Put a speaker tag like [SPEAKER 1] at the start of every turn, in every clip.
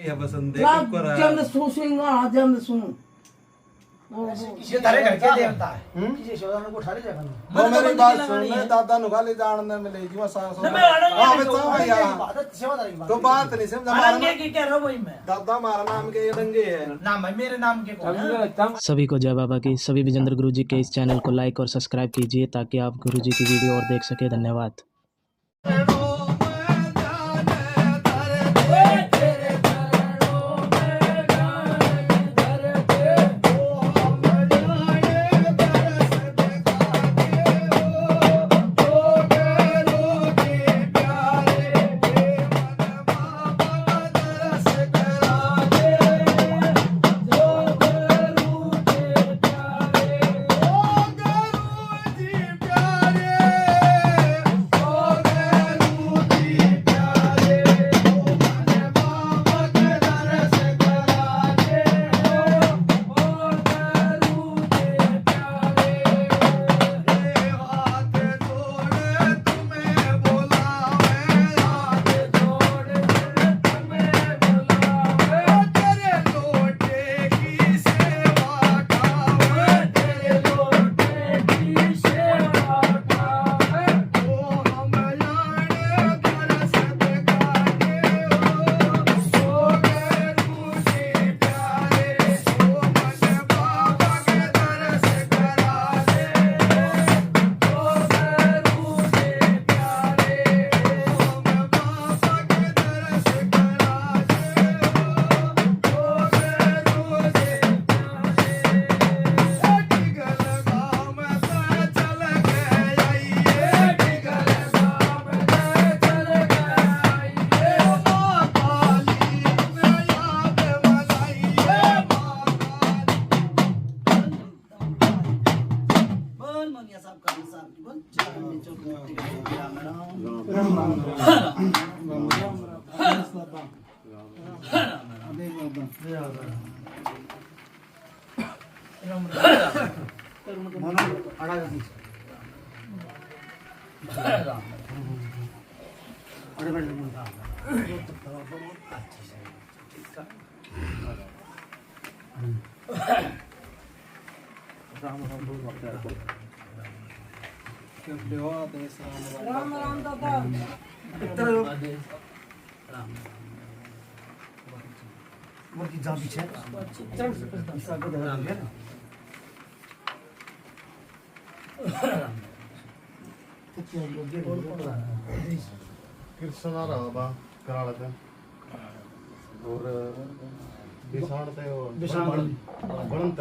[SPEAKER 1] या बसंत दे कब करा
[SPEAKER 2] जंद सुसिंगा जंद सुन
[SPEAKER 3] ये तारे घर के देवता है किसी शोधा को उठा ले जाकर
[SPEAKER 1] वो मेरी बात सुन मैं दादा नु गाली जानने में ले जीवा सास हां बच्चा भैया तो बात नहीं समझ
[SPEAKER 3] मारने की कह रहा वही मैं
[SPEAKER 1] दादा हमारा नाम के ये रंगे है
[SPEAKER 3] नाम है मेरे नाम के कौन
[SPEAKER 4] सभी को जय बाबा की। सभी विजेंद्र गुरु जी के इस चैनल को लाइक और सब्सक्राइब कीजिए ताकि आप गुरु जी की वीडियो और देख सके। धन्यवाद।
[SPEAKER 2] राम राम दादा
[SPEAKER 3] मुर्गी जा पीछे
[SPEAKER 1] कृष्णा राबा कराला पे और बिसाड़ ते और बनत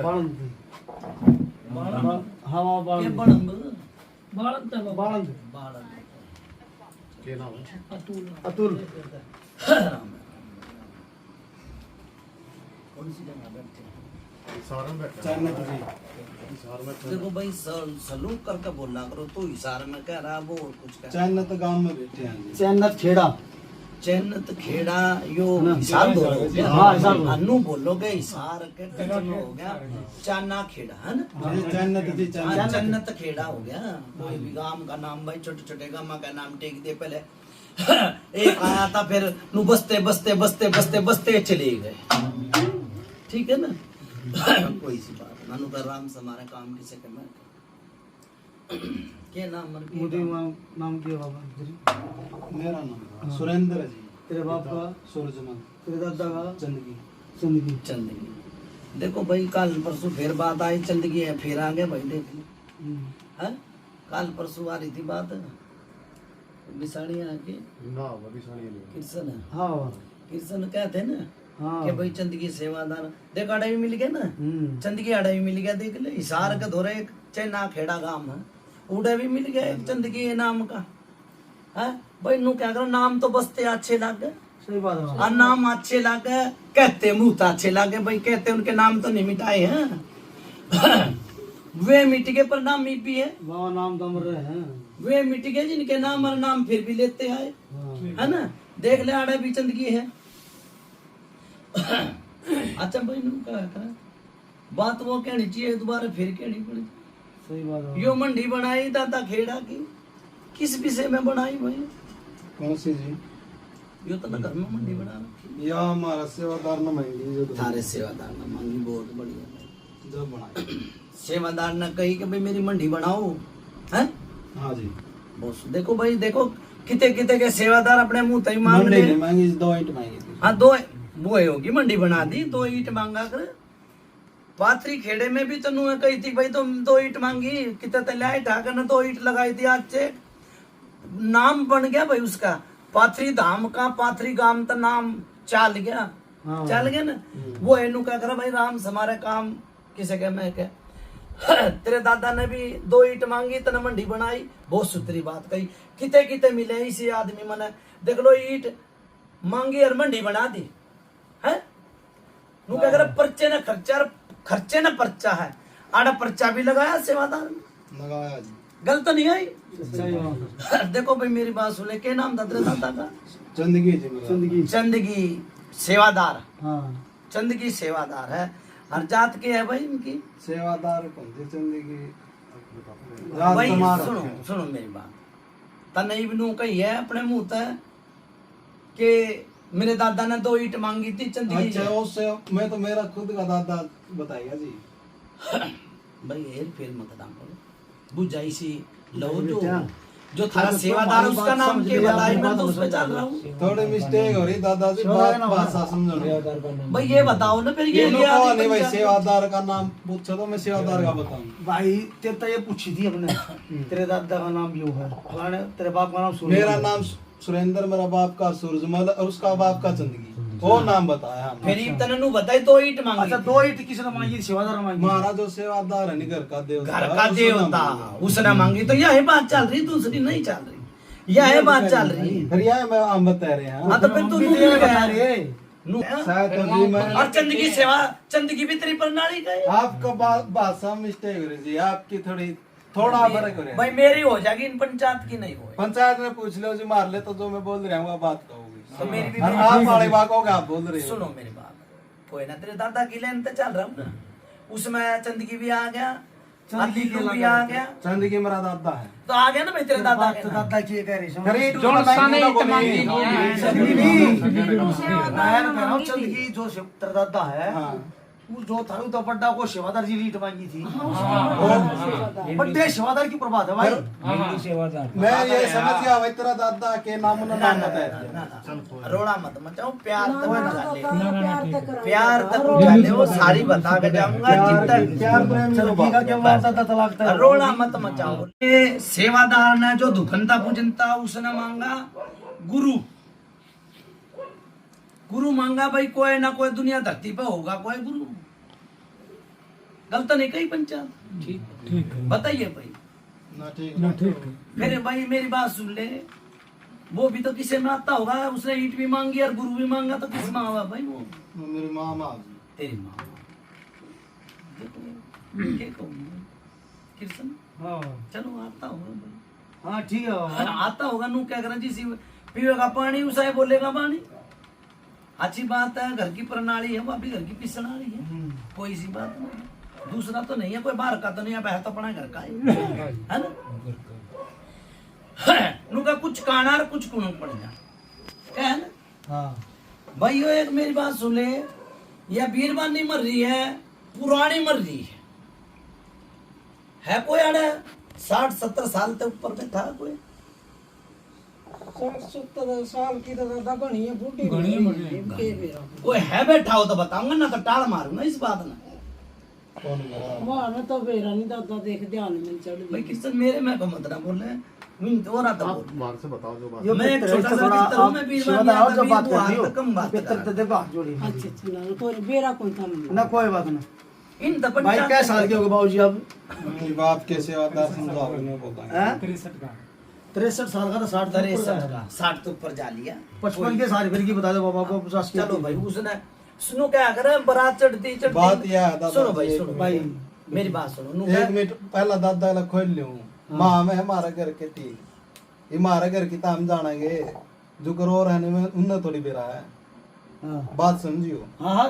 [SPEAKER 2] हवा
[SPEAKER 3] ये
[SPEAKER 2] बाण
[SPEAKER 3] बाळंत
[SPEAKER 1] के नाम है
[SPEAKER 3] अतुल
[SPEAKER 5] कौन सी जगह बैठे
[SPEAKER 1] सारन बैठा
[SPEAKER 5] चाइना
[SPEAKER 1] जी सार में
[SPEAKER 5] देखो भाई सलूक करके बोलना करो तो इशारे में कह रहा वो और कुछ कह
[SPEAKER 1] चाइना तो गांव में बैठे हैं
[SPEAKER 3] चैनत खेड़ा
[SPEAKER 5] चैनत खेड़ा यो इशार बोलोगे
[SPEAKER 3] हाँ, इशार बोलो।
[SPEAKER 5] अन्नू बोलोगे इशार के टचन हो गया चाना खेड़ा है ना
[SPEAKER 1] चाइना तो जी
[SPEAKER 5] हाँ, चन्नत खेड़ा हो गया। कोई भी गांव का नाम भाई छोटे छोटे गांव का नाम टेक दे पहले एक आया था फिर नु बसते बसते बसते बसते बसते चले गए। ठीक है ना कोई सी बात नानू का राम समारे काम किसे करना क्या नाम मर गया
[SPEAKER 3] मुझे नाम क्या बाबा
[SPEAKER 1] मेरा नाम सुरेंद्र जी
[SPEAKER 3] तेरे बाप का
[SPEAKER 1] सूरजमल
[SPEAKER 3] तेरे दादा का
[SPEAKER 1] चंदगी
[SPEAKER 3] जिंदगी
[SPEAKER 5] चंदगी। देखो भाई कल परसों फिर बात आई चंदगी है फिर आ गए भाई देख लो है कल परसों आ रही थी बात बिसाड़ी आके
[SPEAKER 1] ना वो भी साड़ी नहीं
[SPEAKER 5] कृष्ण
[SPEAKER 3] हाँ
[SPEAKER 5] कृष्ण कहते ना
[SPEAKER 3] हाँ
[SPEAKER 5] कि भाई चंदगी सेवादार देख आड़ा भी मिल गया ना चंदगी आड़ा भी मिल गया देख ले हिसार का धोरे एक चैना खेड़ा गांव है उड़ा भी मिल गया एक चंदगी नाम का है भाई नु क्या करो नाम तो बसते अच्छे लगे
[SPEAKER 3] सही बात है
[SPEAKER 5] और नाम अच्छे लगे कहते मुंह तो अच्छे लगे भाई कहते उनके नाम तो नहीं मिटाए हैं वे मिट गए पर नाम भी है
[SPEAKER 3] बाबा नाम दम रहे हैं
[SPEAKER 5] वे मिट गए जिनके नाम और नाम फिर भी लेते आए है ना देख ले आड़ा भी चंदगी है। अच्छा भाई नु क्या बात वो कहनी चाहिए दोबारा फिर कहनी पड़ी।
[SPEAKER 3] सही बात है
[SPEAKER 5] यो मंडी बनाई दादा खेड़ा की किस विषय में बनाई भाई
[SPEAKER 1] कौन सी जी
[SPEAKER 5] यो तो घर में मंडी बना रहा थी।
[SPEAKER 1] या हमारा सेवादार न मांगी जो
[SPEAKER 5] थारे सेवादार ने मांगी, बहुत बढ़िया।
[SPEAKER 1] जो बनाई
[SPEAKER 5] सेवादार ने कही कि भाई मेरी मंडी बनाओ, हैं?
[SPEAKER 1] हाँ जी।
[SPEAKER 5] बस देखो भाई, देखो किते किते के सेवादार अपने मुंह तई मांग
[SPEAKER 1] मंडी
[SPEAKER 5] ले।
[SPEAKER 1] नहीं मांगी, 2 ईंट मांगी थी।
[SPEAKER 5] हाँ, 2 वो होगी, मंडी बना दी, 2 ईंट मांगा कर। पाथरी खेड़े में भी तनु कही थी भाई तुम 2 ईंट मांगी, कितने तल्याई ठाकर ने 2 ईंट लगाई थी। आज से नाम बन गया भाई उसका, पाथरी धाम का पाथरी गांव का नाम चल गया। चल गया ना। वो एनु क्या करा भाई, राम हमारे काम किसे के मैं क्या। तेरे दादा ने भी 2 ईंट मांगी, तने मंडी बनाई, बहुत सुथरी बात कही। किते किते मिले इसी आदमी मने, देख लो ईंट मांगी और मंडी बना दी है। नु क्या करा, खर्चे न पर्चा है, आड़ा पर्चा भी लगाया सेवादार ने,
[SPEAKER 1] लगाया जी।
[SPEAKER 5] गलत नहीं आई। देखो भाई मेरी बात सुने, के नाम था तेरे दादा का?
[SPEAKER 1] चंदगी जी मेरा।
[SPEAKER 5] चंदगी सेवादार।
[SPEAKER 3] हाँ
[SPEAKER 5] चंदगी सेवादार है। हर जात के है भाई इनकी
[SPEAKER 1] सेवादार कौन सी चंदगी
[SPEAKER 5] भाई।
[SPEAKER 1] राजकुमार
[SPEAKER 5] सुनो सुनो मेरी बात, तने इब्नू कही है अपने मुंह तक कि मेरे दादा ने 2 ईंट मांगी थी चंदगी।
[SPEAKER 1] अच्छा, उससे मैं तो मेरा खुद का दादा बताएगा जी।
[SPEAKER 5] भाई हेर फेर मत दाम करो, बुझाई सी लो जो थारा सेवादार है, उसका नाम के बताई, मैं तो उस पे चल रहा हूँ।
[SPEAKER 1] थोड़ी मिस्टेक हो रही दादा जी, बात भाषा समझो नहीं।
[SPEAKER 5] भाई ये बताओ ना फिर, ये लिया
[SPEAKER 1] नहीं भाई, सेवादार का नाम पूछो तो मैं सेवादार का बताऊं।
[SPEAKER 3] भाई तेरे तो ये पूछी थी अपने, तेरे दादा का नाम यूं है, फलाने तेरे बाप का नाम सूरज।
[SPEAKER 1] मेरा नाम सुरेंद्र, मेरा बाप का सूरजमल और उसका बाप का चंदगी, वो नाम बताया हमने।
[SPEAKER 5] फिर तने नु बताई 2 ईंट मांगी।
[SPEAKER 3] अच्छा 2 ईंट किसने मांगी? सेवादार ने मांगी।
[SPEAKER 1] हमारा जो सेवादार है नहीं, घर का देवता,
[SPEAKER 5] घर का देवता उसने मांगी, तो यह बात चल रही, दूसरी नहीं चल रही, यह बात चल रही।
[SPEAKER 1] फिर यह मैं हम बता रहे हैं।
[SPEAKER 5] हाँ तो फिर तू
[SPEAKER 3] बता रहे
[SPEAKER 1] शायद तो जी मैं
[SPEAKER 5] और चंदगी सेवा, चंदगी भी तेरी प्रणाली का है।
[SPEAKER 1] आपका भाषा मिस्टेक हो रही जी, आपकी थोड़ा फर्क हो रहा है।
[SPEAKER 5] भाई मेरी हो जाएगी, इन पंचायत की नहीं हो।
[SPEAKER 1] पंचायत में पूछ लो जी, मार ले तो जो मैं बोल रहा हूँ वो बात कहोगे।
[SPEAKER 5] तो मेरी भी
[SPEAKER 1] और आप वाली बात को आप बोल रहे हो।
[SPEAKER 5] सुनो मेरी बात, कोई ना तेरे दादा की लेन पे चल रहा हूँ ना, उसमें चंदगी भी आ गया, चंदगी भी आ गया,
[SPEAKER 1] चंदगी मेरा दादा है
[SPEAKER 5] तो आ गया ना भाई तेरे दादा के नाम।
[SPEAKER 3] दादा की कह रही
[SPEAKER 1] खरीद
[SPEAKER 3] चंदगी जो तेरा दादा है, वो जो था तो बड्डा को सेवादार जी रीट मांगी थी। बड्डे सेवादार की प्रभात है भाई।
[SPEAKER 1] मैं ये समझ गया भाई, तेरा दादा के नाम ना नाम बताया।
[SPEAKER 5] रोड़ा मत मचाओ, प्यार तक उठा ले,
[SPEAKER 2] प्यार
[SPEAKER 5] प्यार तक उठा ले, वो सारी बता के जाऊंगा।
[SPEAKER 1] प्यार प्रेम
[SPEAKER 3] चंदगी का क्या बात था? तलाक था।
[SPEAKER 5] रोड़ा मत मचाओ। ये सेवादार ने जो दुखनता पूजनता उसने मांगा गुरु, गुरु मांगा भाई, कोई ना कोई दुनिया धरती पे होगा कोई गुरु। गलत नहीं कही पंचायत, ठीक बताइए भाई
[SPEAKER 1] ना ठीक।
[SPEAKER 5] मेरे भाई मेरी बात सुन ले, वो भी तो किसी में आता होगा, उसने ईंट भी मांगी और गुरु भी मांगा, तो किस में आवा भाई? वो
[SPEAKER 1] मेरी मामा
[SPEAKER 5] तेरी माँ। कृष्ण चलो आता होगा भाई,
[SPEAKER 3] हाँ ठीक है।
[SPEAKER 5] आता होगा। नू क्या करना जी, पीवेगा पानी उसे बोलेगा पानी। अच्छी बात है, घर की प्रणाली है, वो अभी घर की पिसनाली है, कोई सी बात नहीं। दूसरा तो नहीं है, कोई बाहर का तो नहीं है, तो अपना घर का है ना। नुका कुछ काना और कुछ कुण पड़ जा, क्या है ना।
[SPEAKER 3] हाँ
[SPEAKER 5] भाई यो एक मेरी बात सुन ले, यह बीरबानी मर रही है, पुरानी मर रही है कोई आड़ा 60-70 साल के ऊपर में था कोई?
[SPEAKER 2] 60-70 साल की तो दादा घनी है, बूढ़ी
[SPEAKER 5] कोई है बैठा हो तो बताऊंगा, ना तो टाल मारूंगा इस बात ना।
[SPEAKER 2] वहाँ तो बेरा नहीं दादा देख ध्यान में चढ़
[SPEAKER 5] भाई कृष्ण मेरे में मत ना बोल रहे, मैं तो रहा था
[SPEAKER 6] बाहर से बताओ जो बात।
[SPEAKER 5] मैं एक छोटा सा बिस्तर हूं, मैं बीरबानी आता
[SPEAKER 3] जो बात
[SPEAKER 5] भी
[SPEAKER 3] कर रही हो,
[SPEAKER 5] कम बात कर
[SPEAKER 3] पितर ते बात जोड़ी।
[SPEAKER 2] अच्छा ना कोई बेरा कोई काम
[SPEAKER 3] ना कोई बात ना।
[SPEAKER 5] इन तो
[SPEAKER 3] भाई क्या साल के हो गए बाबूजी अब?
[SPEAKER 1] मेरे बाप के सेवादार समझाओ नहीं बताएंगे।
[SPEAKER 3] हैं? 63 साल का तो 60
[SPEAKER 5] दरे 60 तो ऊपर जा लिया।
[SPEAKER 3] 55 के साल फिर की बता दो बाबा को 50 की।
[SPEAKER 5] चलो भाई उसने सुनो क्या करे, बारात चढ़ती
[SPEAKER 1] बात यह है दादा,
[SPEAKER 5] सुनो भाई सुनो
[SPEAKER 3] भाई
[SPEAKER 5] मेरी बात सुनो। नु
[SPEAKER 1] एक मिनट पहला दादा ला खोल लियो। मां में हमारा घर के ठीक, ये हमारा घर की ताम जानेंगे जो करो रहने में उन्हें थोड़ी बेरा है।
[SPEAKER 3] हां
[SPEAKER 1] बात समझियो।
[SPEAKER 3] हां हां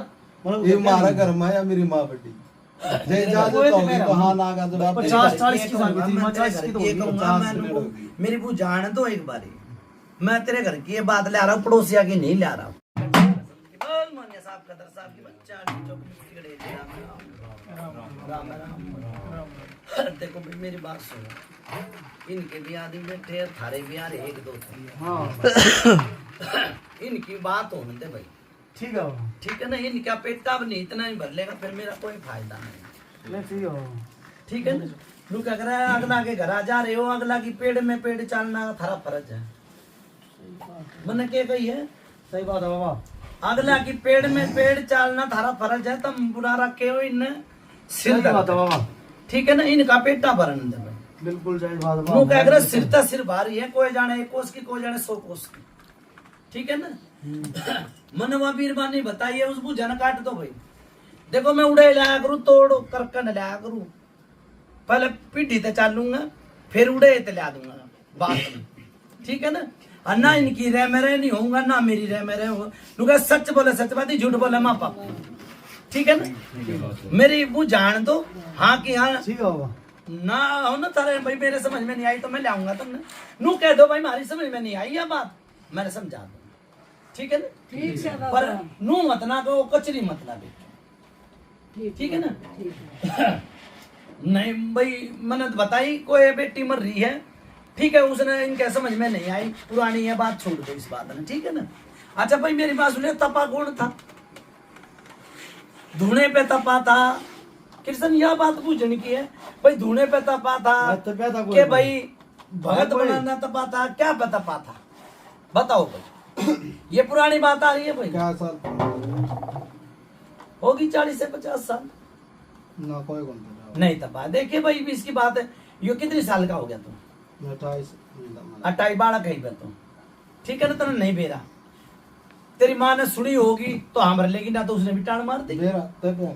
[SPEAKER 1] ये हमारा घर में या मेरी माँ बड़ी जे इजाजत होगी तो हाँ ना का जवाब
[SPEAKER 3] 50-40 की साल की थी, 50 की तो
[SPEAKER 5] ये
[SPEAKER 3] होगी।
[SPEAKER 5] कहूंगा मैं मेरी बू जान दो एक बारी, मैं तेरे घर की ये बात ले आ रहा हूँ, पड़ोसिया की नहीं ले आ रहा हूँ। साहब कदर साहब की बच्चा चौक में टिकड़े राम राम। देखो भाई मेरी बात सुनो, इनके भी आदमी बैठे थारे भी आ रहे एक दो इनकी बात होने दे भाई,
[SPEAKER 3] ठीक है बाबा,
[SPEAKER 5] ठीक है ना। इनका पेट का नहीं इतना ही भर लेगा फिर मेरा कोई फायदा नहीं,
[SPEAKER 3] ठीक है बाबा।
[SPEAKER 5] ठीक है ना। लू क्या कर अगला के घर आ जा रहे हो, अगला की पेड़ में पेड़ चालना थारा फर्ज है। मैंने क्या कही है,
[SPEAKER 3] सही बात है बाबा।
[SPEAKER 5] अगला की पेड़ में पेड़ चालना थारा फर्ज है। तुम बुरा रखे हो इन सिर
[SPEAKER 3] सही बात है बाबा,
[SPEAKER 5] ठीक है ना। इनका पेटा भरन दे भाई।
[SPEAKER 3] बिल्कुल सही बात है
[SPEAKER 5] वो
[SPEAKER 3] बाबा।
[SPEAKER 5] क्या कर सिर ता सिर भारी है, कोई जाने 1 कोस की कोई जाने 100 कोस की, ठीक है ना। मनवा बीरबानी बताइए उस बुझन काट दो भाई। देखो मैं उड़े लाया करूँ, तोड़ करकन लाया करूँ, पहले पीढ़ी ते चालूंगा फिर उड़े ते ला दूंगा बात में, ठीक है ना। और ना इनकी रह मेरे नहीं होऊंगा ना मेरी रह मेरे होगा। सच बोले सच बात, झूठ बोले माँ पापा, ठीक है ना। मेरी वो जान दो हाँ कि हाँ
[SPEAKER 3] ठीक है बाबा।
[SPEAKER 5] ना हो ना तारे भाई मेरे समझ में नहीं आई तो मैं लाऊंगा तुमने। नू कह दो भाई हमारी समझ में नहीं आई ये बात, मैंने समझा दो, ठीक है ना।
[SPEAKER 2] ठीक है
[SPEAKER 5] पर
[SPEAKER 2] दादा,
[SPEAKER 5] नू मत ना को कचरी मत ना बेटा, ठीक है ना।
[SPEAKER 2] ठीक है।
[SPEAKER 5] नहीं भाई मैंने तो बताई कोई बेटी मर रही है, ठीक है, उसने इनके समझ में नहीं आई, पुरानी है बात, छोड़ दो इस बात में, ठीक है ना। अच्छा भाई मेरी बात सुनिए, तपा कौन था, धुने पे तपा था कृष्ण, यह बात पूछने की है भाई। धुने पे तपा था कि भाई भगत बनाना तपा था, क्या तपा था बताओ भाई। ये पुरानी बात आ रही है भाई,
[SPEAKER 1] क्या साल
[SPEAKER 5] होगी 40 से 50 साल
[SPEAKER 1] ना कोई कौन था
[SPEAKER 5] नहीं तपा। देखिए भाई इसकी बात है, ये कितने साल का हो गया तुम,
[SPEAKER 1] 28
[SPEAKER 5] 28 बालक कहीं पे तुम, ठीक है ना। तुमने नहीं बेरा, तेरी माँ ने सुनी होगी तो हम लेगी ना, तो उसने भी टाण मार दी।
[SPEAKER 1] मेरा तब आ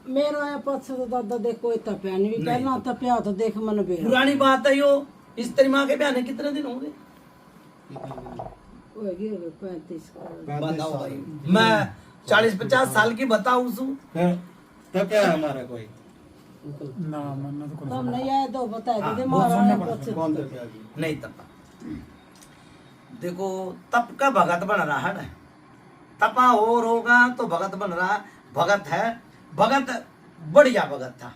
[SPEAKER 2] मेरा है पक्ष तो दादा देख कोई तपया नहीं, पहला तपया तो देख मन बेरा
[SPEAKER 5] पुरानी बात है यो। इस तेरी माँ के ब्याह ने कितने दिन हो गए
[SPEAKER 2] होगी 35 का।
[SPEAKER 5] बताओ भाई, मैं 40-50 साल की बताऊं सू,
[SPEAKER 1] तब क्या है हमारा कोई
[SPEAKER 2] हम नहीं आए तो बता
[SPEAKER 5] हाँ,
[SPEAKER 2] दे
[SPEAKER 5] वो
[SPEAKER 2] मारा
[SPEAKER 5] सुनने
[SPEAKER 2] है
[SPEAKER 5] पड़ता
[SPEAKER 2] पक्ष।
[SPEAKER 1] कौन तब आ
[SPEAKER 5] नहीं तपा। देखो तप का भगत बन रहा है, तपा और होगा तो भगत बन रहा, भगत है, भगत बढ़िया भगत था।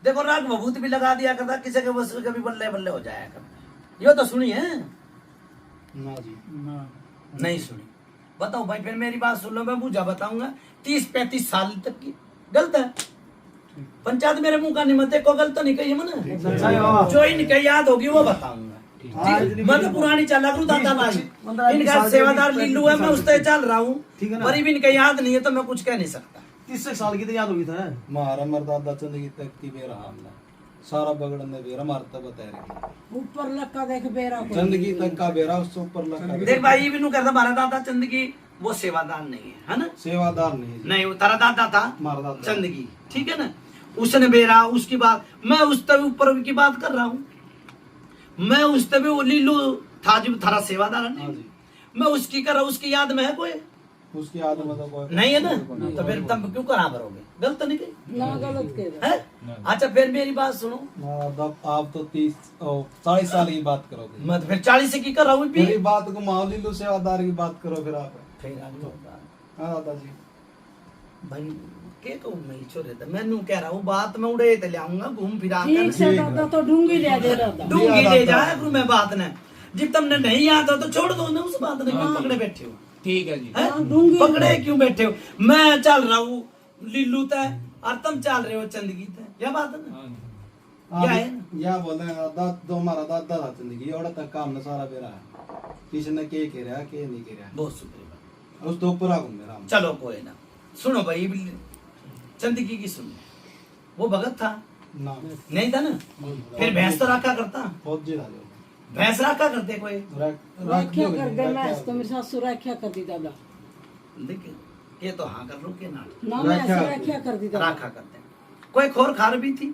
[SPEAKER 5] देखो राग भभूत भी लगा दिया करता, किसी के बस कभी बल्ले बल्ले हो जाया करता। यो तो सुनी है
[SPEAKER 1] ना जी
[SPEAKER 5] नहीं सुनी, बताओ भाई। फिर मेरी बात सुन लो, मैं बूझा बताऊंगा। 30-35 साल तक की गलत है, पंचायत मेरे मुंह का निमत को गलत तो नहीं कही मैंने, जो इनके याद होगी वो बताऊंगा। ठीक, मैं तो पुरानी चला करूँ दादा भाई, इनका सेवादार लीलू है, मैं उससे चल रहा हूँ, पर इनके याद नहीं है तो मैं कुछ कह नहीं सकता।
[SPEAKER 3] 30 साल की तो याद होगी था।
[SPEAKER 1] मारा मरदादा जिंदगी तक की बेरा हमने सारा बगड़ ने बेरा मारता बता रही
[SPEAKER 2] ऊपर लक्का देख बेरा को
[SPEAKER 1] जिंदगी तक का बेरा उससे ऊपर लगा
[SPEAKER 5] देख भाई ये भी नू करता, हमारा दादा चंदगी वो सेवादार नहीं है ना,
[SPEAKER 1] सेवादार नहीं
[SPEAKER 5] नहीं वो तारा दादा था
[SPEAKER 1] मारा दादा
[SPEAKER 5] चंदगी, ठीक है ना। उसने बेरा उसकी बात, मैं उस तभी ऊपर की बात कर रहा हूँ, मैं उस तभी वो लीलू था जो थारा सेवादार है
[SPEAKER 1] हाँ
[SPEAKER 5] ना,
[SPEAKER 1] जी
[SPEAKER 5] मैं उसकी कर रहा हूँ, उसकी याद में है कोई
[SPEAKER 1] उसकी याद में तो कोई
[SPEAKER 5] नहीं है ना, तो फिर तुम क्यों करा भरोगे, गलत तो नहीं कही
[SPEAKER 2] ना गलत कह रहा
[SPEAKER 5] है। अच्छा फिर मेरी बात सुनो,
[SPEAKER 1] आप तो 40 साल की बात करोगे
[SPEAKER 5] मैं तो फिर 40 की कर रहा हूँ
[SPEAKER 1] मेरी बात को माओ लीलू सेवादार की बात करो फिर आप
[SPEAKER 5] फिर आगे होगा।
[SPEAKER 1] हाँ दादाजी
[SPEAKER 5] भाई के कहूँ मैं छोरे तो मैं नू कह रहा हूँ बात मैं उड़े ते ले आऊंगा घूम फिरा कर
[SPEAKER 2] ठीक से दादा तो ढूंगी ले दे दादा
[SPEAKER 5] डूंगी ले जाया करूँ मैं बात ने, जब तुमने नहीं याद हो तो छोड़ दो ना उस बात ने, क्यों पकड़े बैठे हो,
[SPEAKER 6] ठीक है जी।
[SPEAKER 5] हैं?
[SPEAKER 2] हाँ, डूंगी
[SPEAKER 5] पकड़े क्यों बैठे हो, मैं चल रहा हूँ लीलू तय और तुम चल रहे हो चंदगी तय, यह बात है ना। क्या है?
[SPEAKER 1] या बोलते हैं दादा हमारा दादा था जिंदगी और तक काम ने सारा बेरा है किसी ने के कह रहा के नहीं कह रहा
[SPEAKER 5] बहुत शुक्रिया,
[SPEAKER 1] उस तो ऊपर आ मेरा
[SPEAKER 5] चलो कोई ना। सुनो भाई चंदगी की सुनो, वो भगत था
[SPEAKER 1] ना
[SPEAKER 5] नहीं था ना, फिर भैंस तो रखा करता,
[SPEAKER 1] बहुत जी डालो
[SPEAKER 5] भैंस रखा करते कोई,
[SPEAKER 2] राख्या कर दे मैं तो मेरे सासू राख्या कर दी दादा
[SPEAKER 5] देखिए ये तो हाँ कर लो के ना
[SPEAKER 2] ना मैं ऐसे राख्या कर दी दादा
[SPEAKER 5] रखा करते, कोई खोर खार भी थी,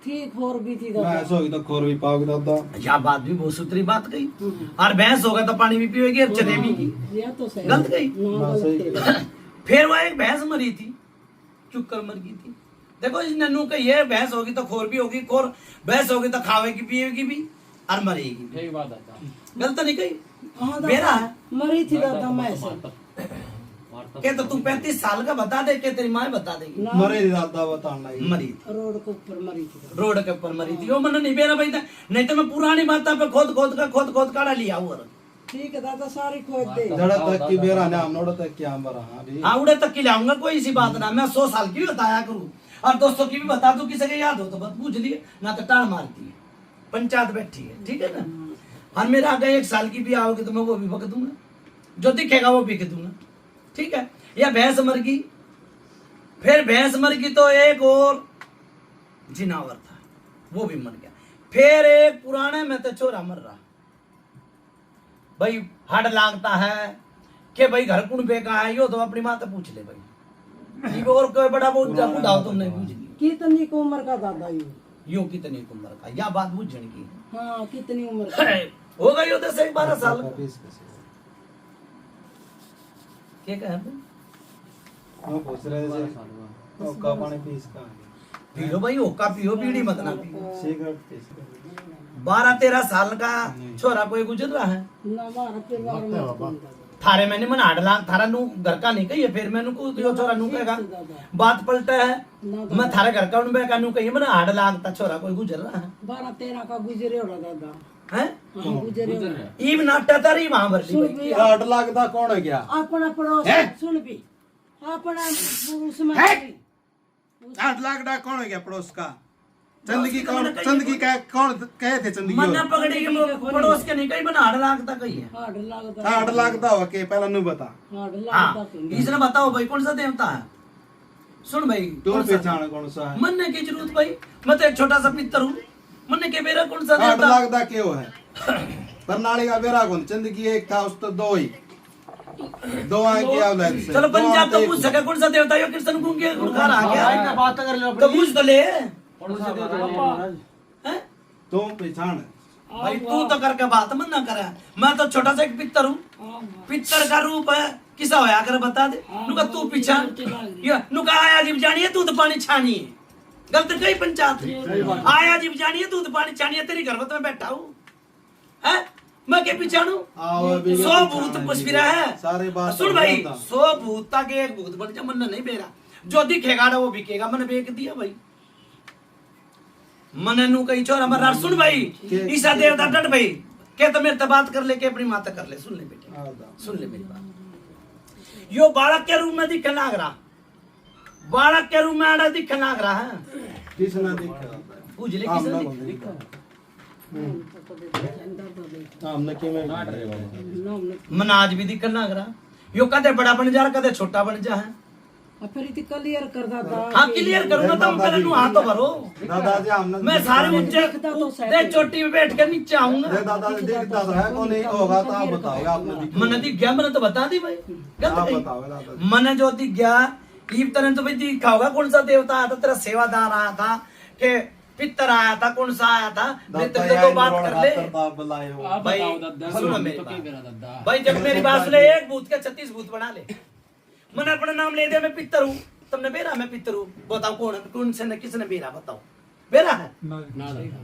[SPEAKER 2] ठीक और भी थी
[SPEAKER 1] मैं
[SPEAKER 2] दादा
[SPEAKER 1] ऐसा होगी तो खोर भी पाओगे दादा
[SPEAKER 5] यह बात भी बहुत सूत्री बात कही, और भैंस होगा तो पानी भी पिएगी और चलेगी की,
[SPEAKER 2] या तो सही
[SPEAKER 5] गलत गई।
[SPEAKER 2] ना
[SPEAKER 1] हाँ, सही
[SPEAKER 2] गलत कह रहा।
[SPEAKER 5] फिर वो एक भैंस मरी थी, चुप कर मर गई थी। देखो इस नन्नू का ये भैंस होगी तो खोर भी होगी, खोर भैंस होगी तो खावेगी पिएगी भी और मरेगी भी,
[SPEAKER 6] यही बात आता
[SPEAKER 5] गलत तो नहीं कही,
[SPEAKER 2] हाँ
[SPEAKER 5] मेरा
[SPEAKER 2] दादा
[SPEAKER 5] है
[SPEAKER 2] मरी थी दादा मैं ऐसे
[SPEAKER 5] के तो तू 35 साल का बता दे के तेरी माँ बता देगी
[SPEAKER 2] ना
[SPEAKER 1] मरे दादा बताना ही।
[SPEAKER 5] मरी थी,
[SPEAKER 2] रोड के ऊपर मरी थी।
[SPEAKER 5] रोड के ऊपर मरी थी। वो मन नहीं बेरा भाई था, नहीं तो मैं पुरानी बातों पे खोद काढ़ा लिया हुआ।
[SPEAKER 2] ठीक है दादा सारी खोज दे।
[SPEAKER 1] जड़ा तक की बेरा ने हम नोड़ तक क्या बरा अभी।
[SPEAKER 5] हाँ उड़े तक की लाऊंगा, कोई सी बात ना। मैं 100 साल की भी बताया करूँ और 200 की भी बता दूं, किसी के याद हो तो बस पूछ लिए, ना तो टाल मारती है। पंचायत बैठी है, ठीक है ना। और मेरा अगर 1 साल की भी आओगे तो मैं वो भी बक दूंगा, जो दिखेगा वो बिक दूंगा, ठीक है। या भैंस मर गई, फिर भैंस मर गई तो एक और जिनावर था वो भी मर गया। फिर एक पुराने में तो छोरा मर रहा भाई। हड लागता है कि भाई घर कुण पे कहा है, यो तो अपनी माँ से पूछ ले भाई। ये और कोई बड़ा बूढ़ा हो तुमने पूछ लिया।
[SPEAKER 2] कितनी की उम्र का दादा
[SPEAKER 5] यो कितनी उम्र का, या बात बुझने की
[SPEAKER 2] हाँ कितनी उम्र का?
[SPEAKER 5] हो गई हो 10-12 साल का। क्या कहा आपने?
[SPEAKER 1] वो पूछ रहे थे ओका पानी पीस का
[SPEAKER 5] पियो भाई, होका पियो, बीड़ी मत ना पियो।
[SPEAKER 1] सिगरेट पीस
[SPEAKER 5] 12-13 साल का छोरा कोई गुजर रहा है।
[SPEAKER 2] ना हमारा परिवार में तो कौन दादा?
[SPEAKER 5] थारे मैंने मन हाड लाग थारा नू घर का नहीं कही, फिर मैंने को यो छोरा नू कहेगा बात पलटा है। मैं थारे घर का उनबे का नू कही मन हाड लागता छोरा कोई गुजर रहा है
[SPEAKER 2] 12-13 का गुजरे होला दादा।
[SPEAKER 5] हैं।
[SPEAKER 2] हाँ गुजरे होला।
[SPEAKER 5] ईव नाटा तारी वहां भर ली भाई।
[SPEAKER 1] आठ लाख दा कौन है क्या?
[SPEAKER 2] अपना पड़ोस सुन भी अपना उसमें
[SPEAKER 1] 8 लाख दा कौन है क्या पड़ोस का? चंदगी कौन, चंदगी का कौन कहे थे? चंदगी
[SPEAKER 5] मन्ना पकड़ी के पड़ोस के नहीं कही मन हाड लागता कही है।
[SPEAKER 2] हाड़ लागता
[SPEAKER 1] 8 लाख दा हो के पहला नु बता।
[SPEAKER 2] हाड़
[SPEAKER 5] हाँ
[SPEAKER 2] लागता
[SPEAKER 5] इसने बताओ भाई कौन सा देवता है? सुन भाई
[SPEAKER 1] तू
[SPEAKER 5] कौन सा?
[SPEAKER 1] पहचान कौन सा है?
[SPEAKER 5] मन्ने की जरूरत भाई, मैं तो एक छोटा सा पितर हूँ। मन्ने के बेरा कौन सा
[SPEAKER 1] 8
[SPEAKER 5] देवता?
[SPEAKER 1] लाख दा क्यों है? परनाली का बेरा कौन? चंदगी एक था, उस तो 2 ही 2 आए की औलाद से।
[SPEAKER 5] चलो पंजाब तो पूछ सके कौन सा देवता है? कृष्ण गुण के गुणगान आ गया
[SPEAKER 3] बात कर लो
[SPEAKER 5] तो पूछ तो ले। हैं?
[SPEAKER 1] तू पहचान
[SPEAKER 5] भाई तू तो करके बात मन ना करे। मैं तो छोटा सा एक पितर हूँ, पितर का रूप है किसा होया कर बता दे। नुका तू पीछा या नुका आया जीव जानिए दूध पानी छानिए, गलत कई पंचायत। आया जीव जानिए दूध पानी छानिए, तेरी घर में बैठा हूँ है मैं के पीछाणू? 100 भूत पुष्पिरा है
[SPEAKER 1] सारे बात
[SPEAKER 5] सुन भाई। 100 भूत तक एक भूत बन जा, मन नहीं बेरा। जो दिखेगा ना वो बिकेगा, मन बेच दिया भाई। मन नु कहीं छोरा मर। सुन भाई ईसा देवता डट भाई के तो मेरे से बात कर ले के अपनी माता कर ले। सुन ले बेटे, सुन ले मेरी बात। यो बालक के रूप में दिखने लग रहा, बालक के रूप में आड़ा दिखने लग रहा है।
[SPEAKER 1] किसना दिखा?
[SPEAKER 5] पूछ ले किसने दिखा?
[SPEAKER 1] हमने के में
[SPEAKER 5] मन आज भी दिखने लग रहा। यो कदे बड़ा बन जा, कदे छोटा बन जा है।
[SPEAKER 2] फिर इतनी क्लियर कर दादा।
[SPEAKER 5] हाँ क्लियर करूंगा तो पहले नु हाथ तो भरो।
[SPEAKER 1] दादाजी हमने
[SPEAKER 5] मैं सारे ऊंचे दे चोटी पे बैठ कर नीचे आऊंगा।
[SPEAKER 1] दादाजी दिखता तो है कौन नहीं होगा तो आप बताओगे। आपने दिखा
[SPEAKER 5] मन दिख गया, मैंने तो बता दी भाई।
[SPEAKER 1] आप
[SPEAKER 5] गलत
[SPEAKER 1] बताओगे दादाजी।
[SPEAKER 5] मन जो दिख गया ईब तरह तो भाई दिखा होगा कौन सा देवता आया था, तेरा सेवादार आया था के पितर आया था, कौन सा आया था? मित्र तो बात कर ले भाई। सुनो मेरी बात भाई, जब मेरी बात सुने एक भूत के 36 भूत बना ले। मैंने अपना नाम ले दिया, मैं पितर हूँ। तुमने बेरा मैं पितर हूँ, बताओ कौन से ने किसने बेरा? बताओ बेरा है।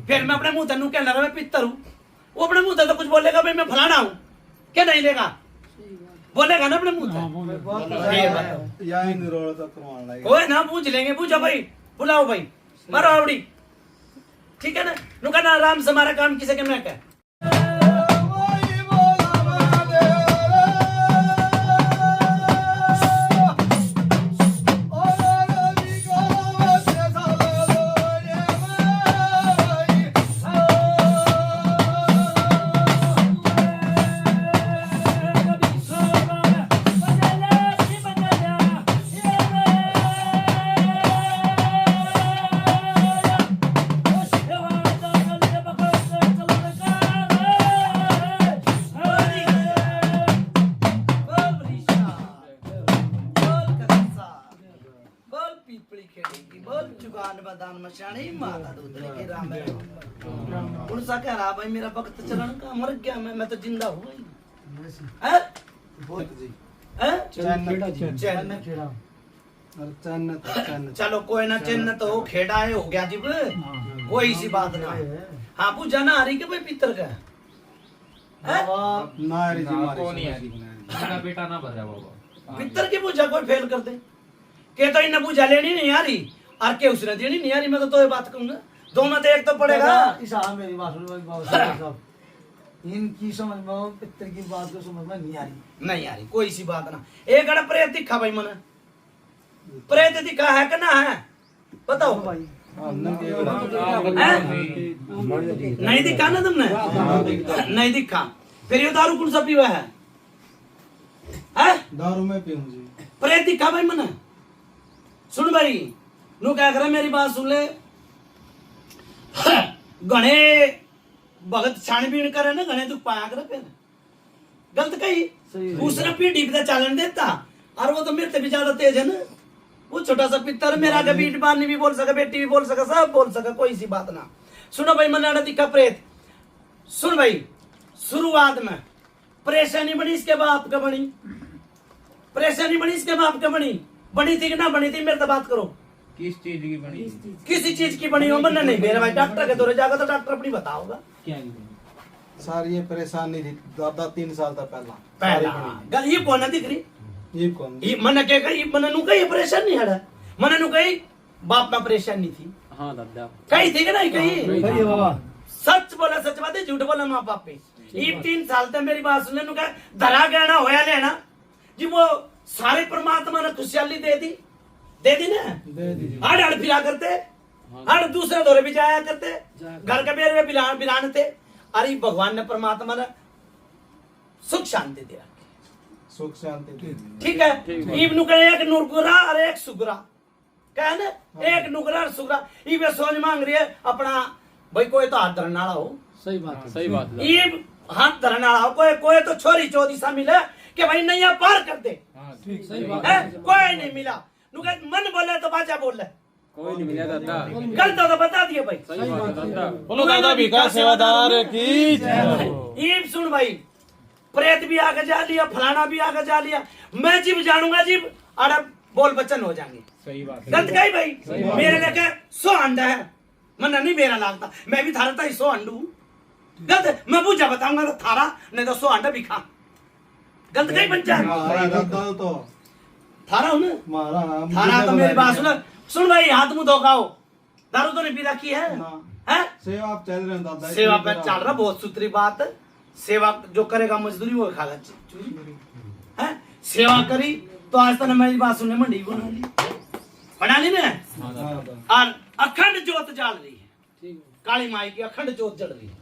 [SPEAKER 5] फिर मैं अपने मुंह तनु कह रहा मैं पितर हूँ, वो अपने मुंह तो कुछ बोलेगा भाई मैं फलाना हूँ, क्या नहीं लेगा? बोलेगा ना अपने मुंह कोई ना, पूछ लेंगे। पूछो भाई, बुलाओ भाई, मारो आवड़ी, ठीक है ना। नुका ना आराम से हमारा काम किसे के मैं क्या भाई? मेरा वक्त चलन का मर गया, मैं तो जिंदा हूँ। चलो कोई ना, चिन्ह तो खेड़ा है हो गया जीव, कोई सी बात ना। हाँ पूछा ना आ रही के भाई पितर का
[SPEAKER 6] बेटा ना भर रहा बाबा
[SPEAKER 5] पितर की पूजा कोई फेल कर दे के तो इन्हें पूजा लेनी नहीं आ रही और के उसने देनी नहीं आ रही। मैं तो ये बात कहूंगा दो में तो एक तो पड़ेगा।
[SPEAKER 3] ईसा मेरी बात सुनो बाबू साहब, इनकी समझ में पितर की बात को समझ में नहीं आ रही।
[SPEAKER 5] नहीं आ रही कोई सी बात ना। एक अड़ा प्रेत दिखा भाई मने प्रेत दिखा है कि ना है बताओ
[SPEAKER 3] भाई
[SPEAKER 1] हमने के
[SPEAKER 5] नहीं दिखा ना तुमने नहीं दिखा। फिर ये दारू कौन सा पीवा है
[SPEAKER 1] दारू में पीऊं जी।
[SPEAKER 5] प्रेत दिखा भाई मने सुन भाई नु क्या करे मेरी बात सुन ले। गणे भगत छानबीन करे ना गणे तू पाया करे फिर गलत कही उसने पीढ़ी पे चालन देता और वो तो मेरे से भी ज्यादा तेज है ना। वो छोटा सा पितर मेरा के बीट बानी भी बोल सके बेटी भी बोल सके सब बोल सके कोई सी बात ना। सुनो भाई मनाड़ा दिखा प्रेत। सुन भाई शुरुआत में परेशानी बनी इसके बाप का बनी परेशानी बनी इसके बाप का बनी थी कि ना बनी थी मेरे से बात करो।
[SPEAKER 6] किस चीज की बनी?
[SPEAKER 5] किसी चीज की बनी हो मन नहीं मेरे भाई डॉक्टर के दौरे जाकर तो डॉक्टर अपनी बताओगा।
[SPEAKER 6] क्या
[SPEAKER 1] सर ये परेशानी थी दादा 3 साल तक पहला
[SPEAKER 5] पहला ये कौन दिख रही
[SPEAKER 1] ये कौन
[SPEAKER 5] ये मन के कही मन नु कही परेशान नहीं हड़ा मन नु कही बाप में परेशानी थी।
[SPEAKER 6] हाँ दादा
[SPEAKER 5] कही थी कि नहीं कही
[SPEAKER 3] भाई बाबा
[SPEAKER 5] सच बोला सच बात है झूठ बोला माँ बाप पे। ये 3 साल तक मेरी बात सुनने नु कहा धरा गहना होया लेना जी वो सारे परमात्मा ने खुशहाली दे दी ना
[SPEAKER 1] दे दीजिए।
[SPEAKER 5] हड़ हड़ फिरा करते हड़ दूसरे दौरे भी जाया करते घर के बेर में बिलान थे। अरे भगवान ने परमात्मा ने सुख शांति दिया
[SPEAKER 1] सुख शांति दे दीजिए।
[SPEAKER 5] ठीक है इब नु कहे एक नुरगुरा और एक सुगरा कहे ना एक नुगरा और सुगरा इब सोच मांग रही है अपना भाई कोई तो हाथ धरने वाला हो।
[SPEAKER 6] सही बात है, सही बात है।
[SPEAKER 5] इब हाथ धरने वाला हो कोई तो छोरी चौधी सा मिले कि भाई नैया पार कर दे।
[SPEAKER 6] हाँ, ठीक सही बात
[SPEAKER 5] है कोई नहीं मिला नु कहे मन बोले तो बाजा बोल ले
[SPEAKER 6] कोई नहीं मिला दादा
[SPEAKER 5] गलत हो तो बता दिए भाई।
[SPEAKER 6] सही बात है दादा।
[SPEAKER 1] बोलो दादा भिखा सेवादार की
[SPEAKER 5] ईब सुन भाई प्रेत भी आगे जा लिया फलाना भी आगे जा लिया मैं जीव जानूंगा जीव अरे बोल बच्चन हो जाएंगे।
[SPEAKER 6] सही बात है।
[SPEAKER 5] गलत कही भाई मेरे लेके 100 अंडा है मन नहीं मेरा लागता मैं भी थारा था 100 अंडू गलत मैं पूछा बताऊंगा तो थारा नहीं तो 100 अंडा भी खा गलत कही बन जाए
[SPEAKER 1] हमारा दादा तो
[SPEAKER 5] थारा हूं ना
[SPEAKER 1] हमारा
[SPEAKER 5] थारा तो मेरी बात सुन भाई हाथ मुंह धोखाओ दारू तो नहीं पी रखी है हैं
[SPEAKER 1] सेवा आप चल रहे हैं दादा
[SPEAKER 5] सेवा पे चल रहा बहुत सुथरी बात है। सेवा जो करेगा मजदूरी वो खागा है सेवा करी तो आज तक मेरी बात सुनने मंडी बना ली ना और अखंड ज्योत जल रही है काली माई की अखंड ज्योत जल रही है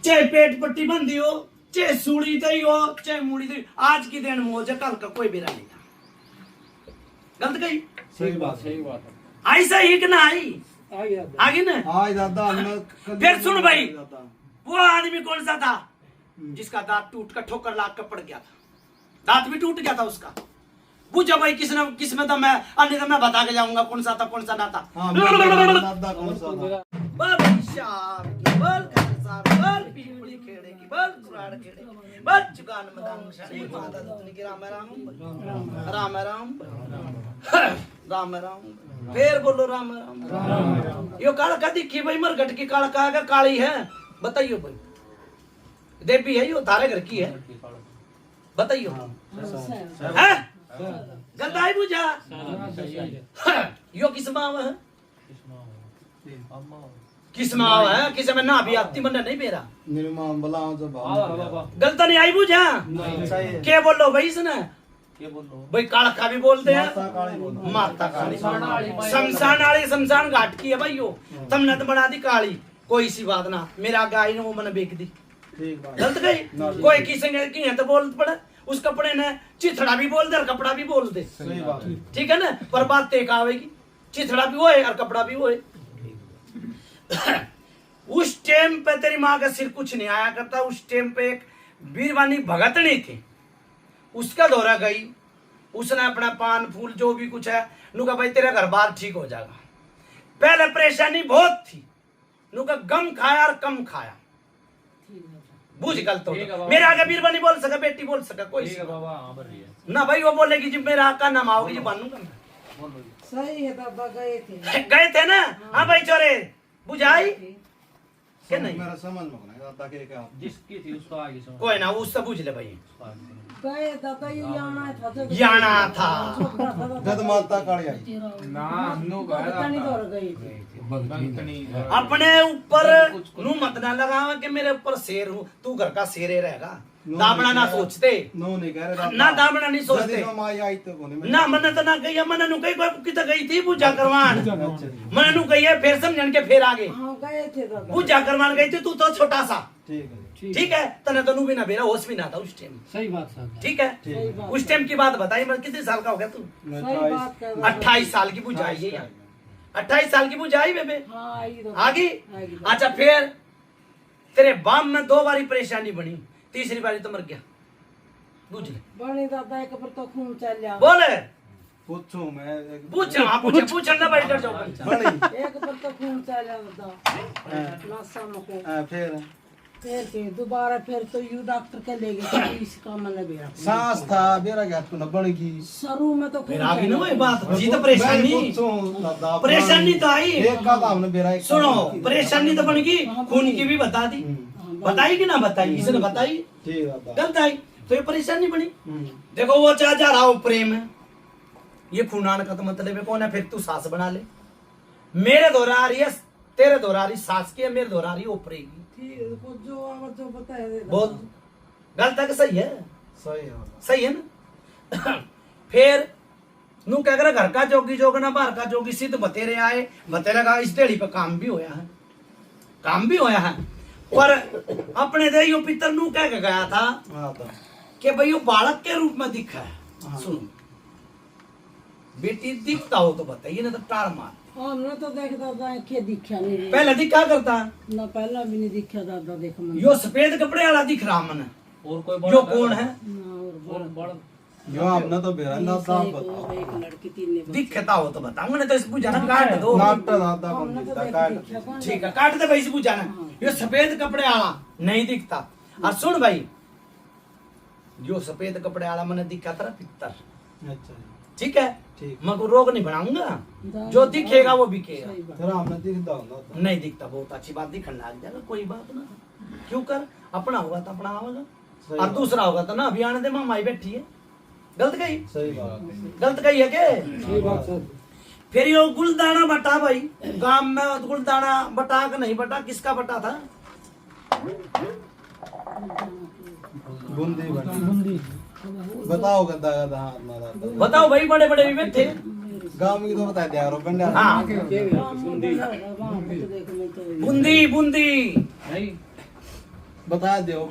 [SPEAKER 5] चाहे पेट पट्टी बंदी हो चाहे सूड़ी दई हो चाहे मूड़ी दई आज की दिन मौज है कल का कोई बेरा नहीं था। गलत कही
[SPEAKER 1] सही बात
[SPEAKER 6] सही बात है।
[SPEAKER 5] ऐसा ही कि ना आई आगे ना
[SPEAKER 1] आज दादा हमने
[SPEAKER 5] फिर सुन भाई वो आदमी कौन सा था जिसका दांत टूट कर ठोकर लाग कर पड़ गया था दांत भी टूट गया था उसका पूछो भाई किसमें था मैं अन्य तो मैं बता के जाऊंगा कौन सा था कौन सा ना था।
[SPEAKER 1] दादा कौन सा था
[SPEAKER 5] बल शाम की बल खरसार बल पीपली खेड़े की बल कुराड़ खेड़े की बल चुकान मदान शनि माता दुतनी की राम राम राम राम राम राम फिर बोलो राम राम। यो काला का दिखी भाई मरघट की काला का काली है बताइयो भाई देवी है यो तारे घर की है बताइयो है गलताई बुझा यो किस माव है किस माव है किस में ना भी आती मन नहीं मेरा
[SPEAKER 1] निर्माण बलाओ जो भाव
[SPEAKER 5] गलता नहीं आई बुझा क्या बोलो भाई इसने भाई कालका भी बोलते हैं माता काली शमशान घाट की है भाई यो तुमने तो बना दी काली कोई सी बात ना मेरा गाय ने वो मैंने बेच दी गलत गई कोई किसी की है तो बोल पड़े उस कपड़े ने चिथड़ा भी बोल दे और कपड़ा भी बोल दे ठीक है ना पर बात तेक आवेगी चिथड़ा भी होए और कपड़ा भी होए। उस टाइम पे तेरी माँ का सिर कुछ नहीं आया करता उस टाइम पे एक वीरवानी भगतनी थी उसका दौरा गई उसने अपना पान फूल जो भी कुछ है नुका भाई तेरा घर बार ठीक हो जाएगा। पहले परेशानी बहुत थी नुका गम खाया और कम खाया बुझ गल तो मेरे आगे बीरबा नहीं बोल सका बेटी बोल सका कोई ना भाई वो बोलेगी जी मेरा आका नाम आओगी जी बनूंगा
[SPEAKER 2] सही है दादा
[SPEAKER 5] गए थे ना हाँ भाई चोरे बुझाई क्या नहीं
[SPEAKER 1] मेरा समझ में नहीं दादा के क्या
[SPEAKER 6] जिसकी थी उसको आगे समझ
[SPEAKER 5] कोई ना उससे पूछ ले भाई
[SPEAKER 2] गए दादा ये याना था तो
[SPEAKER 5] याना था
[SPEAKER 2] छोटा था दादा
[SPEAKER 1] जद माता काली आई
[SPEAKER 6] ना नो
[SPEAKER 2] पता नहीं दौड़ गई थी
[SPEAKER 5] अपने ऊपर नू मत ना लगावा कि मेरे ऊपर शेर हूँ, तू घर का शेरे रहेगा। दामना ना सोचते,
[SPEAKER 1] नो नहीं कह रहे
[SPEAKER 5] ना दामना नहीं सोचते
[SPEAKER 1] जद माई आई तो कोनी
[SPEAKER 5] ना। मन तो ना गई, मन नु कही कित गई थी पूजा करवान, मन नु कही फिर समझन के फिर आगे
[SPEAKER 2] हाँ गए थे दादा
[SPEAKER 5] पूजा करवान गई थी। तू तो छोटा सा,
[SPEAKER 1] ठीक है
[SPEAKER 5] ठीक है, तने तो नू भी ना बेरा होश भी ना था उस टाइम,
[SPEAKER 6] सही बात है।
[SPEAKER 5] ठीक है।
[SPEAKER 2] सही बात
[SPEAKER 5] उस टाइम की बात बताई, मैं कितने साल का हो गया तू?
[SPEAKER 2] सही बात कर रहा
[SPEAKER 5] 28 साल की पूजा आई है, 28 साल की पूजा आई बेबे,
[SPEAKER 2] हाँ आई दादा
[SPEAKER 5] आगे।
[SPEAKER 2] आएगी।
[SPEAKER 5] अच्छा फिर तेरे बाप में 2 बारी परेशानी बनी, तीसरी बारी तो मर गया, बुझ ले।
[SPEAKER 2] बड़ी दादा एक पर तो खून चल जा
[SPEAKER 5] बोले
[SPEAKER 1] पूछूं मैं
[SPEAKER 5] पूछ, हाँ पूछ, पूछना बैठ कर जाओ।
[SPEAKER 1] बड़ी
[SPEAKER 2] एक पर तो खून चल जा दादा नासा मको फिर के दोबारा फिर तो यू डॉक्टर के ले गए इसका मन बेरा
[SPEAKER 1] सांस था बेरा गया तू न बन की
[SPEAKER 2] शुरू में तो
[SPEAKER 5] फिर आगे ना वही बात जी, तो परेशानी परेशानी तो आई।
[SPEAKER 1] एक का दाम ने बेरा एक
[SPEAKER 5] सुनो, परेशानी तो बन गई, खून की भी बता दी, बताई कि ना बताई, इसने बताई,
[SPEAKER 1] ठीक है
[SPEAKER 5] गलत आई तो ये परेशानी बनी। देखो वो चाह जा रहा हो प्रेम है, ये खूनान का तो मतलब है कौन है, फिर तू सास बना ले। मेरे दौरा आ रही है, तेरे दौरा आ रही सास की है, मेरे दौरा आ रही ओपरेगी।
[SPEAKER 2] ठीक है जो आवाज जो बताए दे
[SPEAKER 5] बोल गलत है कि सही है?
[SPEAKER 1] सही है
[SPEAKER 5] सही है ना। फिर नू क्या करे, घर का जोगी जोगना बाहर का जोगी, सिद्ध बतेरे आए, बतेरे का इस टेढ़ी पे काम भी होया है, काम भी होया है। पर अपने दे यो पितर नू कह के गया था
[SPEAKER 1] हां तो
[SPEAKER 5] कि भाई वो बालक के रूप में दिखा है। सुनो बेटी दिखता हो तो बताइए, ना तो टार मार।
[SPEAKER 2] हमने तो देख दादा आंखें दिखा नहीं
[SPEAKER 5] पहले दिखा करता,
[SPEAKER 2] ना पहला भी नहीं दिखा दादा देख मन
[SPEAKER 5] यो सफेद कपड़े वाला दिख रहा मन,
[SPEAKER 6] और कोई
[SPEAKER 5] यो कौन है?
[SPEAKER 2] ना और बड़ा
[SPEAKER 1] यो आपने तो बेरा ना दाम बता
[SPEAKER 2] एक लड़की तीन ने
[SPEAKER 5] दिखता हो तो बताऊंगा, नहीं तो इस पूजा ना काट दो।
[SPEAKER 1] नाटक दादा
[SPEAKER 2] हमने
[SPEAKER 1] को
[SPEAKER 2] तो
[SPEAKER 1] दिखता
[SPEAKER 2] देख
[SPEAKER 1] काट
[SPEAKER 2] दिखा कौन
[SPEAKER 5] ठीक है, काट दे भाई, इस पूजा ना यो सफेद कपड़े वाला नहीं दिखता। और सुन भाई, जो सफेद कपड़े वाला मैंने दिखा था पितर,
[SPEAKER 1] अच्छा
[SPEAKER 5] ठीक है,
[SPEAKER 1] ठीक
[SPEAKER 5] मैं को रोग नहीं बनाऊंगा, जो दिखेगा वो बिकेगा।
[SPEAKER 2] सही बात
[SPEAKER 1] तेरा हमने दिखता होगा
[SPEAKER 5] नहीं दिखता, बहुत अच्छी बात, दिखने लग जाएगा, कोई बात ना, क्यों कर, अपना होगा तो अपना आवेगा,
[SPEAKER 1] सही
[SPEAKER 5] और
[SPEAKER 1] बात।
[SPEAKER 5] दूसरा होगा तो ना अभी आने दे, माई बैठी है, गलत कही,
[SPEAKER 1] सही बात है
[SPEAKER 5] गलत कही है के?
[SPEAKER 1] सही बात है
[SPEAKER 5] फिर यो गुलदाना बटा भाई, गांव में गुलदाना बटा का नहीं बटा, किसका बटा था?
[SPEAKER 1] बूंदी बूंदी बताओ गदा गदा हाथ मारा
[SPEAKER 5] बताओ भाई, बड़े बड़े भी बैठे।
[SPEAKER 1] गांव की तो बता दिया रो बंडा
[SPEAKER 5] हाँ बूंदी बूंदी
[SPEAKER 6] नहीं
[SPEAKER 1] बता दो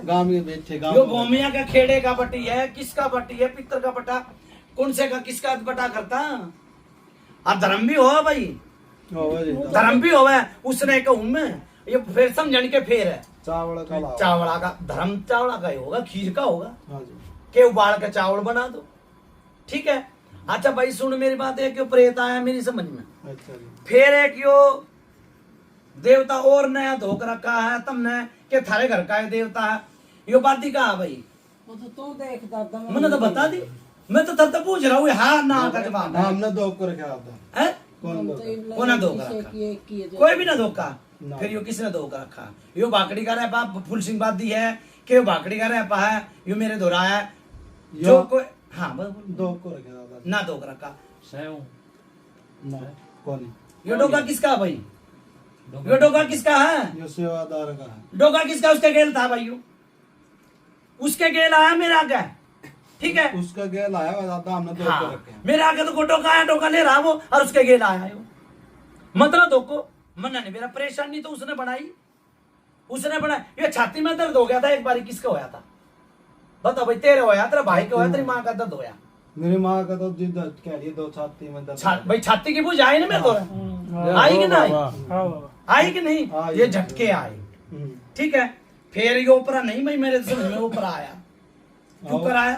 [SPEAKER 1] गांव में बैठे गांव
[SPEAKER 5] यो गोमिया का खेड़े का बटी है, किसका बटी है? पितर का बटा, कौन से का किसका बटा करता? और धर्म भी हो भाई, धर्म भी हो, उसने कहूं मैं, ये फिर समझन के फेर है,
[SPEAKER 1] चावल का लाओ
[SPEAKER 5] चावड़ा का धर्म, चावड़ा का ही होगा, खीर का होगा,
[SPEAKER 1] हां जी
[SPEAKER 5] के उबाल के चावल बना दो, ठीक है। अच्छा भाई सुन मेरी बात, है क्यों प्रेत आया मेरी समझ में,
[SPEAKER 1] अच्छा जी
[SPEAKER 5] फिर एक यो देवता और नया धोख रखा है तुमने के थारे घर का है देवता है, यो बात ही कहा भाई,
[SPEAKER 2] वो तो देख दादा
[SPEAKER 5] मैंने तो बता दी, मैं तो तब तक पूछ रहा हूँ, हाँ ना का जवाब है,
[SPEAKER 1] हमने दो को रखा था
[SPEAKER 5] हैं?
[SPEAKER 1] कौन दो
[SPEAKER 5] कौन ना धोखा रखा? कोई भी ना धोखा, फिर यो किसने धोखा रखा? यो बाकड़ी का रह पा, फुल सिंह बात दी है कि यो बाकड़ी का रह पा है, यो मेरे दोहरा है, जो कोई हाँ बोल
[SPEAKER 1] दो को रखा था
[SPEAKER 5] ना धोखा रखा।
[SPEAKER 1] ना कौन
[SPEAKER 5] यो डोका किसका है भाई? यो डोका किसका है?
[SPEAKER 1] ये सेवादार का है
[SPEAKER 5] डोका किसका? उसके गेल था भाई, यो उसके गेल आया मेरे आगे, ठीक है,
[SPEAKER 1] उसका गेल आया हुआ दादा हमने दो को
[SPEAKER 5] हाँ
[SPEAKER 1] रखे
[SPEAKER 5] मेरे आगे तो डोका आया, डोका ले रहा वो, और उसके गेल आया यो, मतलब धोखो मना नहीं, मेरा परेशानी तो उसने बनाई, उसने बनाई। ये छाती में दर्द हो गया था एक बार, किसका होया था बता भाई? तेरे होया, तेरे भाई का होया, तेरी माँ का दर्द होया?
[SPEAKER 1] मेरी माँ का तो जिद कह रही है दो छाती में दर्द
[SPEAKER 5] भाई छाती की बुझ आई ना मेरे तो, आई कि नहीं आई कि नहीं? ये झटके आए, ठीक है। फिर ये ऊपर नहीं भाई, मेरे समझ में ऊपर आया, क्यों कर आया?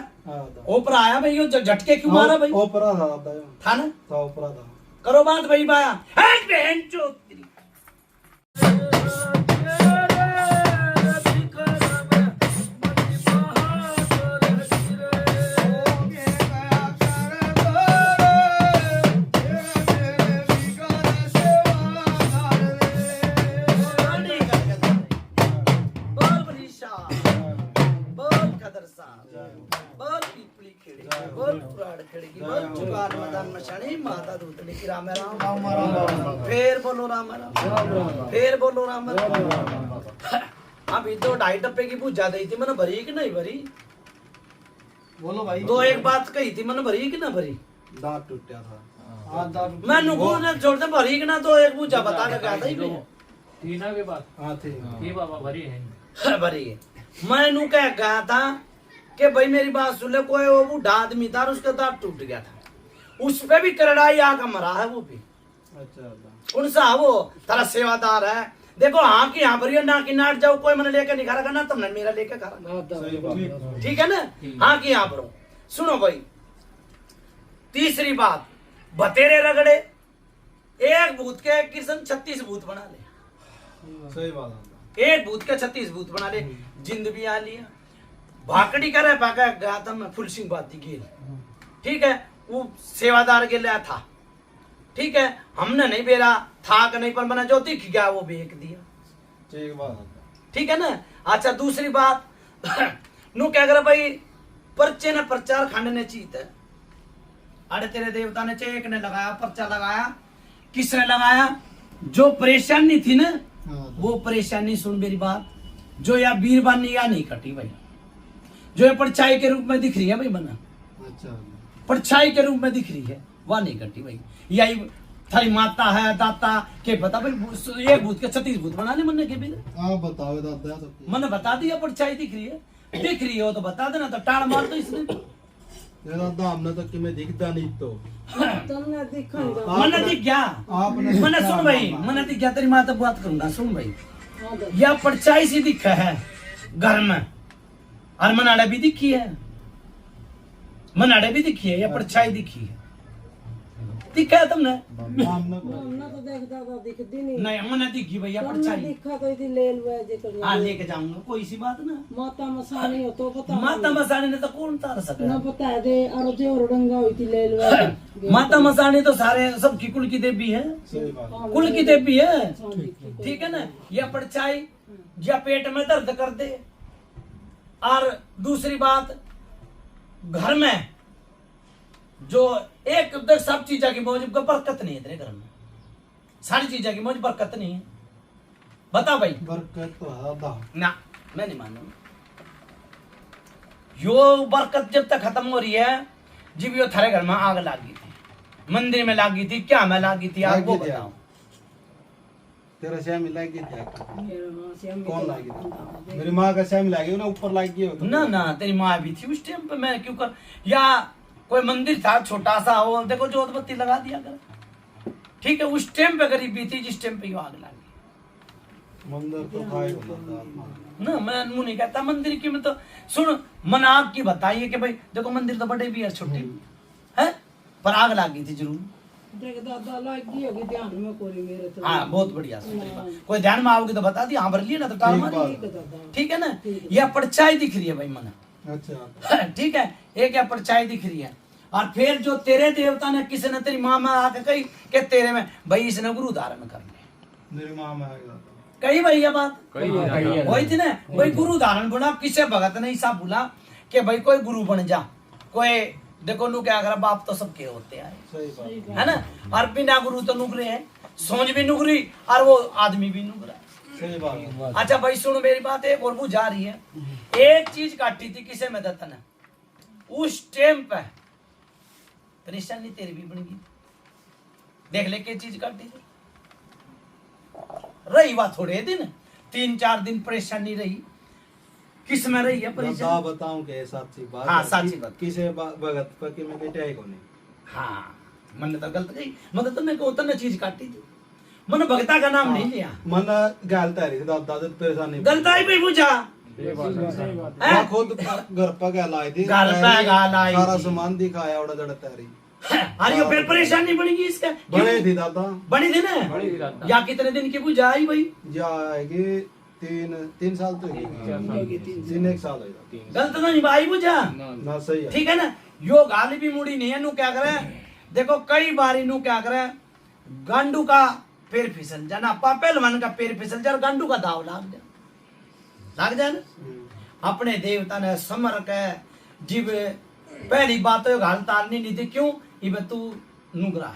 [SPEAKER 5] ऊपर आया भाई, ये झटके क्यों मारा भाई?
[SPEAKER 1] ओपरा
[SPEAKER 5] था ना,
[SPEAKER 1] था ओपरा था
[SPEAKER 5] करो बात भाई बाया, है बहन चोद तेरी। बोल बनीशा, बोल खदर साहब, मदन मछली माता दूतड़ी की राम राम। फिर बोलो राम राम, फिर बोलो राम राम। अभी 2-2.5 डब्बे की भूजा दी थी, मैंने भरी कि नहीं भरी?
[SPEAKER 3] बोलो भाई।
[SPEAKER 5] दो एक बात कही थी, मैंने भरी कि ना भरी?
[SPEAKER 1] दांत टूटा था।
[SPEAKER 3] हाँ, दारू।
[SPEAKER 5] मैं नुकू ने छोड़ दे भरी कि ना, तो एक भूजा बताने का था ही मैं।
[SPEAKER 6] तीना के बाद
[SPEAKER 1] हाँ थी।
[SPEAKER 6] ये बाबा भरी है।
[SPEAKER 5] भरी है। मैं नु कह गया था कि भाई मेरी बात सुन ले, कोई वो बूढ़ा आदमी था और उसका दांत टूट गया था, उस पे भी करड़ाई आकर मरा है वो भी।
[SPEAKER 1] अच्छा
[SPEAKER 5] उनसा वो तेरा सेवादार है। देखो हाँ की यहाँ पर ना कि नाट जाओ, कोई मैंने लेके नहीं खा रहा ना, तुमने मेरा लेके खा रहा।
[SPEAKER 1] सही बात।
[SPEAKER 5] ठीक है ना? हाँ की यहाँ पर सुनो भाई। तीसरी बात, बतेरे रगड़े एक भूत के कृष्ण 36 भूत बना ले।
[SPEAKER 1] सही बात।
[SPEAKER 5] एक भूत के 36 भूत बना ले। जिंद भी आ लिया, भाकड़ी करे पाका गया था मैं फुल सिंह बाती गेल। ठीक है, वो सेवादार के लिया था। ठीक है, हमने नहीं बेरा था कि नहीं, पर मैंने जो दिख गया वो बेच दिया।
[SPEAKER 1] ठीक बात।
[SPEAKER 5] ठीक है ना? अच्छा दूसरी बात नु क्या करे भाई, पर्चे ने प्रचार खंडने चीत है। अरे तेरे देवता ने चेक ने लगाया, पर्चा लगाया। किसने लगाया? जो परेशानी थी ना, वो परेशानी सुन मेरी बात, जो या बीरबानी या नहीं कटी भाई, जो ये परछाई के रूप में दिख रही है भाई मना,
[SPEAKER 1] अच्छा
[SPEAKER 5] परछाई के रूप में दिख रही है, वह नहीं कटी भाई। यही थारी माता है दाता के बता भाई, एक भूत के 36 भूत बना ले मन के भी।
[SPEAKER 1] आप बताओ दादा तो
[SPEAKER 5] मैंने बता दिया परछाई दिख रही है, दिख रही हो तो बता देना, तो टाड़ मार दो इसने।
[SPEAKER 1] ये दादा हमने तो कि मैं दिखता नहीं तो
[SPEAKER 2] तुमने दिखा
[SPEAKER 5] मन दिख गया,
[SPEAKER 1] आपने
[SPEAKER 5] मन सुन भाई, मन दिख गया, तेरी माता बात करूंगा सुन भाई।
[SPEAKER 2] नहीं।
[SPEAKER 5] यह परछाई सी दिखा है घर में, और मनाड़े भी दिखी है, मनाड़े भी दिखी है, या परछाई दिखी है, दिखा है तुमने?
[SPEAKER 1] हमने
[SPEAKER 2] हमने तो देख दादा दिखती नहीं।
[SPEAKER 5] नहीं मैंने दिखी भैया
[SPEAKER 2] तुमने
[SPEAKER 5] परछाई।
[SPEAKER 2] दिखा तो इधर ले लो जे कर।
[SPEAKER 5] हाँ लेके जाऊंगा, कोई सी बात ना।
[SPEAKER 2] माता मसानी हो तो पता
[SPEAKER 5] माता मसानी ने तो कौन तार सके?
[SPEAKER 2] ना पता है दे और जे और रंगा हुई थी ले लो।
[SPEAKER 5] माता मसानी तो सारे सबकी कुल की देवी है,
[SPEAKER 1] सही बात।
[SPEAKER 5] कुल की देवी है। ठीक है ना? या परछाई या पेट में दर्द कर दे। और दूसरी बात, घर में जो एक सब चीजा की मौज बरकत नहीं है तेरे घर में, सारी चीजा की मौज बरकत नहीं है। बता भाई।
[SPEAKER 1] बरकत तो है दादा।
[SPEAKER 5] ना मैं नहीं मानूंगा। यो बरकत जब तक खत्म हो रही है, जब यो थारे घर में आग लगी थी, मंदिर में लगी थी, क्या में लगी थी आग वो
[SPEAKER 1] लगी थी
[SPEAKER 5] बताओ।
[SPEAKER 1] तेरा श्याम लागी थी
[SPEAKER 2] मेरे मां से हम
[SPEAKER 1] कौन लागी थी? मेरी माँ का श्याम लागी ना, ऊपर लागी हो
[SPEAKER 5] ना ना तेरी माँ भी थी उस टाइम पे, मैं क्यों कर, या कोई मंदिर था छोटा सा हो, देखो जोत बत्ती लगा दिया कर। ठीक है, उस टाइम पे गरीबी थी जिस टाइम पे यो आग लगी।
[SPEAKER 1] मंदिर तो खाए हो दादा।
[SPEAKER 5] ना मैं मुंह नहीं कहता मंदिर की, मैं तो सुन मन आग की बताइए कि भाई देखो मंदिर तो बड़े भी है छोटे भी है, पर आग लगी थी जरूर।
[SPEAKER 2] देख दादा लगी होगी ध्यान में कोई मेरे तो।
[SPEAKER 5] हाँ बहुत बढ़िया कोई ध्यान में आओगे तो बता दिया, हाँ भर लिए ना तो टाल मारी।
[SPEAKER 2] ठीक है दादा।
[SPEAKER 5] ठीक है ना? यह परछाई दिख रही है भाई मना।
[SPEAKER 1] अच्छा
[SPEAKER 5] ठीक है, एक या परछाई दिख रही है। और फिर जो तेरे देवता ने, किसी ने तेरी माँ में आके कही कि तेरे में भाई इसने गुरु धारण कर ले,
[SPEAKER 1] मेरी माँ में आएगा
[SPEAKER 5] कही भाई ये बात
[SPEAKER 6] कही
[SPEAKER 5] वही थी ना भाई, गुरु धारण बना, किसे भगत ने ऐसा बोला कि भाई कोई गुरु बन जा, कोई देखो नु क्या करा, बाप तो सबके होते हैं
[SPEAKER 1] सही बात।
[SPEAKER 5] है ना? और बिना गुरु तो नुगरे है, सोच भी नुगरी और वो आदमी भी नुगरा।
[SPEAKER 1] सही बात।
[SPEAKER 5] अच्छा भाई सुन मेरी बात, एक और जा रही है। एक चीज काटी थी किसे में दत्ता ने, उस टाइम पे परेशानी तेरी भी बन गई। देख ले क्या चीज काटी थी, रही बात थोड़े दिन, 3-4 दिन परेशानी रही। किस में रही है
[SPEAKER 1] दादा
[SPEAKER 5] परेशानी?
[SPEAKER 1] बताऊं के साची बात।
[SPEAKER 5] हाँ, साची बात।
[SPEAKER 1] किसे भगत पर कि मैं बेटे को नहीं।
[SPEAKER 5] हाँ मैंने तो गलत कही, मतलब तुमने को उतने चीज काटी थी, मैंने भगता का नाम नहीं लिया।
[SPEAKER 1] मन गलता रही थी दादा तो परेशानी।
[SPEAKER 5] गलताई भी पूछा
[SPEAKER 1] मैं खुद घर पर गया लाई थी,
[SPEAKER 5] घर पे गाल आई
[SPEAKER 1] सारा
[SPEAKER 5] थी।
[SPEAKER 1] सामान दिखाया उड़ा दड़ता रही।
[SPEAKER 5] अरे फिर परेशानी बनी गई इसका,
[SPEAKER 1] बने थी दादा।
[SPEAKER 5] बनी थी ना?
[SPEAKER 6] बड़ी रात
[SPEAKER 5] या कितने दिन की पूजा आई भाई?
[SPEAKER 1] जाएगी 3 साल तो 3-1 साल है।
[SPEAKER 5] गलत तो नहीं भाई पूजा
[SPEAKER 1] ना सही है।
[SPEAKER 5] ठीक है ना? यो गाली भी मुड़ी नहीं है, नु क्या करे, देखो कई बारी नु क्या करे, गांडू का पैर फिसल जाना, पहलवान का पैर फिसल जा, गांडू का दाव लाग जाए ना। अपने देवता ने समर के जीव पहली बात तो घाल तारनी नहीं थी, क्यों इबे तू नुगरा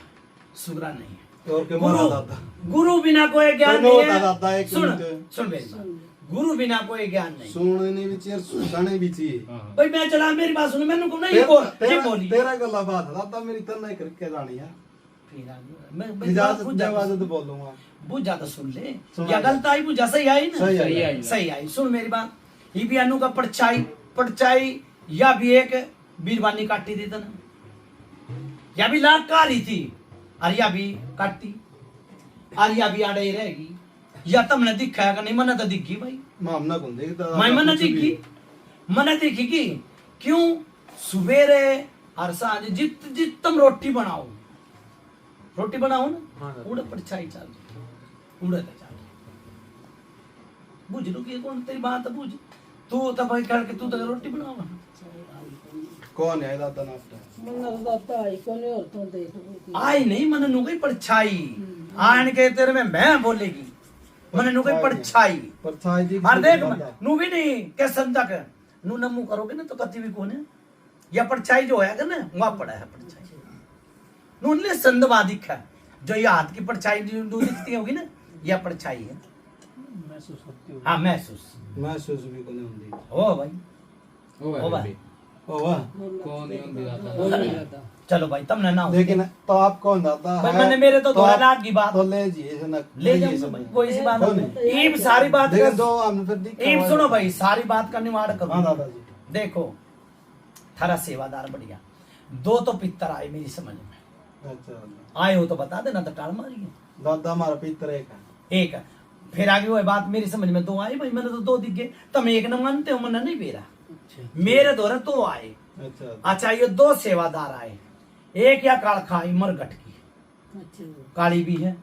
[SPEAKER 5] सुगरा नहीं है।
[SPEAKER 1] और के मरा दादा
[SPEAKER 5] गुरु बिना कोई ज्ञान
[SPEAKER 1] तो
[SPEAKER 5] नहीं
[SPEAKER 1] नोटा
[SPEAKER 5] है।
[SPEAKER 1] दादा एक
[SPEAKER 5] सुन
[SPEAKER 1] मिनट।
[SPEAKER 5] सुन मेरी बात, गुरु बिना कोई ज्ञान नहीं।
[SPEAKER 1] सुनने भी चाहिए सुनने भी चाहिए।
[SPEAKER 5] भाई मैं चला मेरी बात सुन, मैंने को नहीं बोल ये बोली
[SPEAKER 1] तेरा गला बात है दादा मेरी तन्ना ही करके जानी है।
[SPEAKER 5] फिर आगे मैं
[SPEAKER 1] इजाजत बोलूंगा।
[SPEAKER 5] बुझा तो सुन ले,
[SPEAKER 1] सुना
[SPEAKER 5] या
[SPEAKER 1] ले।
[SPEAKER 5] गलत आई बुझा सही आई ना,
[SPEAKER 1] सही आई।
[SPEAKER 5] सही आई। सुन मेरी बात, ये भी अनु का परछाई या भी एक बीरबानी काटी थी तना, या भी लाख का रही थी और या भी काटी और या भी आड़े ही रहेगी, या तुमने दिखा है कि नहीं? मना तो दिखी भाई,
[SPEAKER 1] मामना कौन देखता
[SPEAKER 5] मैं मना दिखी, मना देखी की क्यों सुबेरे और सांझ जित जित तुम रोटी बनाओ ना, उड़े परछाई चल उड़े तो चल। बुझ लो कि कौन तेरी बात बुझ, तू तो भाई करके तू तो रोटी बनावा।
[SPEAKER 1] कौन है दादा नाफ्ता
[SPEAKER 2] मन दाता आई कोने और तो देख
[SPEAKER 5] आई नहीं मन नु गई परछाई, आन के तेरे में मैं बोलेगी मन नु गई परछाई।
[SPEAKER 1] परछाई जी
[SPEAKER 5] और देख नु भी नहीं के संजा के नु नमू करोगे ना तो कति भी कौन है, या परछाई जो है ना वहां पड़ा है परछाई। नु ने संदवा दिखा जो ये हाथ की परछाई जो दिखती होगी ना, या परछाई है।
[SPEAKER 6] महसूस होती
[SPEAKER 5] हाँ महसूस
[SPEAKER 1] मैं सोच भी कोने होंदी
[SPEAKER 5] हो भाई, हो भाई।
[SPEAKER 1] ओ वाह
[SPEAKER 6] कौन नहीं होती दादा।
[SPEAKER 5] चलो भाई तुमने ना हो।
[SPEAKER 1] लेकिन तो आप कौन दादा
[SPEAKER 5] भाई
[SPEAKER 1] है?
[SPEAKER 5] मैंने मेरे तो थोड़ा
[SPEAKER 1] आप-
[SPEAKER 5] लाग की बात
[SPEAKER 1] तो ले जी ऐसे ना
[SPEAKER 5] ले जाऊंगा भाई, कोई सी बात
[SPEAKER 1] कौन
[SPEAKER 5] नहीं। ईब सारी बात
[SPEAKER 1] देखो
[SPEAKER 5] कर
[SPEAKER 1] दो हमने फिर दिखा
[SPEAKER 5] ईब सुनो भाई, सारी बात का निवाड़
[SPEAKER 1] हाँ
[SPEAKER 5] करो।
[SPEAKER 1] दादा जी
[SPEAKER 5] देखो थारा सेवादार बढ़िया, दो तो पित्तर आए मेरी समझ में,
[SPEAKER 1] अच्छा
[SPEAKER 5] आए हो तो बता देना तो टाल मारिए।
[SPEAKER 1] दादा हमारा पितर एक है।
[SPEAKER 5] एक फिर आगे वो बात मेरी समझ में दो आई भाई, मैंने तो दो दिख गए, तुम एक न मानते हो, मन नहीं बेरा मेरे दो दो आए।
[SPEAKER 1] अच्छा
[SPEAKER 5] अच्छा ये दो सेवादार आए, एक या कालखा आई मरगट की
[SPEAKER 2] अच्छा
[SPEAKER 5] काली भी है,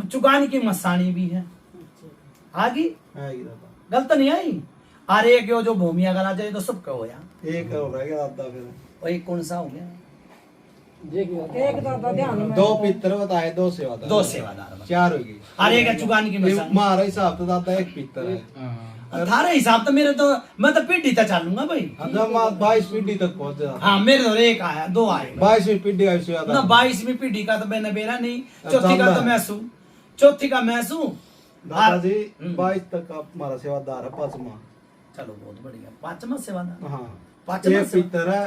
[SPEAKER 5] चुगानी की मसानी भी है, आगी
[SPEAKER 1] आएगी दादा
[SPEAKER 5] गलत नहीं आई। अरे एक यो जो भूमिया गला जाए तो सब कहो यार,
[SPEAKER 1] एक और रह गया दादा फिर
[SPEAKER 5] वही कौन सा हो गया?
[SPEAKER 2] एक दादा ध्यान में
[SPEAKER 1] दो पितर बताए दो सेवादार
[SPEAKER 5] दो सेवादार बस।
[SPEAKER 1] चार होगी
[SPEAKER 5] अरे एक चुगानी की मसानी।
[SPEAKER 1] हमारा हिसाब तो दादा एक पितर है।
[SPEAKER 5] थारे हिसाब तो मेरे तो मैं तो पीढ़ी तक चालूंगा भाई।
[SPEAKER 1] अब जब 22 पीढ़ी तक पहुंचा
[SPEAKER 5] हाँ मेरे तो एक आया दो आए
[SPEAKER 1] 22वीं पीढ़ी का
[SPEAKER 5] ना,
[SPEAKER 1] सेवादार
[SPEAKER 5] 22वीं पीढ़ी का तो मैंने बेरा नहीं, चौथी का तो मैं सू, चौथी का मैं सू।
[SPEAKER 1] दादाजी 22 तक आप हमारा सेवादार है पांचवा।
[SPEAKER 5] चलो बहुत बढ़िया, पांचवा सेवादार।
[SPEAKER 1] हाँ
[SPEAKER 5] पांचवा
[SPEAKER 1] एक पितर है,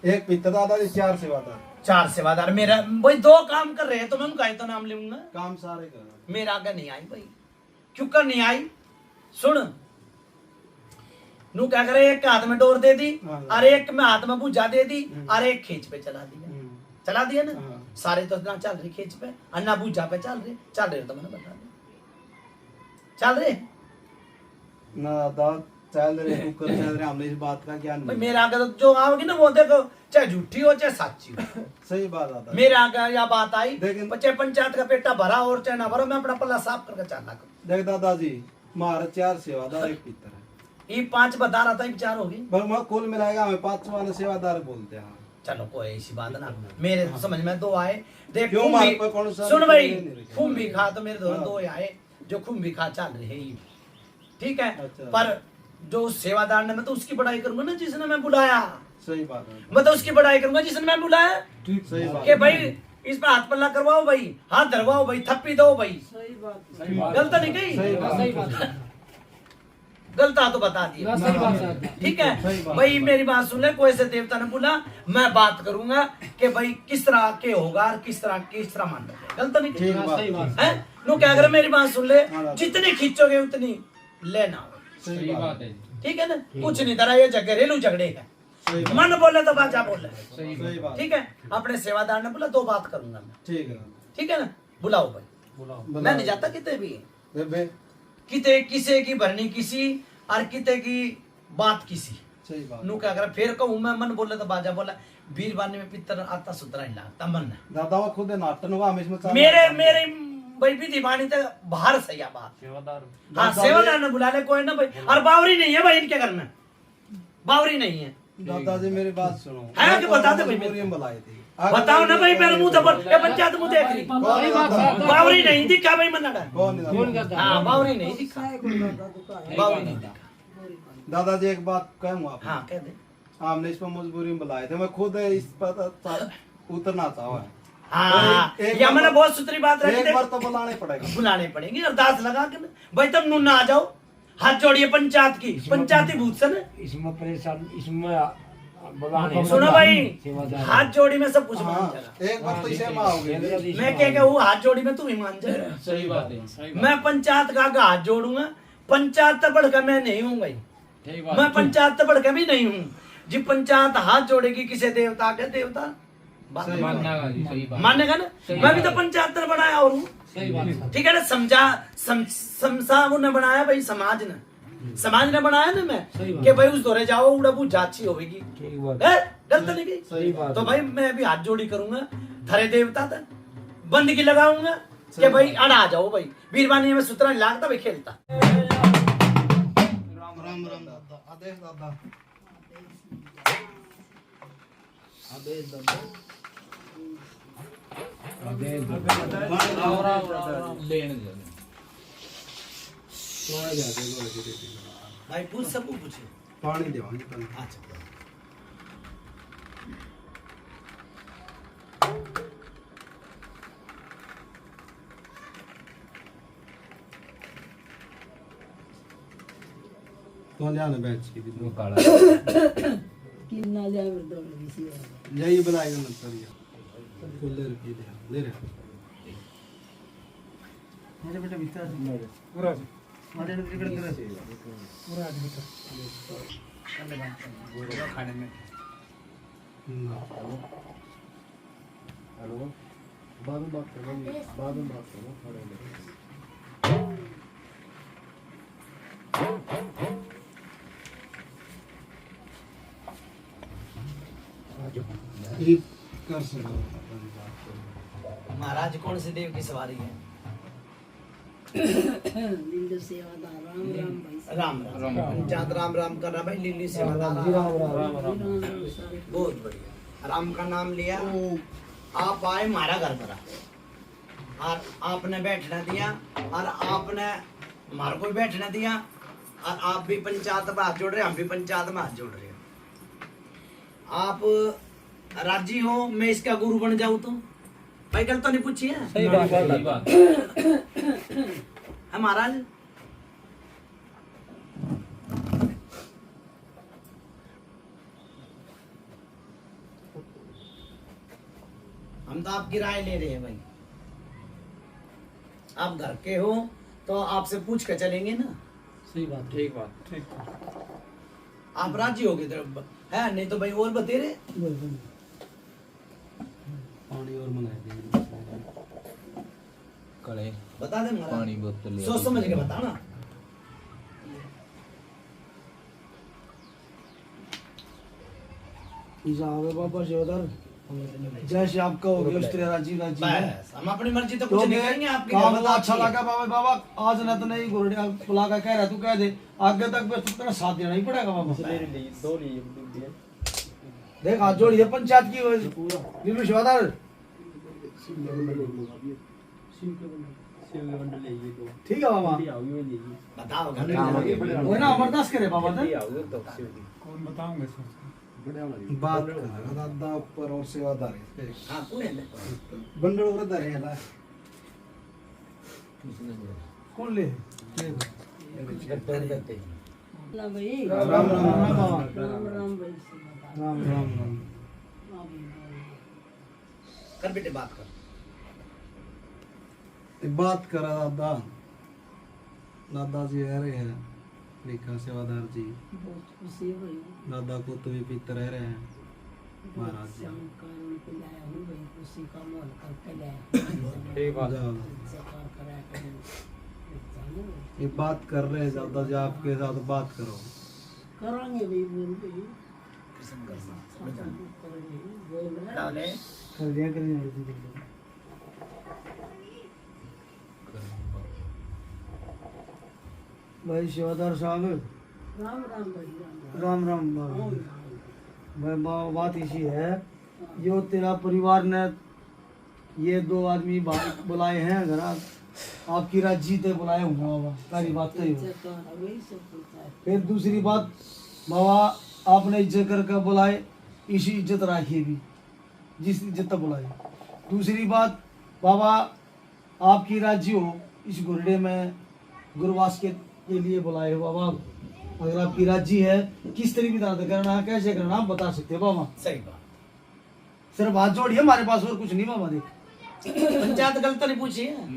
[SPEAKER 1] एक पितर दादाजी चार सेवादार।
[SPEAKER 5] चार सेवादार मेरा भाई दो काम कर रहे हैं तो मैं उनका ही तो नाम लूंगा।
[SPEAKER 1] काम सारे कर
[SPEAKER 5] मेरा आगे नहीं आई भाई, क्यों कर नहीं आई? सुन नू क्या करे, एक हाथ में डोर दे दी और एक में हाथ में बुझा दे दी और एक खींच पे चला दिया ना।
[SPEAKER 1] हाँ।
[SPEAKER 5] सारे तो ना चल रही खींच पे और ना बुझा पे चल रहे तो मैंने बता दिया चल रहे।
[SPEAKER 1] ना दादा चल रहे कुकर चल रहे, हमने इस बात का ज्ञान
[SPEAKER 5] भाई
[SPEAKER 1] नहीं।
[SPEAKER 5] मेरे आगे तो जो आओगी ना वो देखो, चाहे झूठी हो चाहे सच्ची हो,
[SPEAKER 1] सही बात दादा
[SPEAKER 5] मेरे आगे या बात आई
[SPEAKER 1] लेकिन-
[SPEAKER 5] चाहे पंचायत का पेटा भरा और चाहे ना भरा, मैं अपना पल्ला साफ करके चलना करूं।
[SPEAKER 1] देख दादाजी हमारे चार सेवादार एक पितर है,
[SPEAKER 5] ये पांच बता रहा था, ये चार होगी।
[SPEAKER 1] पर मैं कुल मिलाएगा हमें पांचवा वाले सेवादार बोलते हैं।
[SPEAKER 5] चलो कोई ऐसी बात ना, मेरे समझ में दो आए। देख
[SPEAKER 1] क्यों
[SPEAKER 5] खुम
[SPEAKER 1] मार
[SPEAKER 5] भी-
[SPEAKER 1] पर कौन सा
[SPEAKER 5] सुन भाई,
[SPEAKER 1] नहीं रखे।
[SPEAKER 5] खुम भी खा तो मेरे दो
[SPEAKER 1] हाँ।
[SPEAKER 5] दो आए जो खुम भी खा चल रहे हैं, ठीक है।
[SPEAKER 1] अच्छा।
[SPEAKER 5] पर जो सेवादार ने, मैं तो उसकी बड़ाई करूंगा ना जिसने मैं बुलाया,
[SPEAKER 1] सही बात है,
[SPEAKER 5] मैं तो उसकी बड़ाई करूंगा जिसने मैं बुलाया
[SPEAKER 1] सही बात
[SPEAKER 5] कि भाई इस पर हाथ पल्ला करवाओ भाई, हाथ धरवाओ भाई, थप्पी दो भाई।
[SPEAKER 2] सही बात
[SPEAKER 6] सही बात
[SPEAKER 5] गलत नहीं कही,
[SPEAKER 1] सही बात
[SPEAKER 6] सही बात
[SPEAKER 5] गलत तो बता दिया,
[SPEAKER 6] सही बात है।
[SPEAKER 5] ठीक
[SPEAKER 1] सही
[SPEAKER 5] है
[SPEAKER 1] बात
[SPEAKER 5] भाई।
[SPEAKER 1] है।
[SPEAKER 5] मेरी बात सुन ले, कोई से देवता ने बोला मैं बात करूंगा कि भाई किस तरह के होगा और किस तरह मान रहे, गलत नहीं
[SPEAKER 1] ठीक
[SPEAKER 5] कही
[SPEAKER 6] सही बात
[SPEAKER 5] है। नो क्या करे, मेरी बात सुन ले,
[SPEAKER 1] हाँ।
[SPEAKER 5] जितनी खींचोगे उतनी लेना,
[SPEAKER 6] सही बात है।
[SPEAKER 5] ठीक है ना। कुछ नहीं तरह ये घरेलू झगड़े है,
[SPEAKER 1] सही बात
[SPEAKER 5] मन बोले तो बाजा बोले,
[SPEAKER 6] सही
[SPEAKER 1] सही बात
[SPEAKER 5] ठीक है। अपने सेवादार ने बोला दो बात करूंगा मैं,
[SPEAKER 1] ठीक है
[SPEAKER 5] ठीक है ना। बुलाओ भाई,
[SPEAKER 6] बुलाओ।
[SPEAKER 5] मैं नहीं जाता कितने भी,
[SPEAKER 1] बेबे
[SPEAKER 5] किते किसे की भरनी किसी और किते की बात किसी।
[SPEAKER 1] सही बात
[SPEAKER 5] नू क्या करे, फिर कहूं मैं, मन बोले तो बाजा बोला, बीरबानी में पितर आता सुतरा ही लगता मन है।
[SPEAKER 1] दादा वो खुद नाटन हुआ हमें इसमें
[SPEAKER 5] मेरे मेरे भाई भी दीवानी तो बाहर से या बात।
[SPEAKER 6] सेवादार
[SPEAKER 5] हाँ सेवादार ने बुला ले कोई ना भाई, और बावरी नहीं है भाई इनके घर में, बावरी नहीं है।
[SPEAKER 1] दादाजी मेरी बात सुनो,
[SPEAKER 5] है कि बता दे भाई,
[SPEAKER 1] मजबूरी में बुलाई थी।
[SPEAKER 5] बताओ ना भाई, मेरे मुंह तो बोल, ये पंचायत मुंह देख रही,
[SPEAKER 1] कौन है दादा?
[SPEAKER 5] बावरी नहीं दिखा भाई मन है।
[SPEAKER 1] कौन है दादा?
[SPEAKER 5] हाँ बावरी नहीं दिखा,
[SPEAKER 2] दादा दुकान
[SPEAKER 5] बावरी नहीं दिखा।
[SPEAKER 1] दादाजी एक बात कहूँ आप,
[SPEAKER 5] हाँ कह दे।
[SPEAKER 1] हमने इस पर मजबूरी में बुलाए थे, मैं खुद इस पर उतना चाहो है
[SPEAKER 5] हाँ
[SPEAKER 1] एक
[SPEAKER 5] या
[SPEAKER 1] बार
[SPEAKER 5] मैंने
[SPEAKER 1] तो-
[SPEAKER 5] बहुत सुथरी बात रखी
[SPEAKER 1] एक बार
[SPEAKER 5] थी
[SPEAKER 1] तो बुलाने पड़ेगा
[SPEAKER 5] बुलाने पड़ेंगे अरदास लगा के भाई तब नून ना आ जाओ हाथ जोड़िए पंचायत की पंचायती भूत से ना
[SPEAKER 6] इसमें परेशान इसमें बुलाने
[SPEAKER 5] सुनो भाई
[SPEAKER 6] सेवादार।
[SPEAKER 5] हाथ जोड़ी में सब कुछ मान
[SPEAKER 1] हाँ
[SPEAKER 5] जाएगा
[SPEAKER 1] एक बार तो इसे माओगे
[SPEAKER 5] मैं क्या कहूँ हाथ जोड़ी में तू ही मान जा
[SPEAKER 6] सही बात है सही
[SPEAKER 5] मैं पंचायत का आगे हाथ जोड़ूंगा पंचायत तक बढ़ कर मैं नहीं हूँ भाई
[SPEAKER 6] ठीक
[SPEAKER 5] मैं पंचायत तक बढ़ कर भी नहीं हूँ जी पंचायत हाथ जोड़ेगी किसी देवता के देवता बात
[SPEAKER 1] सही
[SPEAKER 6] मानना का जी सही बात
[SPEAKER 5] मानेगा ना मैं भी तो पंचायत ने बनाया और हूँ
[SPEAKER 6] सही बात
[SPEAKER 5] ठीक है ना समझा ने बनाया भाई समाज ने बनाया ना मैं कि भाई उस दौरे जाओ उड़ा वो जाची होगी
[SPEAKER 6] ठीक बात
[SPEAKER 5] है? गलत नहीं की
[SPEAKER 6] सही बात
[SPEAKER 5] तो भाई मैं भी हाथ जोड़ी करूंगा थारे देवता तक बंद की लगाऊंगा कि भाई अड़ा आ जाओ भाई वीरवानी में सुतरा नहीं लागता भाई खेलता
[SPEAKER 1] राम राम राम दादा आदेश दादा आदेश दादा
[SPEAKER 6] लेने
[SPEAKER 5] भाई पूछ सबको पूछे
[SPEAKER 1] पानी देवांगे पहले
[SPEAKER 5] अच्छा
[SPEAKER 1] तो जाने बैठ की भी
[SPEAKER 6] काला
[SPEAKER 2] किन्ना जाए दो किसी
[SPEAKER 1] यही बुलाएगा मत करिए ले रखी ले रहे
[SPEAKER 3] मेरे बेटा भीतर पूरा मारे ने बिगड़ कर पूरा भीतर खाने में
[SPEAKER 1] हेलो बाद में बात करो खड़े ये कर सकते
[SPEAKER 5] महाराज कौन से देव की सवारी है
[SPEAKER 2] लिंग सेवादार राम राम भाई
[SPEAKER 5] राम राम पंचायत राम राम कर रहा भाई लिल्ली सेवादार बहुत बढ़िया राम का नाम लिया आप आए हमारा घर पर और आपने बैठना दिया और आपने हमारे को भी बैठना दिया और आप भी पंचायत में हाथ जोड़ रहे हम भी पंचायत में हाथ जोड़ रहे हैं आप राजी हो मैं इसका गुरु बन जाऊं तो भाई गलत तो नहीं पूछी है
[SPEAKER 6] सही बात
[SPEAKER 5] है महाराज हम तो आपकी राय ले रहे हैं भाई आप घर के हो तो आपसे पूछ कर चलेंगे ना
[SPEAKER 6] सही बात ठीक बात
[SPEAKER 5] आप राजी हो गए है नहीं तो भाई और बतेरे
[SPEAKER 1] पानी और मंगाए देंगे
[SPEAKER 6] कड़े
[SPEAKER 5] बता दे महाराज
[SPEAKER 6] पानी बोतल ले
[SPEAKER 5] सोच समझ के बता ना
[SPEAKER 3] जाओगे बाबा सेवादार जैसे आप कहोगे उस तरह राजी राजी है
[SPEAKER 5] बस हम अपनी मर्जी तो
[SPEAKER 3] तो
[SPEAKER 5] कुछ नहीं करेंगे आपके
[SPEAKER 3] काम
[SPEAKER 5] घर
[SPEAKER 3] तो अच्छा
[SPEAKER 5] अच्छी है।
[SPEAKER 3] लगा बाबा बाबा आज न तो नहीं गुरडिया बुला का कह रहा तू कह दे आगे तक बस तेरा साथ देना ही पड़ेगा बाबा देख हाथ जोड़िए पंचायत की लीलू सेवादार ठीक है बाबा
[SPEAKER 5] बताओ घर
[SPEAKER 3] वो ना अमरदास करे बाबा
[SPEAKER 1] बात कर दादा ऊपर और सेवादार है
[SPEAKER 5] हाँ पूरे ले
[SPEAKER 1] बंडल और दर है ला
[SPEAKER 3] कौन ले
[SPEAKER 2] ना भाई
[SPEAKER 3] राम राम राम बाबा
[SPEAKER 2] राम राम भाई सेवादार
[SPEAKER 3] राम राम राम
[SPEAKER 5] कर बेटे बात कर
[SPEAKER 1] बात करा दादा दादाजी रह रहे हैं लिखा सेवादार जी
[SPEAKER 2] बहुत खुशी हुई
[SPEAKER 1] दादा को तो भी पीते रह रहे हैं महाराज जी
[SPEAKER 2] कारण पे लाया हूँ भाई खुशी का मोल करके लाया
[SPEAKER 1] जाओ।
[SPEAKER 2] सरकार करा कर
[SPEAKER 1] ये बात कर रहे हैं दादा जी आपके साथ बात करो
[SPEAKER 2] करांगे भाई बोल भाई
[SPEAKER 5] किस्म करना
[SPEAKER 2] बोल रहा
[SPEAKER 5] डाले
[SPEAKER 3] कर दिया भाई सेवादार साहब
[SPEAKER 2] राम राम भाई राम
[SPEAKER 3] राम राम भाई बात इसी है जो तेरा परिवार ने ये दो आदमी बुलाए हैं घर आपकी राजी ते बुलाए होंगे बाबा सारी बात तो ही हो
[SPEAKER 2] वही सब होता है
[SPEAKER 3] फिर दूसरी बात बाबा आपने इज्जत करके बुलाए इसी इज्जत राखिए भी जिस जितना बुलाए। दूसरी बात बाबा, आपकी राज्य हो इस गुरडे में गुरुवास के लिए बुलाए हो बाबा। अगर आपकी राज्य है, किस तरीके से करना है, कैसे करना, आप बता सकते हो बाबा।
[SPEAKER 5] सही बात।
[SPEAKER 3] सिर्फ हाथ जोड़िए, हमारे पास और कुछ नहीं बाबा। देख
[SPEAKER 5] पंचायत गलत तो नहीं पूछी है।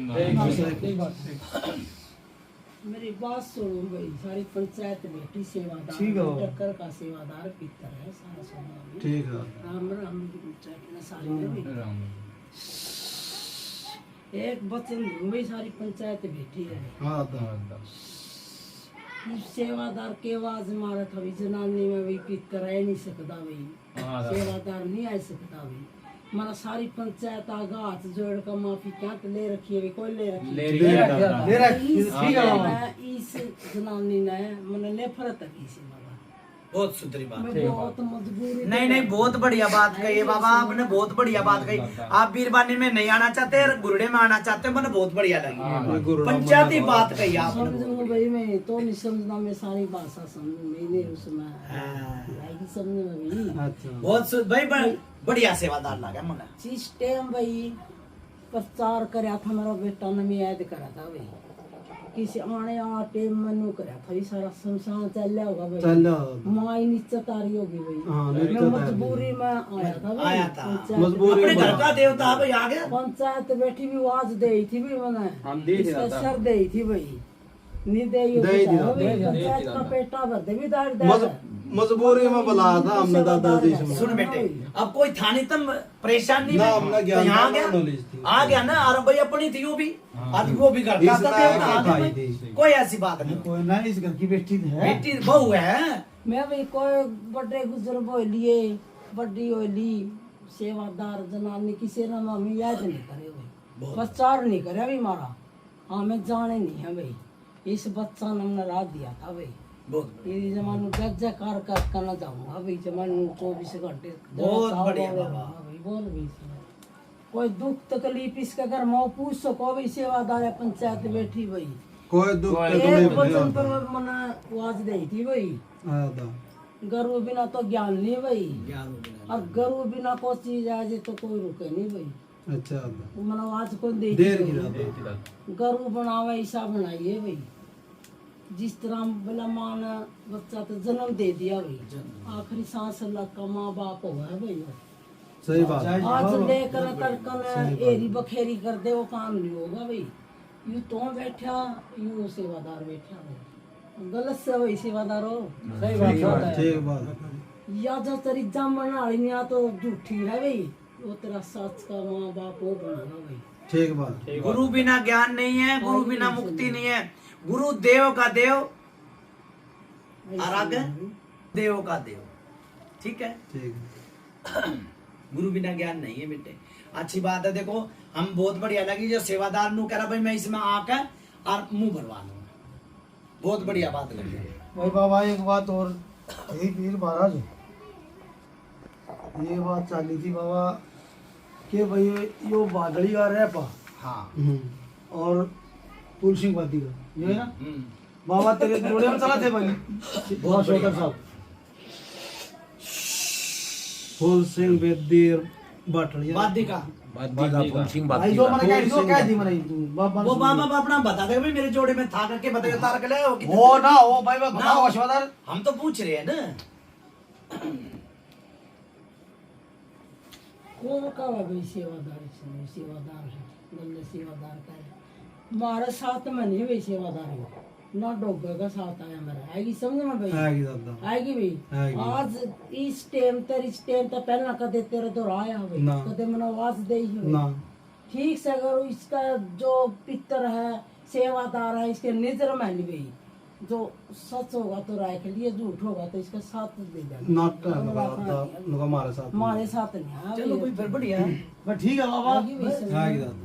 [SPEAKER 2] मेरी बात सुनो भाई, सारी पंचायत बेटी सेवादार,
[SPEAKER 3] ठीक है बाबा।
[SPEAKER 2] टक्कर का सेवादार पितर है सारा सुना।
[SPEAKER 1] ठीक है।
[SPEAKER 2] राम राम की पंचायत में सारी में एक वचन दूं भाई, सारी पंचायत बैठी है।
[SPEAKER 1] हाँ दादा।
[SPEAKER 2] सेवादार के आवाज मारा था भाई, जनानी में भाई पितर रह नहीं सकता भाई, सेवादार नहीं आ सकता भाई। मारा सारी पंचायत आगा हाथ जोड़ कर माफी क्या तो ले रखी है भाई, कोई ले रखी है।
[SPEAKER 3] ले रखी, ठीक है बाबा।
[SPEAKER 2] इस जनानी ने मैंने ले फरत की से बाबा,
[SPEAKER 5] बहुत सुधरी बात।
[SPEAKER 2] मैं बहुत मजबूरी।
[SPEAKER 5] नहीं नहीं, बहुत बढ़िया बात कही है बाबा आपने, बहुत बढ़िया बात कही। आप बीरबानी में नहीं आना चाहते, गुरडे में आना चाहते, मैंने बहुत बढ़िया लगी पंचायती बात कही आपने।
[SPEAKER 2] समझूंगा भाई, मैं तो नहीं समझना, मैं सारी भाषा समझू, मैंने उसमें आएगी समझ में भाई।
[SPEAKER 1] अच्छा।
[SPEAKER 5] बहुत भाई बढ़िया सेवादार लगा मुझे।
[SPEAKER 2] जिस टाइम भाई प्रचार कराया था मेरा बेटा ने, मैं याद करा था भाई, किसी आने आ टाइम मनु कराया था, सारा शमशान चल होगा भाई,
[SPEAKER 1] चल
[SPEAKER 2] माई नीचे तारी होगी भाई।
[SPEAKER 1] हाँ,
[SPEAKER 2] मैं
[SPEAKER 1] नीचे तारी।
[SPEAKER 2] मजबूरी में आया था भाई,
[SPEAKER 5] आया था।
[SPEAKER 2] पंचायत-
[SPEAKER 1] मजबूरी
[SPEAKER 5] अपने
[SPEAKER 1] में।
[SPEAKER 5] घर का देवता भाई आ गया।
[SPEAKER 2] पंचायत बैठी भी आवाज दे थी भी मैंने,
[SPEAKER 6] हम दे ही
[SPEAKER 2] इसका
[SPEAKER 6] रहा था।
[SPEAKER 2] सर दे थी भाई, नहीं दे
[SPEAKER 1] दे ही दिया,
[SPEAKER 2] पंचायत का पेटा भर दे भी दार दे।
[SPEAKER 1] मजबूरी में बुलाया था हमने दादाजी से।
[SPEAKER 5] सुन बेटे, अब कोई था नहीं, तुम परेशान नहीं
[SPEAKER 1] ना,
[SPEAKER 5] हुए?
[SPEAKER 1] हमने
[SPEAKER 5] तो
[SPEAKER 1] ज्ञान
[SPEAKER 5] यहाँ
[SPEAKER 1] था,
[SPEAKER 5] आ गया,
[SPEAKER 1] knowledge थी।
[SPEAKER 5] आ गया ना। और भाई अपनी थी वो भी, आज वो भी घर का
[SPEAKER 1] इसमें
[SPEAKER 5] था, देवता आ
[SPEAKER 1] एक
[SPEAKER 5] गया
[SPEAKER 1] भाई
[SPEAKER 5] भाई।
[SPEAKER 1] थी।
[SPEAKER 5] कोई ऐसी बात नहीं।
[SPEAKER 3] कोई ना, इस घर की बेटी है।
[SPEAKER 5] बेटी बहू है।
[SPEAKER 2] मैं भी कोई बड़े गुजर बोलिए, बड़ी होली सेवादार जनानी किसी ने मम्मी याद नहीं करे भाई, प्रचार नहीं करे अभी मारा। हाँ मैं जाने नहीं है भाई, इस बच्चा ने हमने रात दिया था भाई,
[SPEAKER 5] बहुत
[SPEAKER 2] ये जमानू जगकार कर करना चाहूंगा भाई, जमानू 24 घंटे
[SPEAKER 5] बहुत बढ़िया बाबा।
[SPEAKER 2] भाई, बोल भी कोई दुख तकलीफ इसके घर में पूछ सको भाई, सेवादार है पंचायत बैठी भाई।
[SPEAKER 1] कोई दुख
[SPEAKER 2] एक
[SPEAKER 1] तकलीफ
[SPEAKER 2] वचन
[SPEAKER 1] नहीं
[SPEAKER 2] पर मैंने आवाज दी थी भाई,
[SPEAKER 1] आया था।
[SPEAKER 2] गर्व बिना तो ज्ञान नहीं भाई,
[SPEAKER 5] ज्ञान हो गया।
[SPEAKER 2] और गर्व बिना कोई चीज आ जाए तो कोई रुके नहीं भाई।
[SPEAKER 1] अच्छा था।
[SPEAKER 2] मैंने आवाज को दे
[SPEAKER 1] देर की रात था।
[SPEAKER 2] गर्व बनावे ऐसा बनाइए भाई, जिस तरह भला माँ ने बच्चा तो जन्म दे दिया भाई, आखिरी सांस अल्लाह का माँ बाप हुआ है भाई।
[SPEAKER 1] सही बात।
[SPEAKER 2] आज लेकर तड़कन एरी बखेरी कर दे वो काम नहीं होगा भाई। यूं तो बैठा, यूं सेवादार बैठा भाई, गलत से वही सेवादार हो। सही बात
[SPEAKER 1] ठीक बात।
[SPEAKER 2] या जो तेरी जम बना रही है तो झूठी है भाई, वो तेरा सच का माँ बाप वो बनाना भाई।
[SPEAKER 1] ठीक बात।
[SPEAKER 5] गुरु बिना ज्ञान नहीं है, गुरु बिना मुक्ति नहीं है। गुरु देव का देव और आगे देव का देव, ठीक है।
[SPEAKER 1] ठीक।
[SPEAKER 5] गुरु बिना ज्ञान नहीं है बेटे। अच्छी बात है। देखो हम बहुत बढ़िया लगी जो सेवादार नु कह रहा भाई मैं इसमें आकर और मुंह भरवा लूंगा, बहुत बढ़िया बात लगी।
[SPEAKER 3] भाई बाबा एक बात और, यही पीर महाराज ये बात चाली थी बाबा कि भाई यो बादली का रह पा
[SPEAKER 5] हाँ।
[SPEAKER 3] और तुलसी वादी का जो है ना बाबा, तेरे जोड़े में चला थे भाई बहुत शोकर साहब।
[SPEAKER 1] फूल सिंह बेदीर बाटलिया।
[SPEAKER 5] वादी का
[SPEAKER 3] भाई जो मैंने कह दी वो कह दी मैंने तू बाबा
[SPEAKER 5] वो बाबा अपना बता दे भाई, मेरे जोड़े में था करके बता तार के ले आओ कितने?
[SPEAKER 3] वो ना वो भाई
[SPEAKER 5] ना,
[SPEAKER 3] बताओ अश्वदार।
[SPEAKER 5] हम तो पूछ रहे हैं ना।
[SPEAKER 2] कौन का भाई सेवादार, सेवादार है गले सेवादार का है। हमारे साथ में नहीं भाई सेवादार हो ना, डोगे का साथ आया मेरा, आएगी समझ में भाई,
[SPEAKER 1] आएगी दादा।
[SPEAKER 2] आएगी भाई।
[SPEAKER 1] आएगी।
[SPEAKER 2] आज इस टाइम तेरे इस टाइम तक पहला कदे तेरे तो आया भाई,
[SPEAKER 1] ना।
[SPEAKER 2] कदे मैंने आवाज दे ही भाई।
[SPEAKER 1] ना।
[SPEAKER 2] ठीक से अगर इसका जो पितर है सेवादार है इसके नजर में नहीं भाई, जो सच होगा तो राय के लिए, झूठ होगा तो इसका साथ दे देना।
[SPEAKER 1] नाटक लगा हमारे साथ।
[SPEAKER 2] हमारे साथ नहीं आया
[SPEAKER 5] चलो कोई फिर बढ़िया है।
[SPEAKER 3] बस ठीक है बाबा।
[SPEAKER 2] आएगी भाई समझ में।
[SPEAKER 1] आएगी दादा।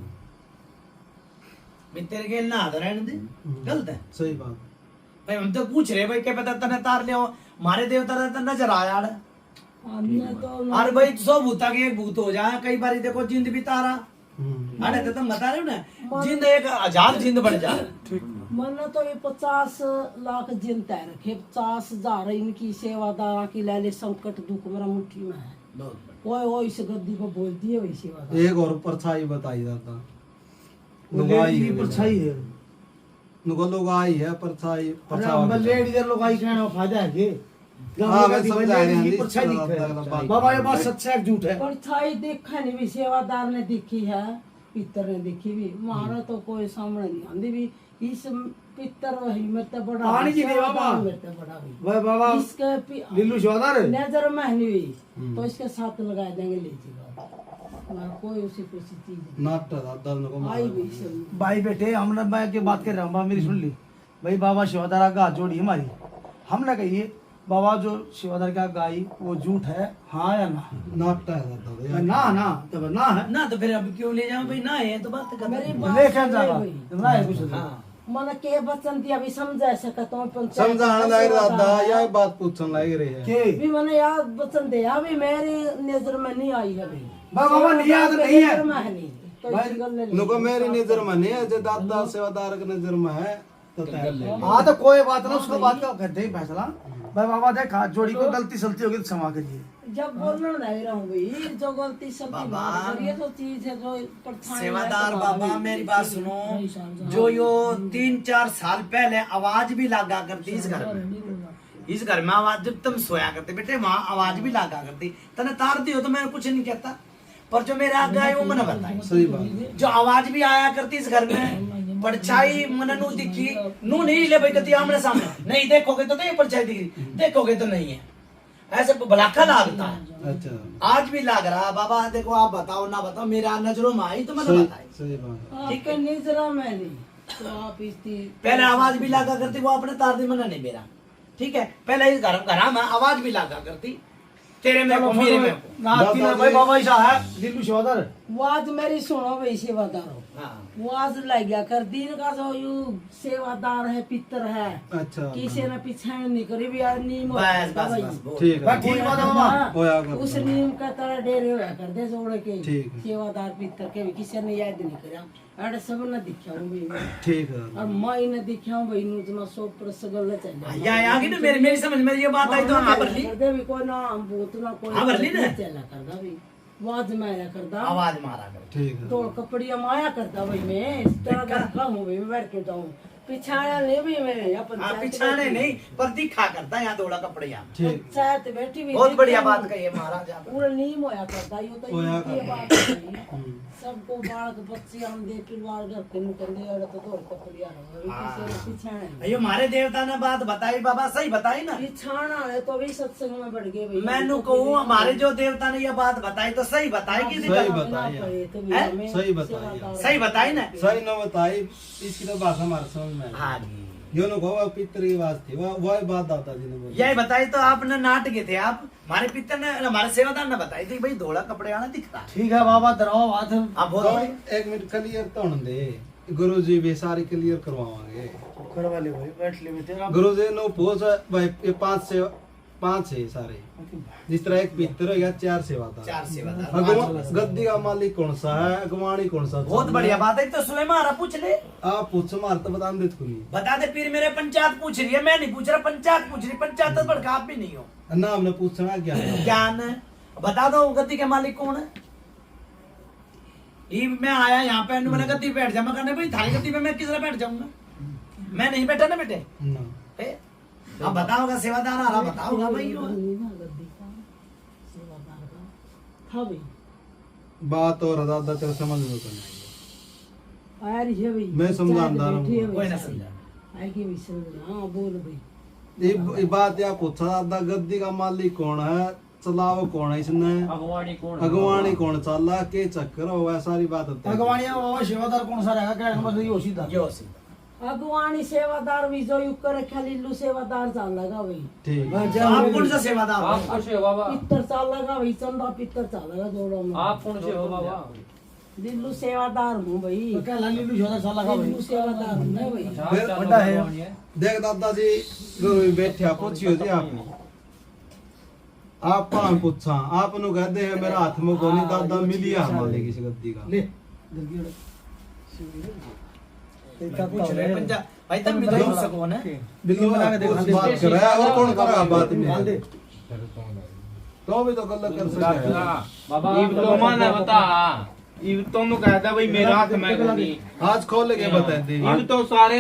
[SPEAKER 5] मैं तेरे के ना रहने दे, गलत है
[SPEAKER 1] सही बात।
[SPEAKER 5] भाई। हम तो पूछ रहे भाई क्या पता तने तार ले हमारे देवता रहता नजर आया यार।
[SPEAKER 2] हमने तो
[SPEAKER 5] अरे भाई सौ भूता के एक भूत हो जाए, कई बार देखो जिंद भी तारा। अरे तो तुम बता रहे हो ना, जिंद 1000 जिंद बढ़ जाए।
[SPEAKER 2] मैंने तो ये 50 लाख जिन तय रखे, 50,000 इनकी सेवादार की ले ले, संकट दुख मेरा मुट्ठी में है।
[SPEAKER 5] बहुत
[SPEAKER 2] कोई वो इस गद्दी को बोलती है वैसी बात
[SPEAKER 1] एक और परछाई बताई जाता
[SPEAKER 3] वो
[SPEAKER 1] लुगाई
[SPEAKER 3] लेडी की
[SPEAKER 1] है,
[SPEAKER 3] परछाई है।
[SPEAKER 1] नुको लुगाई है परछाई
[SPEAKER 3] अरे
[SPEAKER 1] परछावा
[SPEAKER 3] हम
[SPEAKER 1] की
[SPEAKER 3] लेडी दे लोग आई कहना फायदा है के
[SPEAKER 1] हाँ, मैं
[SPEAKER 3] लेडी
[SPEAKER 1] समझा रहा
[SPEAKER 3] की
[SPEAKER 1] हूँ,
[SPEAKER 3] परछाई
[SPEAKER 1] इस
[SPEAKER 3] दिख
[SPEAKER 1] तरह
[SPEAKER 3] रहा
[SPEAKER 1] बात-
[SPEAKER 3] है। बाबा ये बात सच है झूठ है?
[SPEAKER 2] परछाई देखा नहीं भी सेवादार ने देखी है, पितर ने देखी भी, मारा तो कोई सामने नहीं आंदी भी। इस पितर वही मेरे तो बड़ा
[SPEAKER 3] पानी की नहीं बाबा।
[SPEAKER 2] सेवादार मेरे तो बड़ा भी
[SPEAKER 3] वह बाबा
[SPEAKER 2] इसके
[SPEAKER 3] लिल्लू शौदार
[SPEAKER 2] नजर में नहीं हुई तो इसके साथ लगा देंगे लीजिएगा, हमारा कोई उसी को सी चीज नहीं।
[SPEAKER 1] नाट्य दादा नुको
[SPEAKER 2] आई भी सब
[SPEAKER 3] भाई बेटे हमने मैं की बात कर रहा हूँ, बाबा मेरी सुन ली भाई। बाबा शिवादारा का हाथ जोड़ी हमारी, हमने कहिए बाबा जो शिवादार का गाई वो झूठ है हाँ या ना?
[SPEAKER 1] नाट्य है दादा
[SPEAKER 3] ना ना तब ना है
[SPEAKER 5] ना तो फिर अब क्यों ले जाऊं भाई, ना है तो बात कर।
[SPEAKER 2] मेरी बात
[SPEAKER 3] ले क्या
[SPEAKER 2] सुन
[SPEAKER 3] जाएगा
[SPEAKER 2] भाई।
[SPEAKER 3] ना है कुछ
[SPEAKER 5] हाँ
[SPEAKER 2] मन के वचन दिया भी समझा सकता हूँ पंचायत
[SPEAKER 1] समझाने
[SPEAKER 2] का
[SPEAKER 1] लग दादा
[SPEAKER 2] सेवादार है।
[SPEAKER 1] यह बात पूछने लग रही है
[SPEAKER 3] के
[SPEAKER 2] भी मैंने याद वचन दिया भी मेरी नजर में नहीं आई है भाई।
[SPEAKER 3] बाबा नहीं याद
[SPEAKER 2] सेवादार
[SPEAKER 3] नहीं
[SPEAKER 2] की
[SPEAKER 3] है।
[SPEAKER 2] नजर में नहीं तो
[SPEAKER 3] भाई,
[SPEAKER 2] इसी गल ने
[SPEAKER 1] नुको मेरी नजर में नहीं है जो दादा सेवादार की नजर में है तो तय ले
[SPEAKER 3] हाँ तो कोई बात ना, उसको बात का करते ही फैसला। भाई बाबा देख हाथ जोड़ी को गलती सलती होगी तो क्षमा करिए।
[SPEAKER 2] जब बोलना नहीं रहा हूँ भाई, जो गलती सब
[SPEAKER 5] बाबा,
[SPEAKER 2] ये तो चीज है जो परछाई
[SPEAKER 5] सेवादार
[SPEAKER 2] है, तो
[SPEAKER 5] बाबा
[SPEAKER 2] भाभी,
[SPEAKER 5] मेरी बात
[SPEAKER 2] नहीं
[SPEAKER 5] सुनो,
[SPEAKER 2] समझा।
[SPEAKER 5] जो यो 3-4 साल पहले आवाज भी लगा करती इस घर में, इस घर में आवाज जब तुम सोया करते बेटे वहाँ आवाज भी लगा करती, तने तार दियो तो मैं कुछ नहीं कहता, पर जो मेरे आगे आए वो मैंने बताई।
[SPEAKER 1] सही बात है।
[SPEAKER 5] जो आवाज भी आया करती इस घर में, परछाई मन नू दिखी नू नहीं ले भाई कती आमने सामने नहीं देखोगे तो नहीं परछाई दिख रही, देखोगे तो नहीं है, ऐसे भलाखा लागता है।
[SPEAKER 1] अच्छा
[SPEAKER 5] आज भी लाग रहा बाबा, देखो आप बताओ ना बताओ, मेरा नजरों में आई तो मैंने
[SPEAKER 1] सही
[SPEAKER 5] बताई।
[SPEAKER 1] सही बात है।
[SPEAKER 2] आपके नजरा में नहीं तो आप इसकी
[SPEAKER 5] पहले आवाज भी लगा करती, वो अपने तार दी मना नहीं मेरा, ठीक है। पहले इस घर में आवाज भी लगा करती, तेरे में को मेरे में को।
[SPEAKER 3] ना तीन भाई बाबा ऐसा है लिल्लू शौदार।
[SPEAKER 2] वाज मेरी सुनो भाई सेवादार
[SPEAKER 5] हाँ
[SPEAKER 2] वाज लग गया कर दिन का जो यू सेवादार है पितर है
[SPEAKER 1] अच्छा
[SPEAKER 2] किसी ने पीछे नहीं करी भी यार नीम
[SPEAKER 5] बस बस बस बोल।
[SPEAKER 1] ठीक है
[SPEAKER 3] भाई ठीक बात है बाबा।
[SPEAKER 1] होया कर
[SPEAKER 2] उस नीम का तरह डेरे होया कर दे जोड़ के
[SPEAKER 1] ठीक है।
[SPEAKER 2] सेवादार पितर के भी किसी ने याद नहीं करा अरे सब ने दिखा हूं भाई
[SPEAKER 1] ठीक है
[SPEAKER 2] और मैं ने दिखा हूं भाई नु जना 100% गलत चल
[SPEAKER 5] या आगे ना मेरी समझ में ये बात आई तो हाँ भर ली,
[SPEAKER 2] कर दे भी कोई ना भूत ना कोई
[SPEAKER 5] हाँ, भर ली ना।
[SPEAKER 2] चला करदा भाई वाज माया करदा
[SPEAKER 5] आवाज मारा कर।
[SPEAKER 1] ठीक है
[SPEAKER 2] तोड़ कपड़िया माया करता भाई मैं इस तरह का काम हो भाई मैं बैठ के जाऊं पिछाया ले भी मैं या
[SPEAKER 5] हाँ
[SPEAKER 2] पंचायत
[SPEAKER 5] पिछाने नहीं पर दिखा करता यहाँ दौड़ा कपड़े यहाँ।
[SPEAKER 1] ठीक
[SPEAKER 2] पंचायत बैठी भी
[SPEAKER 5] बहुत बढ़िया बात कही है महाराज आप।
[SPEAKER 2] पूरा नीम होया करता यो तो
[SPEAKER 1] होया
[SPEAKER 2] ये
[SPEAKER 1] करता।
[SPEAKER 2] बात है सबको बाल के बच्चे हम दे परिवार घर के निकल और तो तोड़ कपड़िया रहो किसी ने पिछाना नहीं
[SPEAKER 5] अयो मारे देवता ने बात बताई बाबा, सही बताई ना।
[SPEAKER 2] पिछाना है तो भी सत्संग में बढ़ गए भाई
[SPEAKER 5] मैंने कहूँ हमारे जो देवता ने ये बात बताई तो सही बताई किसी
[SPEAKER 1] सही
[SPEAKER 5] का
[SPEAKER 1] बताई है।
[SPEAKER 2] बताई
[SPEAKER 1] सही बताई।
[SPEAKER 5] सही बताई ना।
[SPEAKER 1] सही न बताई इसकी तो भाषा हमारे समझ में आई।
[SPEAKER 5] हाँ जी
[SPEAKER 1] यो नो को पितर की बात थी वह बात दादाजी ने बोली
[SPEAKER 5] यही बताई तो आपने नाट के थे आप, हमारे पितर ने हमारे सेवादार ने बताई थी भाई धोला कपड़े आना दिखता है।
[SPEAKER 3] ठीक है बाबा दराओ बात है।
[SPEAKER 5] आप बहुत
[SPEAKER 1] तो
[SPEAKER 5] बढ़िया।
[SPEAKER 1] एक मिनट क्लियर तो होने दे गुरुजी भी सारी क्लियर करवावांगे
[SPEAKER 3] करवा ले भाई बैठ ले तेरा।
[SPEAKER 1] गुरुजी नो पूछ भाई ये पांच है सारे जिस तरह एक पितर हो गया 4 सेवादार
[SPEAKER 5] 4 सेवादार
[SPEAKER 1] अगवा गद्दी का मालिक कौन सा है अगवानी कौन सा
[SPEAKER 5] बहुत बढ़िया बात है। तो सुले मारा पूछ ले,
[SPEAKER 1] आप पूछो मार तो बता देत कुनी
[SPEAKER 5] बता दे फिर मेरे पंचायत पूछ रही है, मैं नहीं पूछ रहा, पंचायत पूछ रही, पंचायत तो बड़का आप भी नहीं हो।
[SPEAKER 1] ना हमने पूछना क्या है?
[SPEAKER 5] ज्ञान है बता दो गद्दी के मालिक कौन है। ये मैं आया यहाँ पे मैंने गद्दी पे बैठ जा, मैं कहने भाई थाली गद्दी पे मैं किस तरह बैठ जाऊंगा, मैं नहीं बैठा ना बेटे।
[SPEAKER 1] ना
[SPEAKER 5] ए, अब बताओगा सेवादार आ रहा बताओगा भाई वो।
[SPEAKER 2] हाँ भाई
[SPEAKER 1] बात और दादा तेरे समझ में तो नहीं
[SPEAKER 2] आ रही है भाई
[SPEAKER 1] मैं समझानदार हूँ।
[SPEAKER 2] बैठी है
[SPEAKER 5] कोई ना
[SPEAKER 2] भाई।
[SPEAKER 5] समझा।
[SPEAKER 2] आगे भी समझ हाँ बोल भाई
[SPEAKER 1] ये बात या पूछा दादा गद्दी का मालिक कौन है चलाव कौन है इसने अगवानी कौन चला के चक्कर हो सारी बात होती है
[SPEAKER 3] भगवानिया बाबा सेवादार कौन सा रहेगा क्या मतलब ये सीधा
[SPEAKER 5] यो सी
[SPEAKER 2] अगवानी सेवादार भी जो युग करे खलीलू सेवादार चाल लगा भाई
[SPEAKER 1] ठीक
[SPEAKER 3] मैं
[SPEAKER 5] तो
[SPEAKER 3] जा
[SPEAKER 5] आप कौन सा सेवादार हो?
[SPEAKER 6] आप कौन से हो बाबा?
[SPEAKER 2] पित्तर चाल लगा भाई चंदा पित्तर चाल लगा जोड़ो में
[SPEAKER 6] आप कौन से हो बाबा?
[SPEAKER 2] दिल्लू सेवादार हूँ भाई
[SPEAKER 3] तो क्या लाली लू जोड़ा साला का भाई।
[SPEAKER 2] दिल्लू सेवादार हूँ मैं भाई
[SPEAKER 6] अच्छा,
[SPEAKER 1] फिर
[SPEAKER 6] चार
[SPEAKER 3] बड़ा
[SPEAKER 6] लोग
[SPEAKER 3] है।
[SPEAKER 6] भगवान ही है।
[SPEAKER 1] देख दादाजी गुरु बैठे पूछियो जी आप कौन पूछा आप नु कहते हैं मेरा हाथ में कोनी दादा मिलिया हमारे किसी गद्दी का
[SPEAKER 3] ले जल्दी
[SPEAKER 5] पूछ रहे पंचायत भाई तुम भी तो पूछ सको ना।
[SPEAKER 1] बिल्कुल बात कर रहा है और कौन कर रहा है बात
[SPEAKER 3] निकाल दे।
[SPEAKER 1] में तो भी तो गलत कर सकते हैं।
[SPEAKER 6] बाबा तो माना बता इव तो नु कहता भाई मेरा हाथ में नहीं
[SPEAKER 1] आज खोल के बताते
[SPEAKER 6] इव तो सारे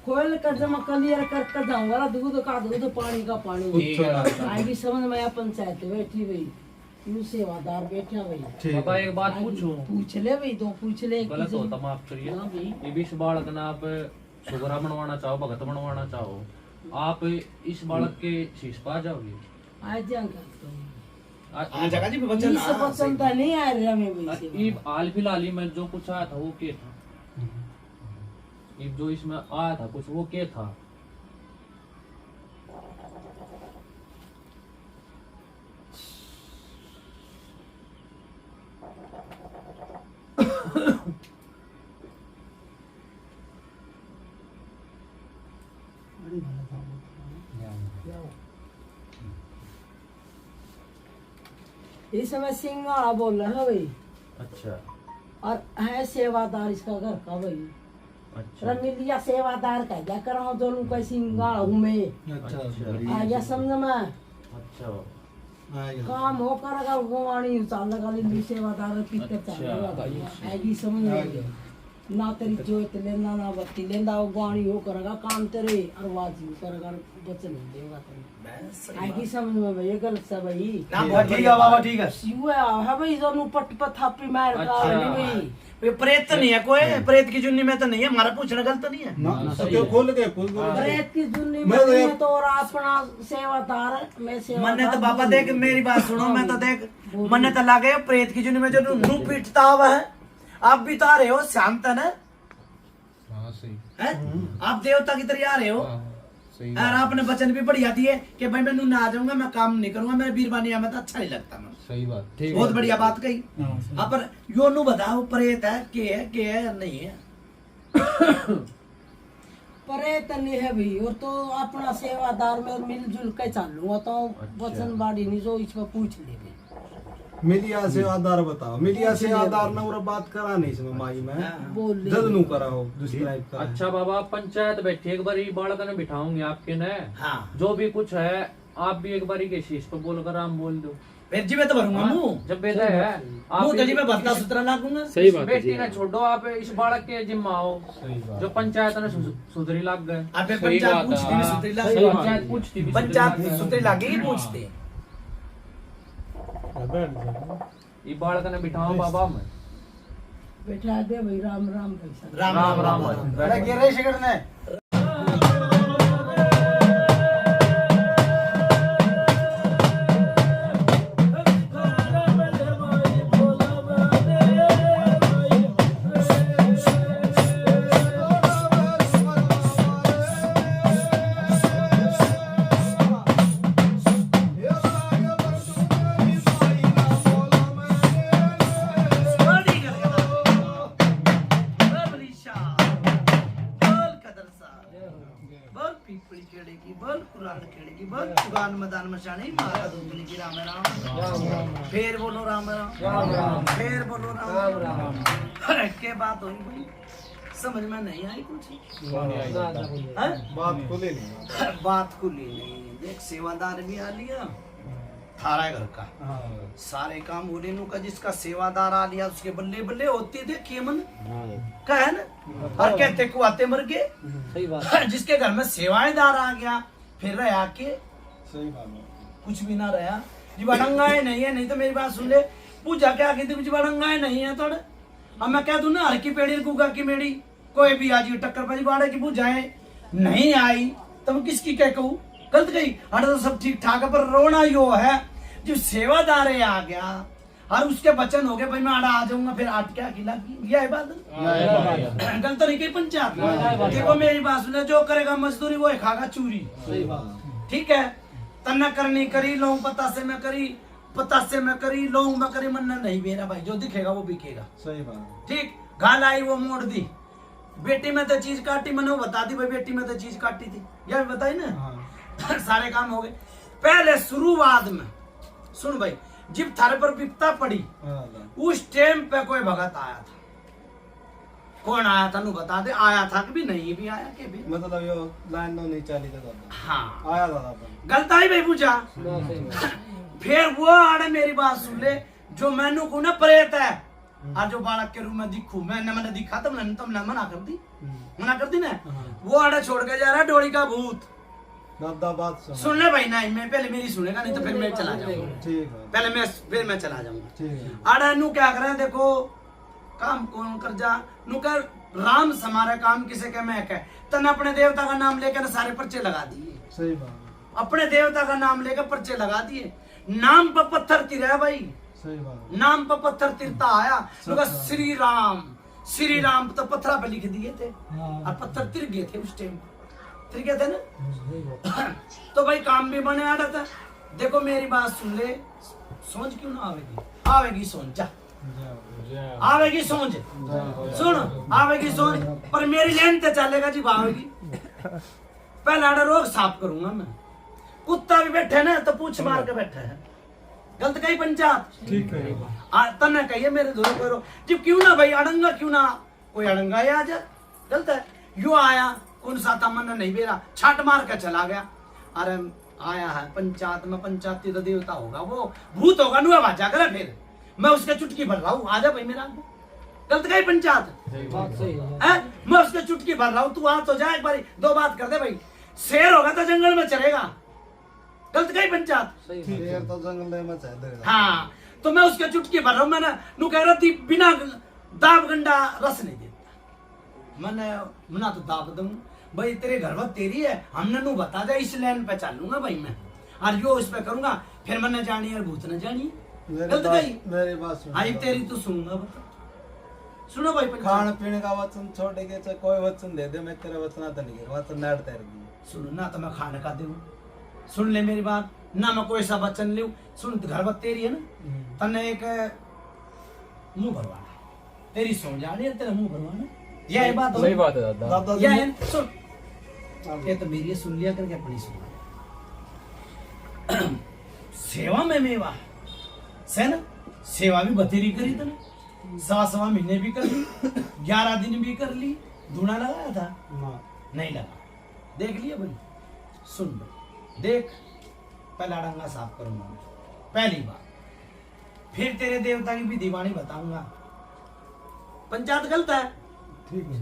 [SPEAKER 2] खोल कर जमा क्लियर कर जाऊंगा ना, दूध का दूध, पानी का पानी। आएगी समझ में, पंचायत बैठी भाई, तू सेवादार बैठा भाई।
[SPEAKER 6] बाबा एक बात पूछूं,
[SPEAKER 2] पूछ ले भाई, दो पूछ ले।
[SPEAKER 6] गलत होता माफ करिए,
[SPEAKER 2] हाँ भाई।
[SPEAKER 6] ये भी इस बालक ना आप सुगरा बनवाना चाहो, भगत बनवाना चाहो, आप इस बालक के शीश पा जाओगे।
[SPEAKER 2] आज जाऊंगा
[SPEAKER 5] जगह जी बच्चन
[SPEAKER 2] इस बच्चन तो नहीं आ रहा मैं भाई।
[SPEAKER 6] ये हाल फिलहाल ही में जो कुछ आया था वो क्या था? ये जो इसमें आया था कुछ वो क्या था?
[SPEAKER 2] इस समय सिंगाड़ा बोल रहा है भाई,
[SPEAKER 6] अच्छा
[SPEAKER 2] और है सेवादार इसका घर का भाई।
[SPEAKER 6] अच्छा
[SPEAKER 2] रमिलिया सेवादार का क्या कर रहा हूँ, दोनों का सिंगाड़ा हूँ मैं।
[SPEAKER 6] अच्छा
[SPEAKER 2] आ गया समझ में,
[SPEAKER 6] अच्छा
[SPEAKER 2] काम हो कर गुवाणी उचाल लगा ली सेवादार पीते चलेगा भाई। आएगी समझ में, ना तेरी जोत लेना ना बत्ती लेना, वो गुवाणी हो करेगा काम तेरे, और वाजी करेगा बचन देगा तेरे। आएगी समझ में भाई, ये गलत सा भाई।
[SPEAKER 3] ठीक है बाबा, ठीक है।
[SPEAKER 2] युवा है भाई, दोनों पट पर थापी मार का नहीं भाई।
[SPEAKER 5] ये प्रेत तो नहीं है कोई, प्रेत की जुन्नी में तो नहीं है, हमारा पूछना गलत तो नहीं है।
[SPEAKER 1] ना तो खोल के पूछ
[SPEAKER 2] प्रेत की दुनिया
[SPEAKER 1] मैं तो
[SPEAKER 2] में
[SPEAKER 1] ये-
[SPEAKER 2] तो और अपना सेवादार है, मैं सेवादार।
[SPEAKER 5] मन्ने तो बाबा देख मेरी बात सुनो, मैं तो देख मन्ने तो लागे प्रेत की जुन्नी में जो नू पीटता हुआ है, आप भी तो आ रहे हो शांत है ना, हैं? आप देवता की तरह आ रहे हो, और आपने वचन भी बढ़िया दिए कि भाई मैं नू आ जाऊंगा, मैं काम नहीं करूंगा, मेरे बीरबानी में तो अच्छा नहीं लगता। मैं
[SPEAKER 6] सही बात, ठीक
[SPEAKER 5] बहुत बढ़िया बात कही। आप पर यो नू बताओ प्रेत है के है या नहीं है?
[SPEAKER 2] प्रेत नहीं है भाई, और तो अपना सेवादार में मिलजुल के चालूंगा, तो वचन बाड़ी नहीं जो इसमें पूछ ले भाई।
[SPEAKER 1] मीडिया सेवादार बताओ, मीडिया सेवादार ने और बात करा नहीं इसमें माई में
[SPEAKER 2] बोल ले
[SPEAKER 1] जद नू करा हो डिस्क्राइब करा।
[SPEAKER 6] अच्छा बाबा, पंचायत बैठी एक बारी बालक ने बिठाऊंगी आपके ने,
[SPEAKER 5] हाँ
[SPEAKER 6] जो भी कुछ है आप भी एक बारी के शीश पे बोलकर हम बोल दो।
[SPEAKER 5] फिर जी मैं तो भरूंगा मुंह,
[SPEAKER 6] जब बेटा है
[SPEAKER 5] मुंह तो जी मैं बस्ता सुतरा लागूंगा।
[SPEAKER 6] सही बात, बेटी ने छोड़ो, आप इस बालक के जिम्मा आओ, जो पंचायत ने सुधरी लाग गए।
[SPEAKER 5] आप पंचायत पूछती भी सुतरी
[SPEAKER 6] सही
[SPEAKER 5] लागे,
[SPEAKER 6] पंचायत पूछती भी
[SPEAKER 5] पंचायत सुतरी लागेगी पूछते।
[SPEAKER 6] ये बालक ने बिठाओ बाबा में।
[SPEAKER 2] बैठा दे भाई, राम राम भाई।
[SPEAKER 5] राम राम राम राम।
[SPEAKER 3] अरे गिरे शिकर ने
[SPEAKER 5] बोल पीपड़ी खेड़ेगी, बोल कुरान खेड़ेगी, बोल कुरान मैदान मचानी मारा दूधनी की राम राम। फिर बोलो राम राम, फिर बोलो राम राम। के बात हुई भाई, समझ में नहीं आई कुछ। हैं?
[SPEAKER 1] बात को ले लिया।
[SPEAKER 5] बात को ले नहीं, देख सेवादार भी आ लिया थारा घर का, सारे काम होने नु का, जिसका सेवादार आ लिया उसके बल्ले बल्ले होती थे केमन का है ना, और कहते को आते मर गए।
[SPEAKER 3] सही बात।
[SPEAKER 5] जिसके घर में सेवाएदार आ गया फिर रहा के
[SPEAKER 1] सही बात है।
[SPEAKER 5] कुछ भी ना रहा, जीवाडंगाए नहीं है। नहीं तो मेरी बात सुन ले, पूजा क्या आगे कुछ जीवाडंगाए नहीं है थोड़े। अब मैं कह दूं ना हर की पेड़ी गुगा की मेड़ी, कोई भी आज टक्कर पर बाड़े की पूजाएं नहीं आई तो मैं किसकी क्या कहूँ, गलत गई। अरे तो सब ठीक ठाक है, पर रोना यो है जो सेवादार आ गया और उसके वचन हो गए भाई मैं आड़ा आ जाऊंगा, फिर आट क्या खिला यह बात गलत नहीं कही पंचायत। देखो मेरी बात सुने, जो करेगा मजदूरी वो खागा चूरी। ठीक है, तना करनी करी लो, पता से मैं करी, पता से मैं करी लो, मैं करी मनना नहीं मेरा भाई, जो दिखेगा वो बिकेगा।
[SPEAKER 1] सही बात।
[SPEAKER 5] ठीक, गाल आई वो मोड़ दी, बेटी में तो चीज काटी, मैंने वो बता दी भाई बेटी में तो चीज काटी थी, यह भी बताई ना। सारे काम हो गए। पहले शुरुआत में सुन भाई, जब थारे पर विपता पड़ी उस टाइम पे कोई भगत आया था। कौन आया था नू बता दे, आया था कि भी नहीं भी आया के भी,
[SPEAKER 1] मतलब यो लाइन नो नहीं चली था।
[SPEAKER 5] हाँ
[SPEAKER 1] आया था।
[SPEAKER 5] गलत आई भाई पूछा। फिर वो आड़े मेरी बात सुन ले, जो मैनू को ना प्रेत है आज जो बालक के रूप में दिखू, मैंने दिखा तो मैंने मना कर दी, मना कर दी ना। वो आड़े छोड़ के जा रहा है डोली का भूत।
[SPEAKER 1] दादा बात
[SPEAKER 5] सुन ले भाई, नहीं मैं पहले मेरी सुनेगा, नहीं तो फिर मैं चला जाऊंगा।
[SPEAKER 1] ठीक है,
[SPEAKER 5] पहले फिर मैं चला जाऊंगा।
[SPEAKER 1] ठीक है।
[SPEAKER 5] आड़ा नू क्या करे, देखो काम कौन कर जा, नू कर राम समारे काम किसे के मैं कह, तन अपने देवता का नाम लेकर सारे पर्चे लगा दिए।
[SPEAKER 1] सही बात,
[SPEAKER 5] अपने देवता का नाम लेकर पर्चे लगा दिए। नाम पर पत्थर तिरा भाई,
[SPEAKER 1] सही बात।
[SPEAKER 5] नाम पर पत्थर तिरता आया, तो श्री राम, श्री राम तो पत्थर पे लिख दिए थे और पत्थर तिर गए थे उस टाइम, तिर गए थे ना। तो भाई काम भी बने आ रहा था। देखो मेरी बात सुन ले, सोच क्यों ना आवेगी, आवेगी सोच जा, आवेगी सोच, सुन आवेगी सोच, पर मेरी लेन ते चलेगा जी, आवेगी। पहला रोग साफ करूंगा मैं। कुत्ता भी बैठे ना तो पूछ मार के बैठा है, गलत कही पंचायत,
[SPEAKER 1] ठीक है।
[SPEAKER 5] तने कहिए मेरे दोनों करो जब क्यों ना भाई अड़ंगा, क्यों ना कोई अड़ंगा है आज, गलत है। यू आया कौन सा था मन नहीं बेरा, छाट मार के चला गया। अरे आया है पंचायत में, पंचायती तो देवता होगा, वो भूत होगा, नु आवाज जाकर फिर मैं उसके चुटकी भर रहा हूँ, आजा भाई मेरा, गलत कही पंचायत है, मैं उसके चुटकी भर रहा हूँ, तू आ तो जा एक बारी, दो बात कर दे भाई। शेर होगा तो जंगल में चलेगा, गलत कही पंचायत,
[SPEAKER 1] शेर तो जंगल में चल।
[SPEAKER 5] हाँ तो मैं उसके चुटकी भर रहा हूँ। मैंने नू कह रहा थी बिना दाब गंडा रस नहीं देता, मैंने मना तो दाब दूं भाई, तेरे घर में तेरी है, हमने नू बता दे, इस लाइन पे चलूंगा भाई मैं, और यो इस पे करूंगा, फिर मैंने जानी और भूत न जानी, गलत कही।
[SPEAKER 1] मेरी बात सुन,
[SPEAKER 5] आई तेरी तो सुनूंगा, बता सुनो भाई पंचायत।
[SPEAKER 1] खाने पीने का वचन छोटे के चाहे कोई वचन दे दे, मैं तेरे वचन तो नहीं, वचन नाट तेरे की।
[SPEAKER 5] सुनो ना तो मैं खाने का दूं, सुन ले मेरी बात ना, मैं कोई सा वचन लूं, सुन घर बात तेरी है ना, तने एक मुंह भरवाना, तेरी सो जानी है, तेरा मुंह भरवाना, यह बात
[SPEAKER 6] सही बात है दादा।
[SPEAKER 1] दादा
[SPEAKER 5] यह है सुन, ये तो मेरी सुन लिया करके अपनी सुन। सेवा में मेवा से ना, सेवा भी बतेरी करी तने, 7 महीने भी कर ली, 11 दिन भी कर ली, धूना लगाया था नहीं लगा, देख लिया भाई। सुन भाई देख, पहला अड़ंगा साफ करूंगा मैं, पहली बार, फिर तेरे देवता की भी दीवानी बताऊंगा। पंचायत गलत है,
[SPEAKER 1] ठीक है।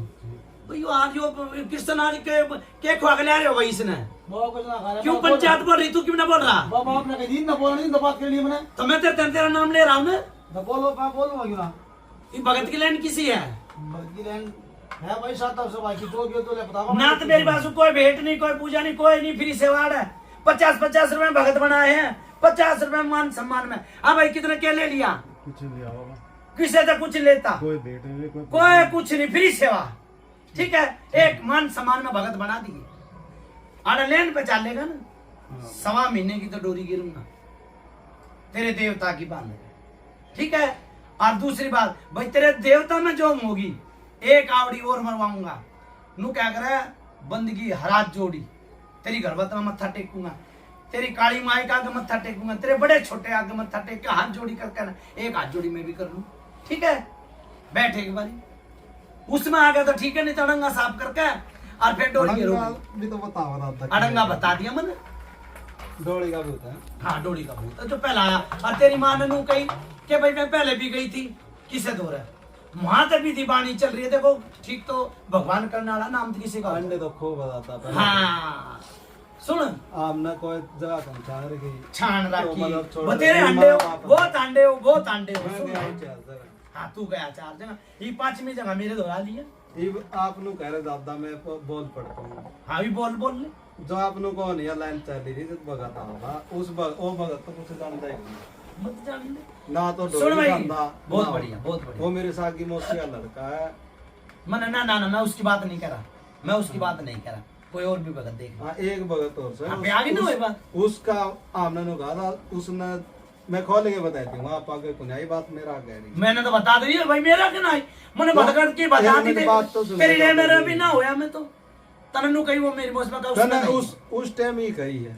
[SPEAKER 5] भाई आज जो कृष्ण आज के खुआ के ले रहे हो भाई इसने,
[SPEAKER 3] बाबा कुछ ना खा रहा,
[SPEAKER 5] क्यों पंचायत बोल रही, तू क्यों ना बोल रहा?
[SPEAKER 3] बाबा आपने कही दिन ना बोला, नहीं तो बात कर ली मैंने,
[SPEAKER 5] तो मैं तेरा नाम ले रहा हूँ ना,
[SPEAKER 3] तो बोलो मैं बोलूंगा क्यों ना।
[SPEAKER 5] ये भगत की लाइन किसी है
[SPEAKER 3] बल्कि लाइन है भाई, 7 से बाकी जो भी हो तो ले बताओ
[SPEAKER 5] ना, तो मेरी बात सुन, कोई भेंट नहीं, कोई पूजा नहीं, कोई नहीं, फ्री सेवाड़ है। 50-50 रुपए में भगत बनाए हैं, 50 रुपए मान सम्मान में। हाँ भाई कितने क्या ले लिया,
[SPEAKER 1] कुछ लिया होगा,
[SPEAKER 5] किसे तो कुछ लेता,
[SPEAKER 1] कोई भेंट नहीं,
[SPEAKER 5] कोई कुछ नहीं, फ्री सेवा, ठीक है। एक मान सम्मान में भगत बना दिए, आड़ा लेन पे चलेगा ना, 1.25 महीने की तो डोरी गिरूंगा, तेरे देवता की बांध, ठीक है। और दूसरी बात भाई, तेरे देवता में जो होगी, एक आवड़ी और मरवाऊंगा, नू क्या करे, बंदगी हरात जोड़ी, तेरी घरवत में मत्था टेकूंगा, तेरी काली माई का आगे मत्था टेकूंगा, तेरे बड़े छोटे आगे मत्था टेक के हाथ जोड़ी करके ना, एक हाथ जोड़ी में भी कर लूं, ठीक है। बैठे एक बारी उसमें आ गया तो ठीक है, नहीं तो अड़ंगा साफ करके और फिर डोरी गिरोगी।
[SPEAKER 1] भी तो बताओ दादा,
[SPEAKER 5] अड़ंगा बता दिया मैंने,
[SPEAKER 1] डोली का भूत है।
[SPEAKER 5] हाँ डोरी का भूत जो पहला आया। और तेरी माँ ने नू कही कि भाई मैं पहले भी गई थी, किसे दो रहा वहां तक भी दीवानी चल रही है, देखो ठीक तो भगवान करने वाला नाम तो किसी का
[SPEAKER 1] अंडे तो खूब बताता पहले।
[SPEAKER 5] हाँ सुन,
[SPEAKER 1] आमने कोई जगह कम छान रखी,
[SPEAKER 5] छान
[SPEAKER 1] तो
[SPEAKER 5] रखी,
[SPEAKER 1] मतलब छोड़
[SPEAKER 5] बतेरे
[SPEAKER 1] दे,
[SPEAKER 5] अंडे हो,
[SPEAKER 1] माँ बाप।
[SPEAKER 5] बहुत अंडे हो, बहुत अंडे हो।
[SPEAKER 1] मैं
[SPEAKER 5] सुन
[SPEAKER 1] गया
[SPEAKER 5] भाई।
[SPEAKER 1] चार जगह।
[SPEAKER 5] हाँ तू गया 4 जगह, ये 5वीं जगह मेरे दोहरा लिया।
[SPEAKER 1] इब आप नु कह रहे दादा मैं बोल पड़ता हूँ,
[SPEAKER 5] हाँ भी बोल बोल ले,
[SPEAKER 1] जो आप नु कौन है लाइन चल रही थी भगत होगा, उस वो भगत तो कुछ जानता ही नहीं
[SPEAKER 5] मत जान ले।
[SPEAKER 1] ना, तो
[SPEAKER 5] सुन
[SPEAKER 1] डोली
[SPEAKER 5] भाई,
[SPEAKER 1] जानता
[SPEAKER 5] बहुत
[SPEAKER 1] ना।
[SPEAKER 5] बढ़िया, बहुत बढ़िया।
[SPEAKER 1] वो मेरे साथ की मौसी का लड़का है।
[SPEAKER 5] मैं ना मैं उसकी बात नहीं कर रहा, मैं उसकी बात नहीं कर रहा, कोई और भी भगत देख।
[SPEAKER 1] हाँ एक भगत और से
[SPEAKER 5] हाँ, पे आगे ना वही बात।
[SPEAKER 1] उसका आमने नु कहा था, उसने मैं खोल के बताई थी, वहाँ पाके कुछ बात मेरा कह रही।
[SPEAKER 5] मैंने तो बता दी भाई, मेरा क्या नहीं, मैंने भगत की बता दी,
[SPEAKER 1] बात तो सुन,
[SPEAKER 5] तेरी लिए मेरा भी ना होया, मैं तो तननु कही वो मेरी मौसम का
[SPEAKER 1] तने उस टाइम ही कही है।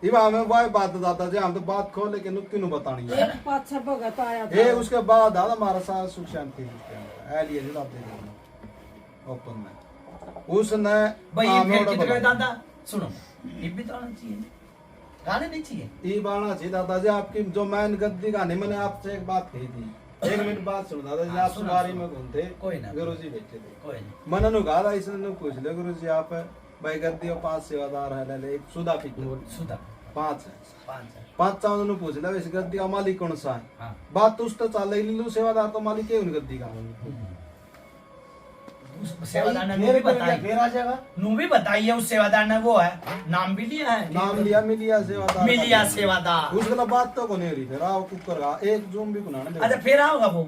[SPEAKER 1] इबा हमें वही बात दादा जी, हम तो बात खोल लेकिन क्यों बतानी है।
[SPEAKER 2] एक पाछा भगत आया
[SPEAKER 1] ये
[SPEAKER 2] था,
[SPEAKER 1] उसके बाद दादा हमारा साथ सुख शांति लिए जी बात दे ओपन में उसने
[SPEAKER 5] भाई ये
[SPEAKER 1] हमें
[SPEAKER 5] फिर
[SPEAKER 1] order
[SPEAKER 5] कितने
[SPEAKER 1] बना
[SPEAKER 5] दादा सुनो, ये भी तो आना चाहिए, गाने नहीं चाहिए।
[SPEAKER 1] ये बाणा जी दादाजी आपकी जो मैन गद्दी गाने मैंने आपसे एक बात कही थी, 1 मिनट बात सुनो दादाजी।
[SPEAKER 5] हाँ,
[SPEAKER 1] आप
[SPEAKER 5] सुनो,
[SPEAKER 1] सवारी
[SPEAKER 5] सुनो।
[SPEAKER 1] में घूमते
[SPEAKER 5] कोई ना।
[SPEAKER 1] गुरुजी बैठे थे,
[SPEAKER 5] कोई नहीं।
[SPEAKER 1] मैंने नु कहा था इसने पूछ ले गुरुजी आप भाई गद्दी और 5 सेवादार है, ले ले एक सुधा पीते
[SPEAKER 5] सुधा
[SPEAKER 1] 5 है,
[SPEAKER 5] 5 है।
[SPEAKER 1] 5 चावल ने पूछ ले इस गद्दी का मालिक कौन सा है।
[SPEAKER 5] हाँ।
[SPEAKER 1] बात तो उस तो चल रही लीलू सेवादार तो मालिक है उन गद्दी का।
[SPEAKER 5] उस सेवादार ने
[SPEAKER 3] मेरे
[SPEAKER 5] भी
[SPEAKER 3] को
[SPEAKER 5] बताई,
[SPEAKER 3] फिर आ जाएगा।
[SPEAKER 5] नू भी बताई है उस सेवादार ने, वो है नाम भी लिया है,
[SPEAKER 1] नाम लिया मिलिया सेवादार,
[SPEAKER 5] मिलिया सेवादार।
[SPEAKER 1] उसके बात तो को नहीं रही फिर आओ कुकर का एक जूम भी कुना
[SPEAKER 5] अच्छा फिर आओगा वो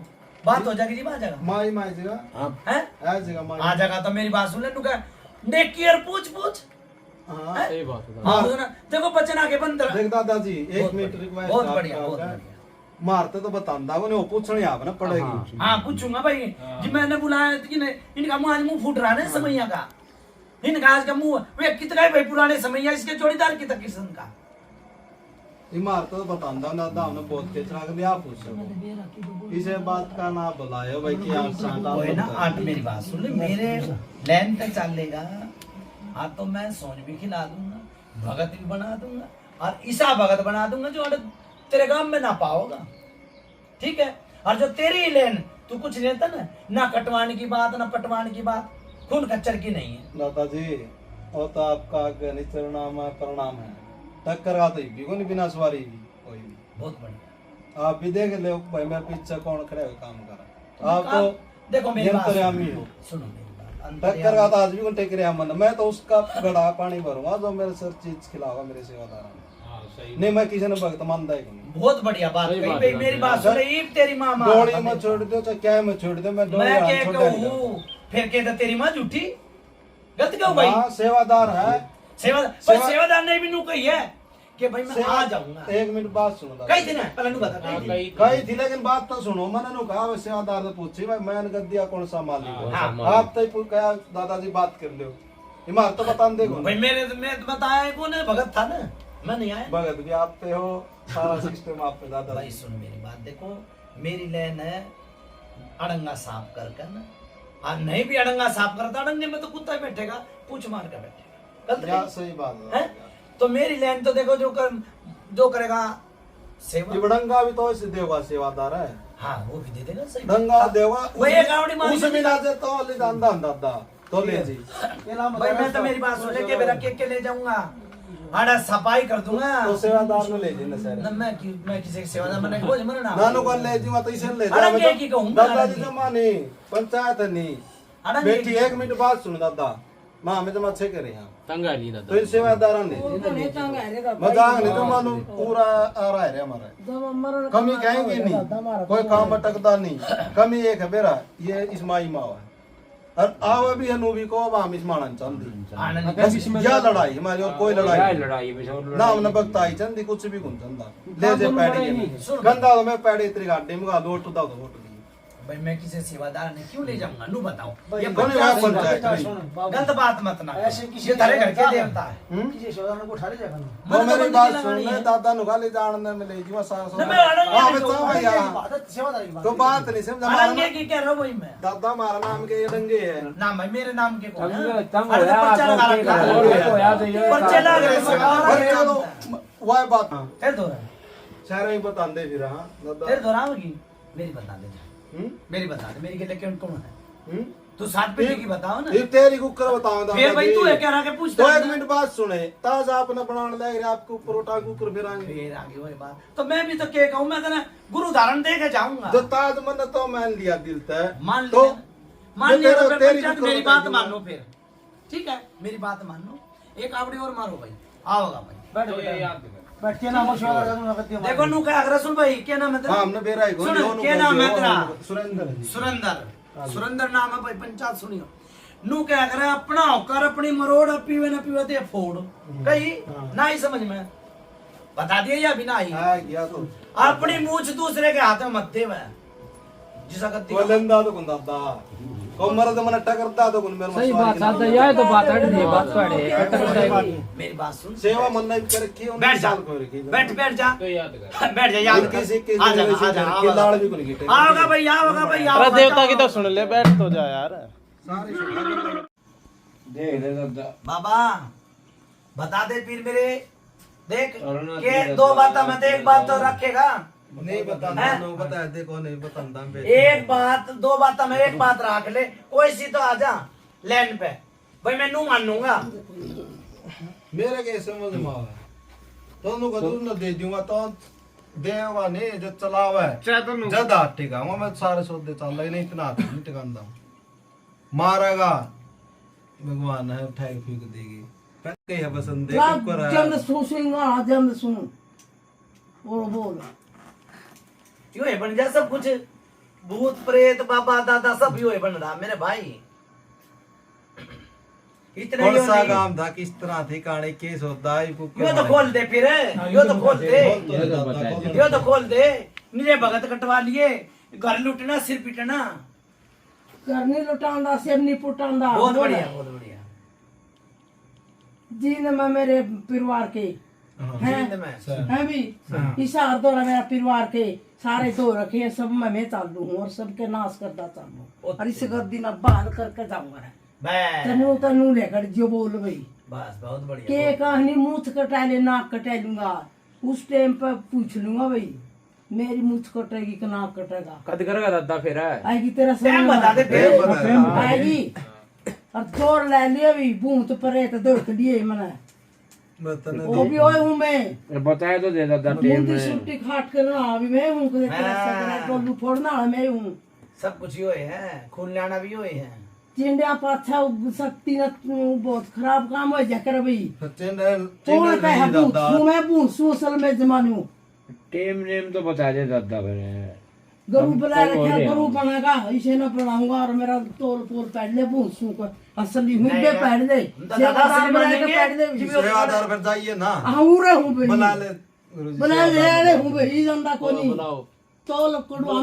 [SPEAKER 5] बात हो जाएगी जी, आ जाएगा
[SPEAKER 1] माई माई जगह
[SPEAKER 5] हैं,
[SPEAKER 1] आ जगह माई
[SPEAKER 5] आ जाएगा। तो मेरी बात सुन ले, तू क्या नेकियर पूछ
[SPEAKER 1] हाँ
[SPEAKER 5] हैं?
[SPEAKER 6] सही बात है।
[SPEAKER 5] हाँ बोलो ना, देखो बच्चन आगे बंदर।
[SPEAKER 1] देख दादाजी एक
[SPEAKER 5] बहुत
[SPEAKER 1] मिनट
[SPEAKER 5] बढ़िया,
[SPEAKER 1] रिक्वेस्ट
[SPEAKER 5] बहुत बढ़िया, बहुत बढ़िया।
[SPEAKER 1] मारते तो बतांदा वो नहीं पूछने आप ना पड़ेगी।
[SPEAKER 5] हाँ पूछूंगा भाई जी, मैंने बुलाया कि नहीं, इनका मुंह आज मुंह फूट रहा है समैया का, इनका आज का मुंह वे कितना है भाई पुराने समैया, इसके जोड़ीदार कितना किस्म का।
[SPEAKER 1] ये मारते तो बतांदा ना दाम ने बहुत के चला के आप पूछो इसे बात का ना बुलायो भाई कि आप सांता
[SPEAKER 5] वो है ना, आज मेरी बात सुन ले, मेरे लैंड पे चलेगा आज तो मैं सोच भी खिला दूंगा, भगत भी बना दूंगा और ईसा भगत बना दूंगा जो तेरे गांव में ना पाओगा, ठीक है। और जो तेरी लेन तू कुछ लेता ना कटवाने की बात ना पटवाने की बात, खून कच्चर की नहीं है।
[SPEAKER 1] दादाजी वो तो आपका निचरनाम है प्रणाम है, टक्कर का तो भी कोई बिना सवारी भी कोई भी।
[SPEAKER 5] बहुत बढ़िया।
[SPEAKER 1] आप भी देख ले भाई मेरे पीछे कौन खड़े हो काम कर रहा, आप तो
[SPEAKER 5] देखो मेरी बात
[SPEAKER 1] अंतर्यामी हो।
[SPEAKER 5] सुनो मेरी बात,
[SPEAKER 1] टक्कर का तो आज भी कोई टेक रहा मन, मैं तो उसका गड़ा पानी भरूंगा जो मेरे सर चीज खिलाओगा मेरे सेवादार। नहीं मैं किसी ने भक्त मानता ही नहीं।
[SPEAKER 5] बहुत बढ़िया बात कही भाई, मेरी बात सुन ले, तेरी माँ
[SPEAKER 1] डोली में छोड़ दो चाहे क्या में छोड़ दो, मैं
[SPEAKER 5] मैं क्या कहूँ फिर कहता तेरी माँ झूठी गलत क्यों भाई,
[SPEAKER 1] सेवादार है
[SPEAKER 5] सेवादार ने भी नू कही है कि भाई मैं आ जाऊंगा।
[SPEAKER 1] 1 मिनट बात सुनो दादा।
[SPEAKER 5] कई दिन है पहले नू बता कई दिन।
[SPEAKER 1] कही थी लेकिन बात तो सुनो, मैंने नु कहा सेवादार ने पूछी भाई मैं गद्दिया कौन सा मालिक हो,
[SPEAKER 5] हाँ।
[SPEAKER 1] आप तो कहा दादाजी बात कर लो इमारत तो बता देखो
[SPEAKER 5] भाई मेरे मैं तो बताया कौन है, भगत था ना, मैं नहीं आया।
[SPEAKER 1] भगत भी आप पे हो, सारा सिस्टम आप पे दादा।
[SPEAKER 5] भाई सुन मेरी बात, देखो मेरी लेन है अड़ंगा साफ कर ना, और नहीं भी अड़ंगा साफ करता अड़ंगे में तो कुत्ता बैठेगा, पूछ मार कर बैठेगा, गलत
[SPEAKER 1] या
[SPEAKER 5] नहीं?
[SPEAKER 1] सही बात
[SPEAKER 5] है? तो मेरी लेन तो देखो जो करेगा सेवा,
[SPEAKER 1] बड़ंगा भी तो इसे देवा सेवादार है,
[SPEAKER 5] हाँ वो भी दे देगा सही।
[SPEAKER 1] डंगा देवा
[SPEAKER 5] वही एक आवड़ी मार
[SPEAKER 1] उस बिना से तो ले दादा दादा तो ले जी।
[SPEAKER 5] भाई मैं तो मेरी बात सुन ले के मेरा केक ले जाऊंगा, आड़ा सफाई कर दूंगा
[SPEAKER 1] तो सेवादार ने ले जी ना सर
[SPEAKER 5] ना, मैं किसी सेवादार मैंने बोल मना ना
[SPEAKER 1] नानू को ले जी मत इसे ले
[SPEAKER 5] अरे
[SPEAKER 1] जा
[SPEAKER 5] ये की कहूंगा,
[SPEAKER 1] दादाजी जमाने पंचायत नहीं
[SPEAKER 5] अरे
[SPEAKER 1] बेटी 1 मिनट बात सुन दादा मां हमें तो अच्छे करे यहाँ
[SPEAKER 6] तंगा नहीं
[SPEAKER 1] तो
[SPEAKER 6] दादा
[SPEAKER 1] इन सेवादार ने मजाक नहीं तो मानो पूरा आ रहा है हमारा, कमी कहेंगे नहीं, कोई काम अटकता नहीं, कमी एक है बेरा ये इस्माई मावा है और आवा भी है नूबी को अब हम इस्माना चाहती
[SPEAKER 5] आनंद
[SPEAKER 1] बस या लड़ाई हमारी और कोई लड़ाई
[SPEAKER 6] लड़ाई में
[SPEAKER 1] ना हमने बगता ही चंदी कुछ भी कुन चंदा ले जे पैड़ी गंदा तो मैं पैड़ी तेरी गाड़ी में गा दो टुदा दो टुदी
[SPEAKER 5] भाई मैं किसी सेवादार ने क्यों ले जाऊंगा नू बताओ, ये
[SPEAKER 1] कौन है पंचायत
[SPEAKER 5] गलत बात मत ना
[SPEAKER 3] ऐसे किसी
[SPEAKER 5] ये तारे घर के देवता है।
[SPEAKER 3] किसी सेवादार को उठा ले जाएगा ना।
[SPEAKER 1] वो
[SPEAKER 5] मन तो
[SPEAKER 1] मेरी
[SPEAKER 5] बंदी
[SPEAKER 1] बात
[SPEAKER 5] की
[SPEAKER 1] सुन
[SPEAKER 5] लगानी
[SPEAKER 1] ले
[SPEAKER 5] है।
[SPEAKER 1] दादा नु गाली जानने में ले जी मैं सारा
[SPEAKER 5] ना मैं अड़ंगे
[SPEAKER 1] हां
[SPEAKER 5] में
[SPEAKER 1] बता
[SPEAKER 5] जाऊंगा।
[SPEAKER 1] भैया
[SPEAKER 3] सेवादार की बात
[SPEAKER 1] तो बात नहीं समझा
[SPEAKER 5] अड़ंगे की कह रहा हूँ वही मैं,
[SPEAKER 1] दादा हमारा नाम के ये डंगे है
[SPEAKER 5] ना भाई मेरे नाम के कौन है?
[SPEAKER 6] तंग
[SPEAKER 5] अरे तो
[SPEAKER 6] होया,
[SPEAKER 5] पर्चा लगा
[SPEAKER 6] तंग
[SPEAKER 5] रखा
[SPEAKER 6] होया,
[SPEAKER 5] है।
[SPEAKER 6] तो ये
[SPEAKER 5] पर्चे लग रहे
[SPEAKER 1] पर
[SPEAKER 5] हैं,
[SPEAKER 1] चलो वह बात
[SPEAKER 5] फिर दोहरा
[SPEAKER 1] सारे ही बतांदे फिर हां दादा
[SPEAKER 5] फिर दोहराओगी मेरी बता दे, मेरी बता दे, मेरी के लिए कौन कौन है? तू 7 पीढ़ी की बताओ ना।
[SPEAKER 1] ये तेरी कुकर बताओ दादा
[SPEAKER 5] फिर भाई तू
[SPEAKER 1] जी।
[SPEAKER 5] है कह रहा के पूछता
[SPEAKER 1] तो
[SPEAKER 5] है
[SPEAKER 1] 1 मिनट बात सुने ताजा अपना बनाने लग रहे आपको परोटा कुकर फिर आएंगे
[SPEAKER 5] फिर आगे वही बात, तो मैं भी तो क्या कहूँ, मैं कहना गुरु धारण दे के जाऊंगा।
[SPEAKER 1] जो ताज मन तो मान लिया दिल तय
[SPEAKER 5] मान
[SPEAKER 1] तो
[SPEAKER 5] लिया, मान लिया तो फिर
[SPEAKER 1] तेरी
[SPEAKER 5] पंचायत
[SPEAKER 1] कुकर
[SPEAKER 5] मेरी
[SPEAKER 1] बताई
[SPEAKER 5] बात
[SPEAKER 1] दूंगा।
[SPEAKER 5] मान लो फिर, ठीक है मेरी बात मान लो, एक आवड़ी और मारो भाई, आओगा भाई।
[SPEAKER 3] बैठ बैठ के ना सेवादार का ना करती
[SPEAKER 5] देखो नू क्या रसूल भाई क्या नाम है तेरा?
[SPEAKER 1] हां हमने बेरा ही
[SPEAKER 5] सुन,
[SPEAKER 1] गोली
[SPEAKER 5] क्या नाम है तेरा?
[SPEAKER 1] सुरेंद्र जी
[SPEAKER 5] सुरेंद्र नाम है भाई, पंचायत सुनियो नू क्या करे अपना होकर अपनी मरोड़ पीवे न पीवे दे फोड़ कही ना ही समझ में बता दिया या बिना ही
[SPEAKER 1] आ गया तो
[SPEAKER 5] अपनी मूछ दूसरे के हाथ में मत दे मैं जिसा गद्दी
[SPEAKER 1] वलंदा तो दादा को मरद मन टकरता तो कुन मेरे
[SPEAKER 6] सही बात सादा यह तो बात हट दी बात पड़े
[SPEAKER 5] मेरी बात सुन,
[SPEAKER 1] सेवा मन नहीं कर रखी है
[SPEAKER 5] बैठ जा,
[SPEAKER 1] को रखी
[SPEAKER 5] बैठ बैठ जा,
[SPEAKER 6] तो याद कर
[SPEAKER 5] बैठ जा, याद कर,
[SPEAKER 1] किसी के
[SPEAKER 5] आ जा, आ जा,
[SPEAKER 1] के लाड़ भी कुन गिटे
[SPEAKER 5] आओगा भाई, आओगा भाई,
[SPEAKER 4] अरे
[SPEAKER 5] आओगा,
[SPEAKER 4] देवता की
[SPEAKER 5] आओगा।
[SPEAKER 4] तो सुन ले, बैठ तो जा यार।
[SPEAKER 1] सारी सुन
[SPEAKER 5] बाबा बता दे पीर मेरे देख के दो बात मत, एक बात तो रखेगा।
[SPEAKER 1] नहीं बताना, नो बता देखो, नहीं बताना बे।
[SPEAKER 5] एक बात दो बात में एक बात रख ले, कोई सी तो आ जा लैंड पे भाई, मैं नू मानूंगा।
[SPEAKER 1] मेरे के समझ में आवे तो नु को दूर न दे दूंगा तो देवा ने जो चलावा है ज्यादा टिका मैं सारे सौदे चल रहे नहीं, इतना नहीं टिकांदा मारेगा भगवान है, उठा के फेंक देगी पक्के है पसंद है कर
[SPEAKER 2] जम सुसूंगा जम सुन बोल
[SPEAKER 5] यो है बन जा सब कुछ, भूत प्रेत बाबा दादा सब यो है बन रहा मेरे भाई। इतने
[SPEAKER 1] कौन
[SPEAKER 5] यो
[SPEAKER 1] सा
[SPEAKER 5] नहीं,
[SPEAKER 1] काम था, किस तरह थे, काने केस होता है
[SPEAKER 5] यो तो खोल दे फिर, यो तो खोल दे, यो तो खोल दे। मेरे भगत कटवा लिए, घर लुटना सिर पिटना,
[SPEAKER 2] करनी लुटांदा सिर नहीं पुटांदा।
[SPEAKER 5] बहुत बढ़िया बहुत बढ़िया।
[SPEAKER 2] जीन में मेरे परिवार के हैं भी इशार दो मेरा परिवार के सारे दो रखे हैं, सब मैं चालू हूँ और सबके नाश करता चालू, और इस गद्दी ना बाहर करके जाऊंगा तनु तनु लेकर जो बोल भाई।
[SPEAKER 5] बस बहुत बढ़िया।
[SPEAKER 2] के कहानी मूछ कटा ले नाक कटा लूंगा, उस टाइम पर पूछ लूंगा भाई मेरी मूछ कटेगी कि नाक कटेगा,
[SPEAKER 7] कद करेगा दादा फिर
[SPEAKER 2] आएगी तेरा
[SPEAKER 5] टाइम बता दे फिर।
[SPEAKER 2] आएगी और जोर ले लिया भी भूत परे तो दौड़ लिए मैंने वो भी होए हूँ मैं,
[SPEAKER 7] बताया तो दे दादा टेम
[SPEAKER 2] मुंडी सुट्टी खाट कर ना अभी मैं हूँ टोलू फोड़ना मैं हूँ,
[SPEAKER 5] सब कुछ यो है, खून लाना भी यो है।
[SPEAKER 2] चिंडिया पाछा शक्ति न बहुत खराब काम हो जाकर भाई
[SPEAKER 1] चैनल
[SPEAKER 2] कौन कहे भूत सू मैं भूत सू असल में जमानू
[SPEAKER 7] टेम नेम तो बता दे दादा फिर।
[SPEAKER 2] गरु बुला रखा गरु बनागा इसे न बनाऊंगा और मेरा तोल पोल पैड ले भूत सू को असली हूँ बे पैड ले सेवादार बना के पैड ले
[SPEAKER 1] सेवादार पर जाइए ना,
[SPEAKER 2] आऊं रे हूँ भाई
[SPEAKER 1] बुला ले गुरुजी,
[SPEAKER 2] बना ले हूँ भाई जनता को नहीं तोल कड़वा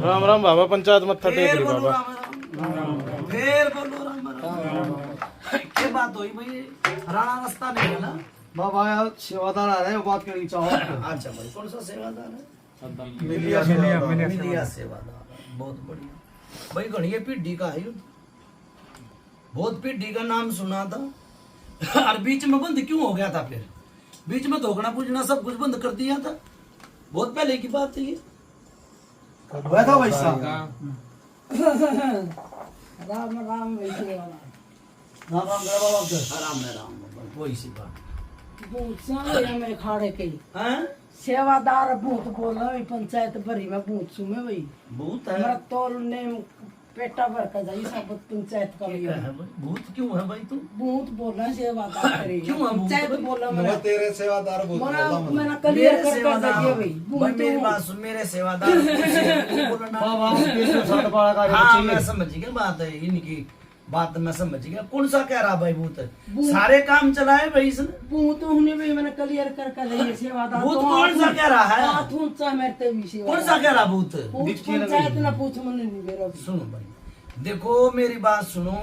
[SPEAKER 7] राम राम बाबा, पंचायत मत्था टेक रही बाबा।
[SPEAKER 5] फिर बोलो राम राम। क्या बात हुई भाई, राणा रास्ता नहीं है ना
[SPEAKER 3] बाबा यार सेवादार आ रहे हैं, बात करनी चाहो।
[SPEAKER 5] अच्छा भाई कौन सा सेवादार है?
[SPEAKER 1] मिलिया
[SPEAKER 5] मिलिया सेवादार, बहुत बढ़िया भाई। घड़िया पीढ़ी का है, बहुत पीढ़ी का नाम सुना था और बीच में बंद क्यों हो गया था? फिर बीच में धोखना पूछना सब कुछ बंद कर दिया था, बहुत पहले की बात है ये।
[SPEAKER 3] बैठो भाई साहब।
[SPEAKER 2] राम राम वैसे वाला
[SPEAKER 3] राम राम करे बाबा के।
[SPEAKER 5] आराम में राम बाबा, वही सी बात।
[SPEAKER 2] भूत साले में खाड़े के
[SPEAKER 5] हैं?
[SPEAKER 2] सेवादार भूत बोला भाई पंचायत भरी में भूत सुमे भाई
[SPEAKER 5] भूत
[SPEAKER 2] हमारा
[SPEAKER 5] है?
[SPEAKER 2] तोल ने पेटा भर का जाई सब पंचायत का
[SPEAKER 5] क्या है भाई? भूत क्यों है भाई तू?
[SPEAKER 2] भूत बोलना सेवादार करे
[SPEAKER 5] क्यों है भूत?
[SPEAKER 2] पंचायत बोला
[SPEAKER 1] मैं
[SPEAKER 2] मेरा
[SPEAKER 1] तेरे सेवादार बोल रहा हूं।
[SPEAKER 2] मैंने
[SPEAKER 5] मेरे
[SPEAKER 2] क्लियर कर
[SPEAKER 5] सेवादार
[SPEAKER 2] दिया भाई
[SPEAKER 5] भाई, मेरी बात सुन, मेरे सेवादार बोलना।
[SPEAKER 3] बाबा इसमें साठ बारह का
[SPEAKER 5] हाँ
[SPEAKER 3] चाहिए।
[SPEAKER 5] मैं समझ गया बात है इनकी, बात मैं समझ गया। कौन सा कह रहा भाई भूत? सारे काम चलाए भाई इसने।
[SPEAKER 2] भूत होने भी मैंने क्लियर कर दिया सेवादार
[SPEAKER 5] भूत कौन सा कह रहा है?
[SPEAKER 2] हाथ ऊंचा मेरे भी सेवा
[SPEAKER 5] कौन सा कह रहा भूत?
[SPEAKER 2] भूत पंचायत ना पूछ मैंने नहीं मेरा
[SPEAKER 5] सुनो भाई, देखो मेरी बात सुनो,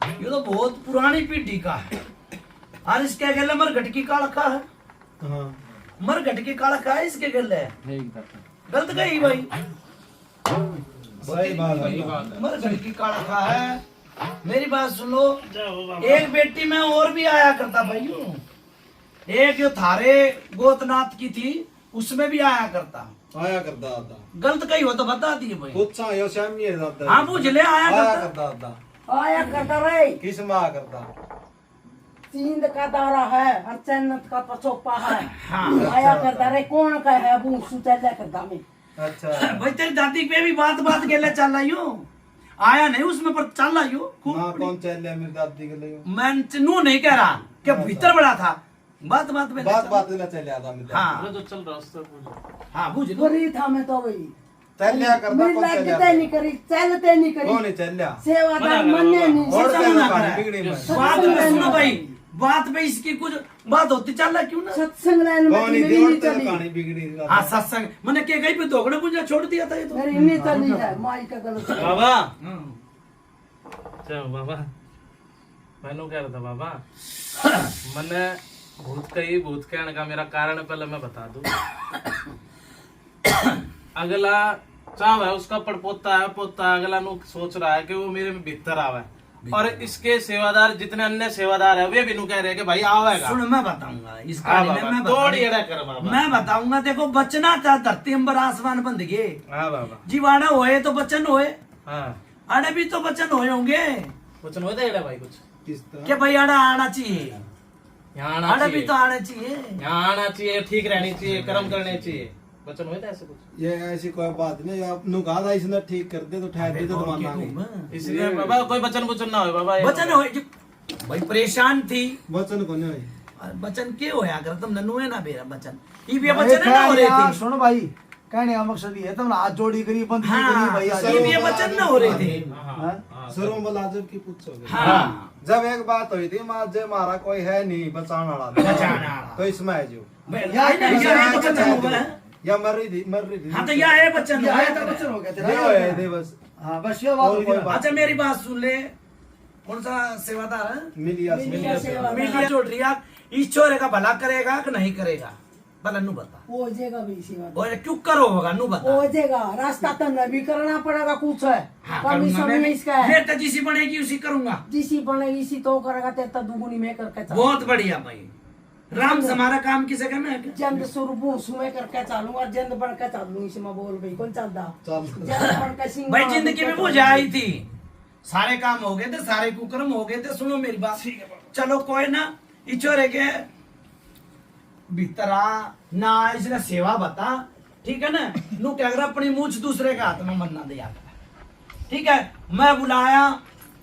[SPEAKER 5] ये तो बहुत पुरानी पीढ़ी का है और इसके गले मरघट की काल का है।
[SPEAKER 1] हां
[SPEAKER 5] मरघट की काल का है इसके गले। गलत कही भाई,
[SPEAKER 1] सही बात है।
[SPEAKER 5] मरघट की काल का है। मेरी बात सुनो, एक बेटी में और भी आया करता भाइयों, एक जो थारे गोतनाथ की थी उसमें भी आया करता।
[SPEAKER 1] आया करता था,
[SPEAKER 5] गलत कही हो तो बता दिए भाई।
[SPEAKER 1] कुछ सा यो शाम ये जाता
[SPEAKER 5] हाँ पूछ ले, आया करता।
[SPEAKER 1] करता था।
[SPEAKER 2] आया करता रे
[SPEAKER 1] किस मां करता?
[SPEAKER 2] चींद का दारा है और चन्नत का पचोपा है।
[SPEAKER 5] हाँ।
[SPEAKER 2] आया करता रे कौन का है अबू सुचल करता में।
[SPEAKER 1] अच्छा
[SPEAKER 5] भाई तेरी दादी पे भी बात बात के लिए चल रही हो, आया नहीं उसमें पर चल रही हो।
[SPEAKER 1] मां कौन चल लिया मेरी दादी के लिए?
[SPEAKER 5] मैं नू नहीं कह रहा कि भीतर बड़ा था, बात बात में
[SPEAKER 1] बात में चल आता मैं
[SPEAKER 5] हाँ
[SPEAKER 6] जो चल रहा है उससे पूछो।
[SPEAKER 5] हाँ बुझ लो
[SPEAKER 2] बुरी था मैं तो भाई
[SPEAKER 1] चल्या करता
[SPEAKER 2] मेरी
[SPEAKER 1] कौन
[SPEAKER 2] लाइफ
[SPEAKER 1] चल्या
[SPEAKER 2] कितने नहीं करी चलते नहीं करी
[SPEAKER 1] कौन है चल्या
[SPEAKER 2] सेवादार मन्ने नहीं
[SPEAKER 1] और
[SPEAKER 5] सब
[SPEAKER 1] क्या
[SPEAKER 5] मना
[SPEAKER 1] कहानी
[SPEAKER 5] करा है।
[SPEAKER 1] बिगड़ी में
[SPEAKER 5] बात में सुनो भाई बात में इसकी कुछ बात होती चल रहा क्यों ना
[SPEAKER 2] सत्संग लाइन में
[SPEAKER 1] कौन
[SPEAKER 2] मेरी
[SPEAKER 1] है
[SPEAKER 2] नहीं
[SPEAKER 1] तेरा
[SPEAKER 2] चली
[SPEAKER 1] कहानी बिगड़ी
[SPEAKER 5] हाँ सत्संग मैंने के गई पे धोखड़े पूजा छोड़ दिया था ये तो
[SPEAKER 2] मेरी नहीं चली है माई का गलत है।
[SPEAKER 6] बाबा
[SPEAKER 5] हाँ।
[SPEAKER 6] चलो बाबा मैंने कह रहा था बाबा मैंने भूत कहने का मेरा कारण पहले मैं बता दूं। अगला चाव है उसका पड़पोता है पोता अगला नु सोच रहा है कि वो मेरे में भीतर आवे और इसके सेवादार जितने अन्य सेवादार है वे भी नु कह रहे हैं कि भाई आवेगा।
[SPEAKER 5] सुनो मैं बताऊंगा इस
[SPEAKER 6] हाँ
[SPEAKER 5] कहानी में
[SPEAKER 6] बाबा
[SPEAKER 5] मैं
[SPEAKER 6] थोड़ी
[SPEAKER 5] बताऊंगा।
[SPEAKER 6] एड़ा कर बाबा।
[SPEAKER 5] मैं बताऊंगा देखो बचना था धरती अंबर आसमान बंद गए
[SPEAKER 6] हाँ बाबा
[SPEAKER 5] जीवाणा होए तो बचन होए
[SPEAKER 6] हाँ
[SPEAKER 5] आड़े भी तो बचन होए होंगे
[SPEAKER 6] वचन होता है एड़ा भाई कुछ
[SPEAKER 1] किस तरह
[SPEAKER 5] कि भाई आड़ा आना चाहिए
[SPEAKER 6] यहाँ आना
[SPEAKER 5] आड़ा भी
[SPEAKER 6] चाहिए
[SPEAKER 5] तो आना चाहिए
[SPEAKER 6] यहाँ आना चाहिए ठीक रहनी चाहिए कर्म करने चाहिए वचन होता है ऐसे कुछ।
[SPEAKER 1] ये ऐसी कोई बात नहीं आप नु कहा था इसने ठीक कर दे तो ठहर दे तो मानेंगे
[SPEAKER 6] इसलिए बाबा कोई वचन बुचन ना हो बाबा ये
[SPEAKER 5] बचन होए भाई परेशान थी
[SPEAKER 1] वचन को नहीं
[SPEAKER 5] और बचन के होया अगर तुम ननुए ना बेरा बचन ये भी
[SPEAKER 3] भाई,
[SPEAKER 5] बचन ना हो रहे
[SPEAKER 3] कहने का
[SPEAKER 5] थे
[SPEAKER 3] सुनो भाई कहने का मकसद ये है तुम हाथ जोड़ी करी बंद करी
[SPEAKER 5] हाँ
[SPEAKER 3] भाई
[SPEAKER 5] ये भी बचन ना हो रहे थे
[SPEAKER 3] हाँ?
[SPEAKER 1] सरों बलाजब की पूछोगे
[SPEAKER 5] हाँ
[SPEAKER 1] जब एक बात हुई थी माँ जे मारा कोई है नहीं बचाने वाला
[SPEAKER 5] बचाना वाला।
[SPEAKER 1] तो इसमें है जो
[SPEAKER 5] ये बचन हो गया
[SPEAKER 1] या मर रही थी
[SPEAKER 5] हाँ तो यह है बचन
[SPEAKER 3] ये
[SPEAKER 5] हो
[SPEAKER 3] आया था
[SPEAKER 5] गया।
[SPEAKER 3] बच्चन हो गया
[SPEAKER 1] ये
[SPEAKER 3] तेरा
[SPEAKER 1] होए थे बस
[SPEAKER 3] हाँ बस ये बात
[SPEAKER 1] और
[SPEAKER 3] होगी
[SPEAKER 1] कोई
[SPEAKER 3] ना।
[SPEAKER 1] बात
[SPEAKER 5] अच्छा मेरी बात सुन ले कौन सा सेवादार है
[SPEAKER 1] मिलिया
[SPEAKER 2] मिलिया सेवादार।
[SPEAKER 5] मीडिया जोड़ रही है इस छोरे का भला करेगा कि नहीं करेगा भला नू बता
[SPEAKER 2] हो जाएगा भी सेवादार
[SPEAKER 5] और क्यों करो होगा नू बता
[SPEAKER 2] हो जाएगा रास्ता तो न भी करना पड़ेगा कुछ है
[SPEAKER 5] हाँ,
[SPEAKER 2] कभी
[SPEAKER 5] करूंगा मैं
[SPEAKER 2] समय
[SPEAKER 5] भी।
[SPEAKER 2] इसका है
[SPEAKER 5] फिर तो जिसी बनेगी उसी करूंगा
[SPEAKER 2] जिसी बनेगी इसी तो करेगा तेता दुगुनी में करके चल
[SPEAKER 5] बहुत बढ़िया भाई राम से हमारा काम किसे करना है
[SPEAKER 2] जंद सुरबू सुमे करके चालूंगा जंद बन के चालू इसमें बोल भाई कौन चलता
[SPEAKER 1] चल
[SPEAKER 2] जंद बन के सिंह
[SPEAKER 5] भाई जिंदगी में बुझ आई थी सारे काम हो गए थे सारे कुकर्म हो गए थे सुनो मेरी बात चलो कोई ना इचोरे के भीतरा ना इसने सेवा बता ठीक है ना नू क्या कर अपनी मूछ दूसरे के हाथ में मरना दिया कर। ठीक है मैं बुलाया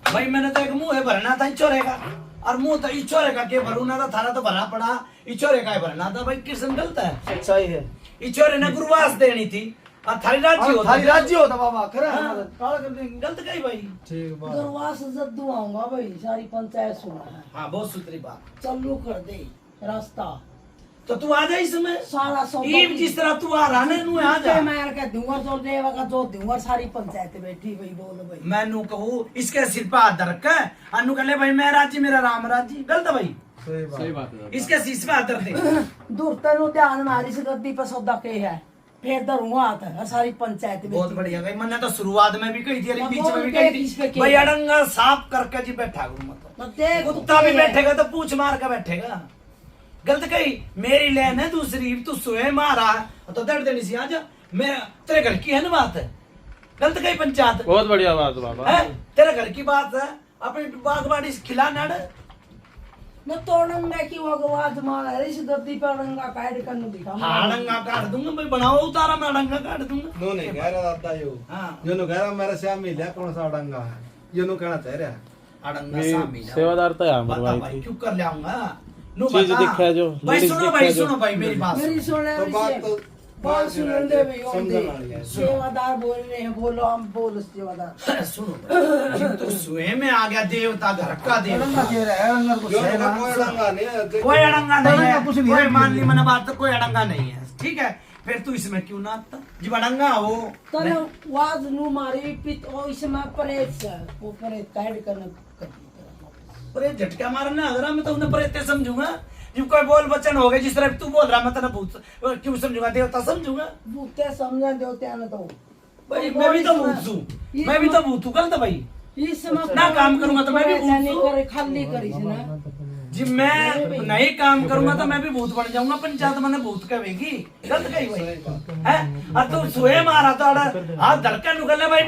[SPEAKER 5] भाई मैंने तो एक मुंह है भरना था इचोरे का और मुंह तो इचोरे का के भरू ना था थारा तो भरा पड़ा इचोरे का ही भरना था भाई किस्म गलत है
[SPEAKER 3] सच्चाई है
[SPEAKER 5] इचोरे ने गुरुवास देनी थी और थारी राज्य होता
[SPEAKER 3] थारी राज्य होता बाबा करे
[SPEAKER 5] हाँ।
[SPEAKER 3] काला कर देंगे
[SPEAKER 5] गलत कही भाई
[SPEAKER 1] ठीक बात
[SPEAKER 2] दरवास जद्दू आऊंगा भाई सारी पंचायत सुना है
[SPEAKER 5] हाँ बहुत सुथरी बात
[SPEAKER 2] चालू कर दे रास्ता
[SPEAKER 5] तो तू आ जा इसमें
[SPEAKER 2] सारा सब
[SPEAKER 5] ईब जिस तरह तू आ रहा ना नू आ जा
[SPEAKER 2] मार के दूंगा जो देवा का जो दूंगा सारी पंचायत बैठी भाई बोल भाई
[SPEAKER 5] मैं नू कहूँ इसके सिर पे हाथ रख के अनु कहले भाई मैं राजी मेरा राम राजी गलत है भाई
[SPEAKER 1] सही बात
[SPEAKER 5] इसके शीश पे हाथ रख दे
[SPEAKER 2] दूर तनु ध्यान मारी से गद्दी पर सौदा के है फिर दरूंगा हाथ और सारी पंचायत
[SPEAKER 5] बहुत
[SPEAKER 2] बैठी
[SPEAKER 5] बढ़िया भाई मैंने तो शुरुआत में भी कही थी अरे
[SPEAKER 2] अब
[SPEAKER 5] बीच में
[SPEAKER 2] बोल
[SPEAKER 5] भी
[SPEAKER 2] के
[SPEAKER 5] कही
[SPEAKER 2] किस पे
[SPEAKER 5] थी
[SPEAKER 2] के?
[SPEAKER 5] भाई अड़ंगा साफ करके जी बैठा करूँ मतलब
[SPEAKER 2] तो देख
[SPEAKER 5] कुत्ता भी बैठेगा तो पूछ मार के बैठेगा गलत कही मेरी लेन है दूसरी तू सोए मारा तो दर्द देनी सी आजा मैं तेरे घर की है ना बात है गलत कही पंचायत
[SPEAKER 6] बहुत बढ़िया बात बाबा
[SPEAKER 5] है तेरे घर की बात है अपनी बागवाड़ी से खिला नड़
[SPEAKER 2] न तोड़ंगा की वो आवाज मार है इस गद्दी पर रंगा काट कर न दिखा
[SPEAKER 5] हाँ अड़ंगा काट दूंगा भाई बनाओ उतारा मैं अड़ंगा काट दूंगा
[SPEAKER 1] नो नहीं कह रहा दादा यो
[SPEAKER 5] हाँ
[SPEAKER 1] यो नो कह रहा मेरा श्याम मिला कौन सा डंगा है यो नो कहना चाह रहा है
[SPEAKER 5] अड़ंगा सामी
[SPEAKER 6] सेवादार तो है
[SPEAKER 5] बता भाई क्यों कर लाऊंगा नो
[SPEAKER 6] चीज
[SPEAKER 5] बता
[SPEAKER 6] दिखा जो,
[SPEAKER 5] भाई
[SPEAKER 6] लेडीज
[SPEAKER 5] सुनो
[SPEAKER 6] दिखा
[SPEAKER 5] भाई
[SPEAKER 6] जो।
[SPEAKER 5] सुनो भाई मेरी बात
[SPEAKER 2] मेरी सुने
[SPEAKER 1] तो बात तो
[SPEAKER 2] बात सुन ले भाई और
[SPEAKER 1] समझ
[SPEAKER 2] दे
[SPEAKER 1] वाली है।
[SPEAKER 2] सेवादार बोल रहे हैं बोलो हम बोल सेवादार
[SPEAKER 5] सुनो भाई जब तू सुए में आ गया देवता घर का
[SPEAKER 3] रंगा
[SPEAKER 5] देवता
[SPEAKER 3] कह रहा है रंगा को
[SPEAKER 1] यो
[SPEAKER 3] सही
[SPEAKER 1] तो
[SPEAKER 3] ना
[SPEAKER 1] कोई डंगा नहीं है
[SPEAKER 5] कोई अड़ंगा नहीं
[SPEAKER 3] अड़ंगा
[SPEAKER 5] है
[SPEAKER 3] कुछ नहीं
[SPEAKER 5] कोई
[SPEAKER 3] है।
[SPEAKER 5] मान ली मैंने बात तो कोई अड़ंगा नहीं है ठीक है फिर तू इसमें क्यों ना आता जब अड़ंगा हो
[SPEAKER 2] तने वाज नु मारी पित ओ इसमें परेत है वो परेत काट कर
[SPEAKER 5] अरे झटका मारना अगर मैं तो उन्हें प्रेत समझूंगा जब कोई बोल बचन हो गए जिस तरह तू बोल रहा मैं तेना भूत क्यों समझूंगा देवता समझूंगा
[SPEAKER 2] भूते समझा देते हैं तो
[SPEAKER 5] भाई मैं भी तो भूत हूँ मैं भी तो भूत हूँ गलत भाई
[SPEAKER 2] इसमें
[SPEAKER 5] ना काम करूंगा तो मैं भी भूत
[SPEAKER 2] नहीं
[SPEAKER 5] हूँ
[SPEAKER 2] करे खाली करी से ना
[SPEAKER 5] जी मैं नहीं काम करूंगा तो मैं भी भूत बन जाऊंगा पंचायत मैंने भूत कहेगी गलत कही भाई है और तू सोए मारा तो हाथ धड़का निकल भाई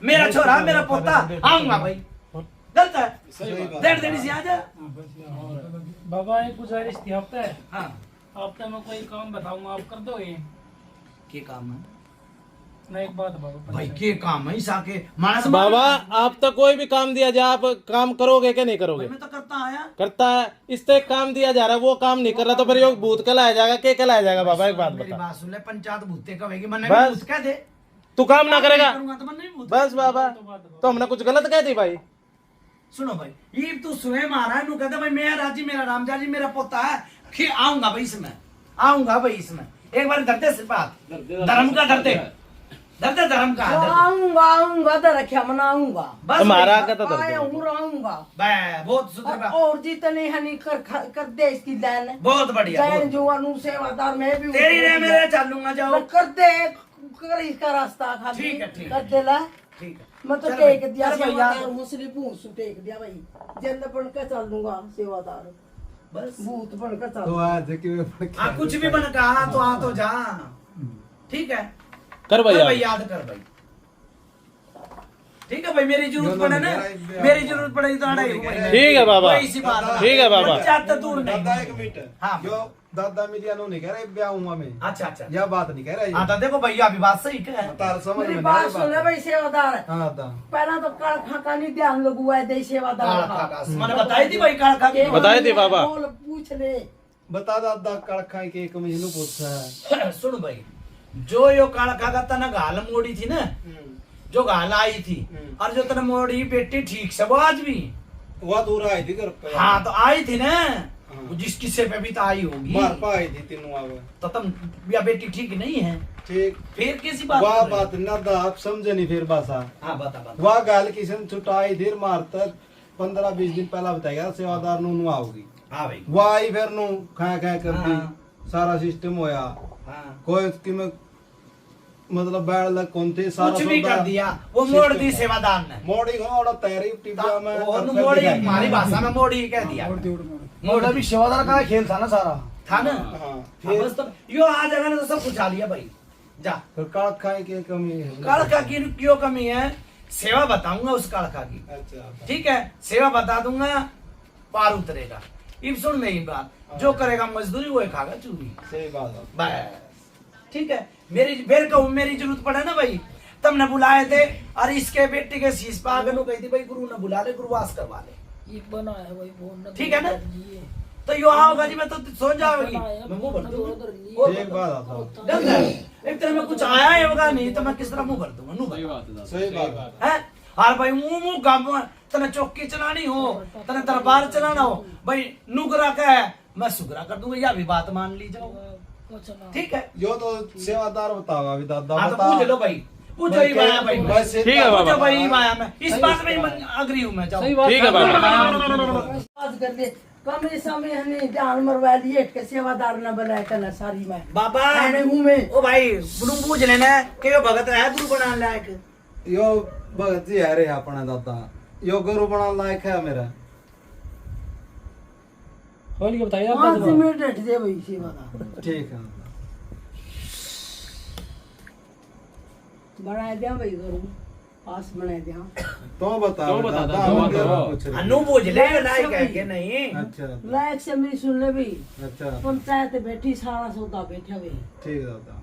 [SPEAKER 5] मेरा छोरा मेरा पोता आऊंगा भाई गलत है डेढ़ देनी से आ जा
[SPEAKER 8] बाबा एक गुजारिश थी आपसे
[SPEAKER 5] हाँ
[SPEAKER 8] आपसे मैं कोई काम बताऊंगा आप कर दोगे
[SPEAKER 5] क्या काम है
[SPEAKER 8] ना एक बात बाबा
[SPEAKER 5] भाई के काम है साके मानस
[SPEAKER 6] बाबा आप तो कोई भी काम दिया जाए आप काम करोगे क्या नहीं करोगे?
[SPEAKER 5] मैं तो करता आया।
[SPEAKER 6] करता है, इस पे काम दिया जा रहा है वो काम नहीं कर रहा तो फिर ये भूत कहलाया जाएगा, के कहलाया जाएगा? बाबा एक बात
[SPEAKER 5] मेरी
[SPEAKER 6] बता,
[SPEAKER 5] बात सुन ले, पंचायत भूते कहेगी, मन
[SPEAKER 6] बस।
[SPEAKER 5] भूत कह दे,
[SPEAKER 6] तू काम ना करेगा
[SPEAKER 5] करूंगा तो मन नहीं भूत।
[SPEAKER 6] बस बाबा, तो हमने कुछ गलत कह दी भाई?
[SPEAKER 5] सुनो भाई, ये तू स्वयं आ रहा है, कहता भाई मेरा राजी, मेरा रामजा जी, मेरा पोता है, कि आऊंगा भाई इसमें, आऊंगा भाई इसमें। एक बार डरते से बात, धर्म का डरते, डरते धर्म का।
[SPEAKER 2] आऊंगा तो रखा मनाऊंगा,
[SPEAKER 5] बस
[SPEAKER 6] तुम्हारा का तो
[SPEAKER 2] आया
[SPEAKER 6] दर्द
[SPEAKER 2] हूँ आऊंगा।
[SPEAKER 5] बहुत सुंदर बात,
[SPEAKER 2] और जितने हनी कर दे इसकी लाइन,
[SPEAKER 5] बहुत बढ़िया।
[SPEAKER 2] जैन जो अनु सेवादार में भी
[SPEAKER 5] तेरी रे मेरे चलूंगा, जाओ
[SPEAKER 2] कर दे, कर इसका रास्ता खाली
[SPEAKER 5] ठीक है, ठीक
[SPEAKER 2] कर दे ला।
[SPEAKER 5] ठीक है,
[SPEAKER 2] मैं तो
[SPEAKER 5] चल
[SPEAKER 2] टेक
[SPEAKER 5] भाई,
[SPEAKER 2] दिया
[SPEAKER 5] चल भाई
[SPEAKER 2] सेवादार,
[SPEAKER 5] यार।
[SPEAKER 2] मुसली भूत टेक दिया भाई, जल्द बन के चल लूंगा सेवादार,
[SPEAKER 5] बस
[SPEAKER 2] भूत बन के चल।
[SPEAKER 1] तो आज कि
[SPEAKER 5] हाँ कुछ भी बन कहा तो आ तो जा, ठीक है,
[SPEAKER 6] कर
[SPEAKER 5] भाई
[SPEAKER 6] भाई
[SPEAKER 5] याद कर भाई, ठीक है भाई। मेरी जरूरत पड़े ना, मेरी जरूरत पड़ेगी तो आड़ा ही हूँ भाई।
[SPEAKER 6] ठीक है बाबा,
[SPEAKER 5] कोई सी बात नहीं।
[SPEAKER 6] ठीक है बाबा।
[SPEAKER 5] पंचायत तो दूर नहीं।
[SPEAKER 1] दादा एक मिनट,
[SPEAKER 5] हाँ।
[SPEAKER 1] जो दादा मेरी अनु नहीं कह रहे ब्याह हूँ मैं,
[SPEAKER 5] अच्छा अच्छा,
[SPEAKER 1] यह बात नहीं कह रहा
[SPEAKER 5] हाँ तो देखो भैया अभी बात सही है।
[SPEAKER 1] तार समझ
[SPEAKER 2] मेरी
[SPEAKER 1] में
[SPEAKER 2] बात
[SPEAKER 1] नहीं
[SPEAKER 2] सुन ले भाई सेवादार,
[SPEAKER 1] हाँ दादा
[SPEAKER 2] पहला तो कालखा का नहीं ध्यान लगुआ है दे सेवादार का,
[SPEAKER 5] मैंने बताई थी भाई कालखा की।
[SPEAKER 6] बताई थी बाबा।
[SPEAKER 2] बोल पूछ ले,
[SPEAKER 1] बता दादा कड़खा के एक महीनों पूछा है।
[SPEAKER 5] सुन भाई, जो यो कालखा का तना गाल मोड़ी थी ना, जो गाल आई थी, और जो तना मोड़ी बेटी ठीक से वो आज भी
[SPEAKER 1] वह दूर आई थी घर पे,
[SPEAKER 5] हाँ तो आई थी ना, जिस किस्से पे भी तो आई होगी,
[SPEAKER 1] मार पाई थी तीनों आवे,
[SPEAKER 5] तो तुम या बेटी ठीक नहीं है,
[SPEAKER 1] ठीक
[SPEAKER 5] फिर किसी बात
[SPEAKER 1] वाह
[SPEAKER 5] कर रहे हो?
[SPEAKER 1] बात ना दा आप समझे नहीं फिर बासा,
[SPEAKER 5] हाँ बता बता।
[SPEAKER 1] वाह गाल किसन छुटाई देर मारता 15-20 दिन पहला बताया सेवादार नु आओगी,
[SPEAKER 5] हाँ भाई,
[SPEAKER 1] वाह आई फिर नु खा खा कर दी,
[SPEAKER 5] हाँ।
[SPEAKER 1] सारा सिस्टम होया,
[SPEAKER 5] हाँ।
[SPEAKER 1] कोई उसकी में मतलब बैठ लग कौन थे सारा
[SPEAKER 5] कुछ भी
[SPEAKER 1] सौदा
[SPEAKER 5] कर दिया, वो मोड़ दी सेवादार ने,
[SPEAKER 1] मोड़ी को और तैयारी टिपिया में
[SPEAKER 5] वो
[SPEAKER 1] और फिर
[SPEAKER 5] मोड़ी
[SPEAKER 1] दिखाई।
[SPEAKER 5] हमारी भाषा में मोड़ी कह दिया
[SPEAKER 3] मोड़ा भी सेवादार का खेल था ना सारा।
[SPEAKER 5] था ना।
[SPEAKER 1] हाँ
[SPEAKER 5] हाँ,
[SPEAKER 1] फिर
[SPEAKER 5] बस तो यो आ जाएगा ना तो सब कुछ आ लिया भाई, जा।
[SPEAKER 1] फिर काट खाए की कमी है।
[SPEAKER 5] कालखा की क्यों कमी है, सेवा बताऊंगा उस कालखा की,
[SPEAKER 1] अच्छा
[SPEAKER 5] ठीक है, सेवा बता दूंगा, पार उतरेगा। अब सुन मेरी बात, जो करेगा मजदूरी वो खागा चूरी,
[SPEAKER 1] सही बात है।
[SPEAKER 5] बस ठीक है। मेरी फिर कहूँ मेरी जरूरत पड़े ना भाई, तुमने बुलाए थे, और इसके बेटे के शीश पे आगे नु कही थी भाई गुरु ने बुला ले, गुरुवास करवा ले,
[SPEAKER 2] एक बना है भाई वो,
[SPEAKER 5] ठीक है ना। तो यो आओगा जी, मैं तो सो जाओगी, मैं मुंह भर दूंगा।
[SPEAKER 1] एक बात आता
[SPEAKER 5] डर गए। एक तरह में कुछ आया ही होगा नहीं तो मैं किस तरह मुंह भर दूंगा, नु भाई
[SPEAKER 1] सही बात
[SPEAKER 5] है। और भाई मुंह गाँव तना चौकी चलानी हो, तना दरबार चलाना हो भाई, नुगरा का है मैं सुगरा कर दूंगा, या भी बात मान ली जाओ, ठीक है।
[SPEAKER 1] यो तो सेवादार बताओ अभी दादा
[SPEAKER 5] हाँ तो
[SPEAKER 1] बता
[SPEAKER 5] पूछ लो भाई, पूछो ही माया भाई,
[SPEAKER 1] बस
[SPEAKER 6] ठीक है बाबा।
[SPEAKER 5] पूछो भाई माया में, इस बात में अग्री हूँ मैं, जाओ।
[SPEAKER 6] ठीक है बाबा।
[SPEAKER 2] बात कर ले कम समय हने ध्यान मरवा लिए के सेवादार न बनाए करना सारी में
[SPEAKER 5] बाबा
[SPEAKER 2] आने हूं मैं,
[SPEAKER 5] ओ भाई बुनु पूछ लेना कि यो भगत है गुरु बनाने लायक,
[SPEAKER 1] यो भगत जी है रे अपना दादा, यो गुरु बना लायक है मेरा।
[SPEAKER 8] खोल के बताइए आप
[SPEAKER 2] 5 मिनट हट दे भाई सेवादार,
[SPEAKER 1] ठीक है
[SPEAKER 2] बनाए दिया भाई करूं पास बनाए दिया।
[SPEAKER 1] तो बता
[SPEAKER 6] तो बता
[SPEAKER 1] दादा,
[SPEAKER 6] दो,
[SPEAKER 1] हम
[SPEAKER 6] तो
[SPEAKER 1] क्या
[SPEAKER 6] दो।
[SPEAKER 1] पूछ रहे हैं?
[SPEAKER 5] अनु पूछ ले यो लायक है कि नहीं,
[SPEAKER 1] अच्छा
[SPEAKER 2] लायक से मेरी सुन ले भाई,
[SPEAKER 1] अच्छा
[SPEAKER 2] पंचायत बैठी सारा सौदा बैठा भाई,
[SPEAKER 1] ठीक है दादा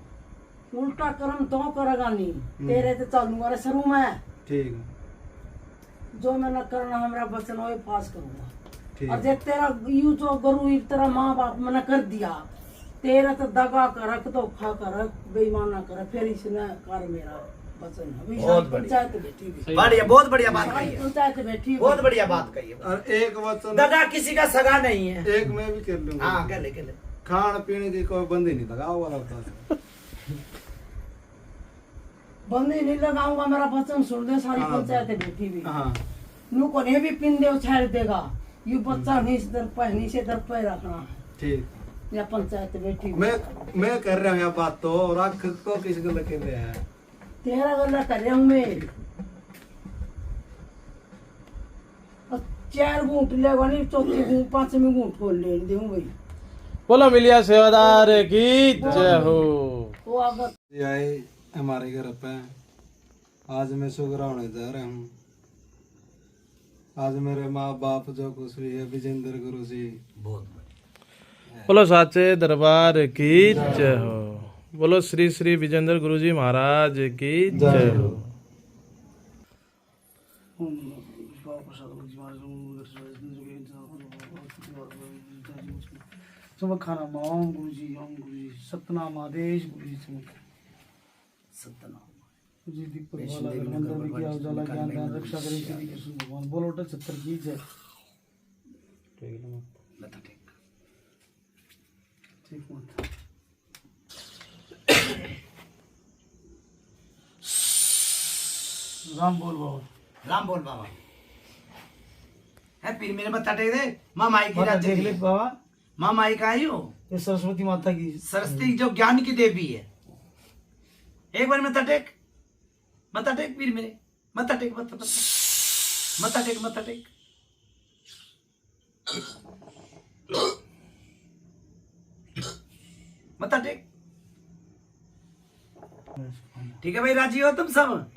[SPEAKER 2] उल्टा कर्म तो करेगा नहीं, तेरे तो चलूंगा रे शुरू में,
[SPEAKER 1] ठीक है
[SPEAKER 2] जो मैं न करना हमारा वचन वो पास करूंगा।
[SPEAKER 1] ठीक
[SPEAKER 2] और
[SPEAKER 1] है
[SPEAKER 2] जे तेरा यू जो गुरु इस तरह माँ बाप मना कर दिया, तेरा तो दगा कर रख तो खा कर रख, बेईमाना कर, फिर इसने कर मेरा वचन है। अभी
[SPEAKER 5] बहुत
[SPEAKER 2] सारी पंचायत बैठी हुई,
[SPEAKER 5] बढ़िया, बहुत बढ़िया बात कही
[SPEAKER 2] सारी
[SPEAKER 5] है,
[SPEAKER 2] पंचायत बैठी हुई।
[SPEAKER 5] बहुत बढ़िया बात कही है।
[SPEAKER 1] और एक वचन
[SPEAKER 5] दगा किसी का सगा नहीं है,
[SPEAKER 1] एक मैं भी कर लूंगा,
[SPEAKER 5] हाँ कह ले
[SPEAKER 1] खान पीने की कोई बंदी नहीं लगा वाला बता।
[SPEAKER 2] बंदी नहीं लगाऊंगा, मेरा वचन सुन दे, सारी
[SPEAKER 1] हाँ।
[SPEAKER 2] पंचायत बैठी हुई।
[SPEAKER 1] हाँ
[SPEAKER 2] नू को नहीं भी पिंदे उछाल देगा, यू बच्चा नीचे दर पे रखना है,
[SPEAKER 1] ठीक
[SPEAKER 2] या पंचायत बैठी हुई।
[SPEAKER 1] मैं कर रहा हूँ यह बात तो, और रख तो किसी को लगे हुए है।
[SPEAKER 2] तेरा गला कर रहा हूँ मैं, और 4 घूंट लेगा नहीं, चौथी घूंट 5वीं घूंट खोल ले दूँ भाई।
[SPEAKER 6] बोलो मिलिया सेवादार की जय हो।
[SPEAKER 2] वो आगे
[SPEAKER 1] ये आए हमारे घर पे, आज मैं शुक्र होने जा रहा हूँ। आज मेरे माँ बाप जो कुछ भी है, विजेंद्र गुरु जी,
[SPEAKER 5] बहुत
[SPEAKER 6] बोलो साचे दरबार की जय हो।
[SPEAKER 7] बोलो श्री श्री विजेंद्र गुरुजी महाराज की जय हो।
[SPEAKER 3] चमक खाना ओम गुरु जी सतनाम आदेश गुरु जी चमक
[SPEAKER 5] सत्यनाम
[SPEAKER 3] जी दीपक वाला मंदिर में किया उजाला ज्ञान दान रक्षा करें श्री कृष्ण भगवान बोलो 76 की जय।
[SPEAKER 5] लता टेक
[SPEAKER 3] ठीक मत राम बोल बाबा
[SPEAKER 5] राम बोल बाबा है पीर मेरे मत्था टेक दे। माँ माई की
[SPEAKER 3] माता
[SPEAKER 5] रात
[SPEAKER 3] देख ले बाबा
[SPEAKER 5] माँ माई का आई हो।
[SPEAKER 3] ये सरस्वती माता की
[SPEAKER 5] सरस्वती जो ज्ञान की देवी है। एक बार मत्था टेक पीर मेरे मत्था टेक मत्था टेक मत्था टेक। ठीक है भाई, राजी हो तुम सब?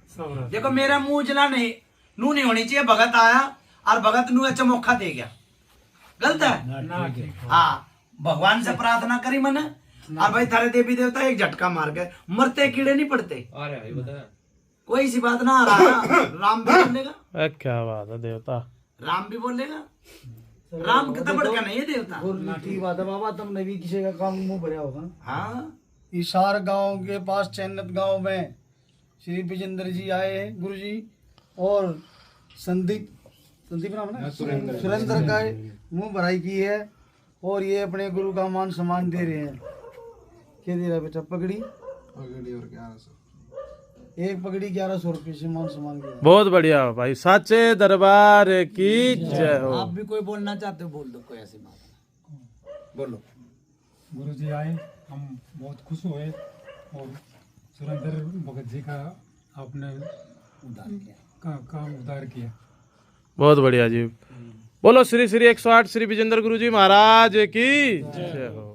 [SPEAKER 5] देखो मेरा मुंह जला नहीं नू नहीं होनी चाहिए। भगत आया और भगत नू अच्छा मौका दे गया, गलत है? हाँ, भगवान से प्रार्थना करी मैंने और भाई थारे देवी देवता एक झटका मार गए। मरते कीड़े नहीं पड़ते। कोई सी बात ना आ रहा। राम भी बोलेगा।
[SPEAKER 7] क्या बात है देवता,
[SPEAKER 5] राम भी बोलेगा। राम कितना बड़का नहीं है देवता।
[SPEAKER 3] ठीक बात है बाबा, तुमने भी किसी का काम मुंह भरा होगा।
[SPEAKER 5] हाँ,
[SPEAKER 3] इशार गांव के पास चैनत गांव में श्री विजेंद्र जी आए हैं गुरु जी, और संदीप नाम है सुरेंद्र का मुंह भराई की है, और ये अपने गुरु का मान सम्मान दे रहे हैं। क्या दे रहा है बेटा? पगड़ी और 1100, एक पगड़ी 1100 रुपये से मान सम्मान किया।
[SPEAKER 7] बहुत बढ़िया भाई, साचे दरबार की जय हो।
[SPEAKER 5] आप भी कोई बोलना चाहते हो बोल दो, कोई ऐसी बात बोलो।
[SPEAKER 9] गुरु जी आए, हम बहुत खुश हुए, और सुरेंद्र भगत जी का आपने काम उद्धार किया।
[SPEAKER 7] बहुत बढ़िया जी। बोलो श्री श्री 108 श्री विजेंद्र गुरुजी महाराज की जय हो।